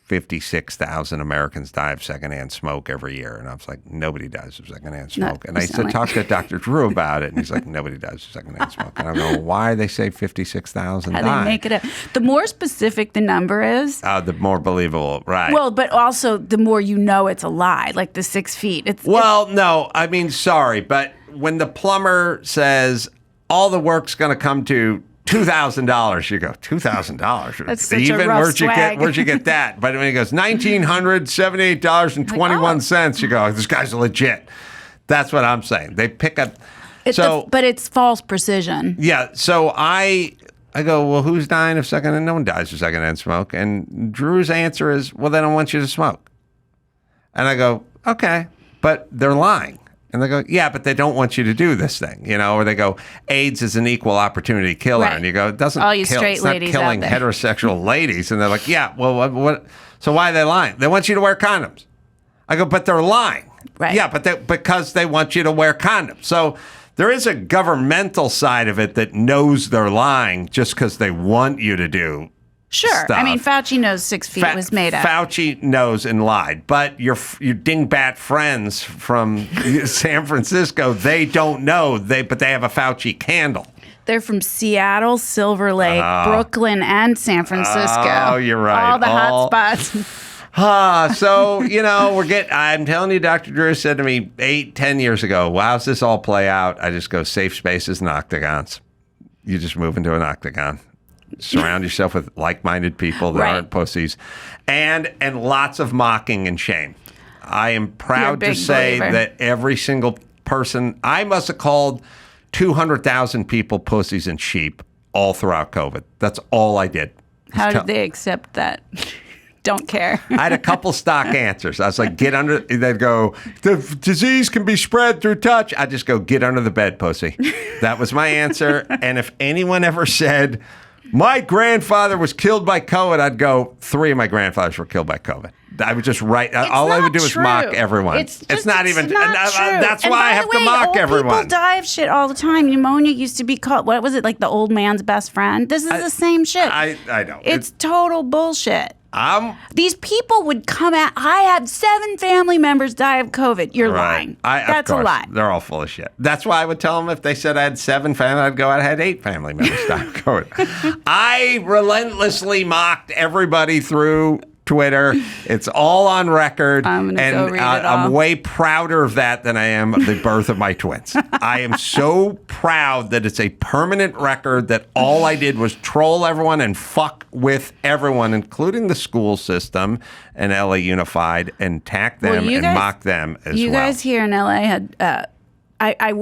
56,000 Americans die of secondhand smoke every year. And I was like, nobody dies of secondhand smoke. No, and I said, talk to Dr. Drew about it. And he's like, nobody dies of secondhand smoke. And I go, why they say 56,000 die? How they make it up. The more specific the number is, the more believable, right? Well, but also the more you know it's a lie, like the 6 feet. No, I mean, sorry, but when the plumber says all the work's going to come to $2,000, you go, $2,000? That's such a rough swag. Where'd you get that? But when he goes, $1,978.21, you go, this guy's legit. That's what I'm saying. They pick up. But it's false precision. Yeah. So I go, well, who's dying of secondhand? No one dies of secondhand smoke. And Drew's answer is, well, they don't want you to smoke. And I go, okay, but they're lying. And they go, yeah, but they don't want you to do this thing, Or they go, AIDS is an equal opportunity killer, right. And you go, it doesn't. All you kill, straight it's not ladies killing out there. heterosexual ladies, and they're like, yeah, well, what? So why are they lying? They want you to wear condoms. I go, but they're lying, right? Yeah, but because they want you to wear condoms. So there is a governmental side of it that knows they're lying just because they want you to do. Sure. Stuff. I mean, Fauci knows 6 feet was made up. Fauci knows and lied. But your dingbat friends from San Francisco, they don't know. But they have a Fauci candle. They're from Seattle, Silver Lake, Brooklyn, and San Francisco. Oh, you're right. All the hot spots. So, I'm telling you, Dr. Drew said to me 8-10 years ago, well, how's this all play out? I just go, safe spaces and octagons. You just move into an octagon. Surround yourself with like-minded people that aren't pussies, and lots of mocking and shame. I am proud to say that every single person, I must have called 200,000 people pussies and sheep all throughout COVID. That's all I did. How did they accept that? Don't care. I had a couple stock answers. I was like, get under, they'd go, the disease can be spread through touch. I just go, get under the bed, pussy. That was my answer. And if anyone ever said, my grandfather was killed by COVID, I'd go, 3 of my grandfathers were killed by COVID. I would just write, all I would do is mock everyone. It's not even true. That's and why I have to mock old everyone. People die of shit all the time. Pneumonia used to be called, what was it, like the old man's best friend? This is the same shit. I know. It's total bullshit. These people would come out. I had 7 family members die of COVID. You're lying. That's a lie. They're all full of shit. That's why I would tell them if they said I had 7 family, I'd go, I had 8 family members die of COVID. I relentlessly mocked everybody through Twitter. It's all on record. I'm going to go read it all. I'm way prouder of that than I am of the birth of my twins. I am so proud that it's a permanent record that all I did was troll everyone and fuck with everyone, including the school system and LA Unified, and attack them and mock them as well. You guys here in LA had... I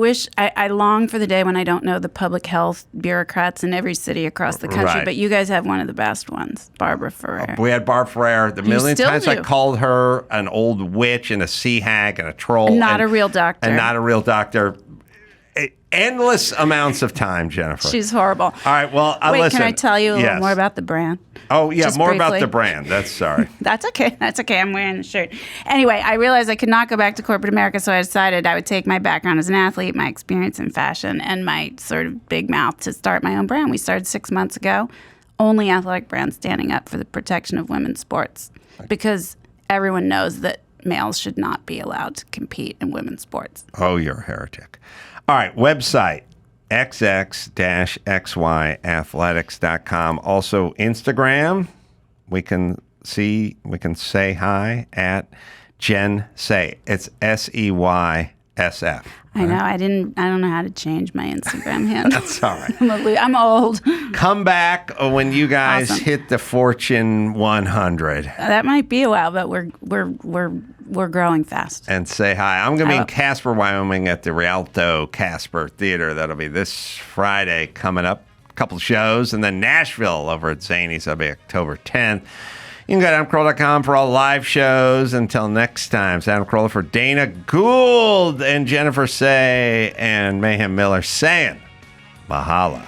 long for the day when I don't know the public health bureaucrats in every city across the country, but you guys have one of the best ones, Barbara Ferrer. We had Barb Ferrer. The million times I called her an old witch and a sea hag and a troll. And not a real doctor. And not a real doctor. Endless amounts of time, Jennifer. She's horrible. All right, well, Wait, listen. can I tell you a little more about the brand? Oh, yeah, Just more briefly. about the brand. That's sorry. That's okay. That's okay. I'm wearing the shirt. Anyway, I realized I could not go back to corporate America, so I decided I would take my background as an athlete, my experience in fashion, and my sort of big mouth to start my own brand. We started 6 months ago. Only athletic brand standing up for the protection of women's sports, because everyone knows that males should not be allowed to compete in women's sports. Oh, you're a heretic. All right, website. xx-xyathletics.com. Also Instagram. We can say hi at Jen Say. It's SEYSF. I know. I don't know how to change my Instagram handle. That's all right. I'm old. Come back when you guys hit the Fortune 100. That might be a while, but we're growing fast. And say hi. I'm going to be in Casper, Wyoming at the Rialto Casper Theater. That'll be this Friday coming up. A couple shows. And then Nashville over at Zany's. That'll be October 10th. You can go to AdamCarolla.com for all live shows. Until next time, it's Adam Carolla for Dana Gould and Jennifer Say and Mayhem Miller saying, Mahala.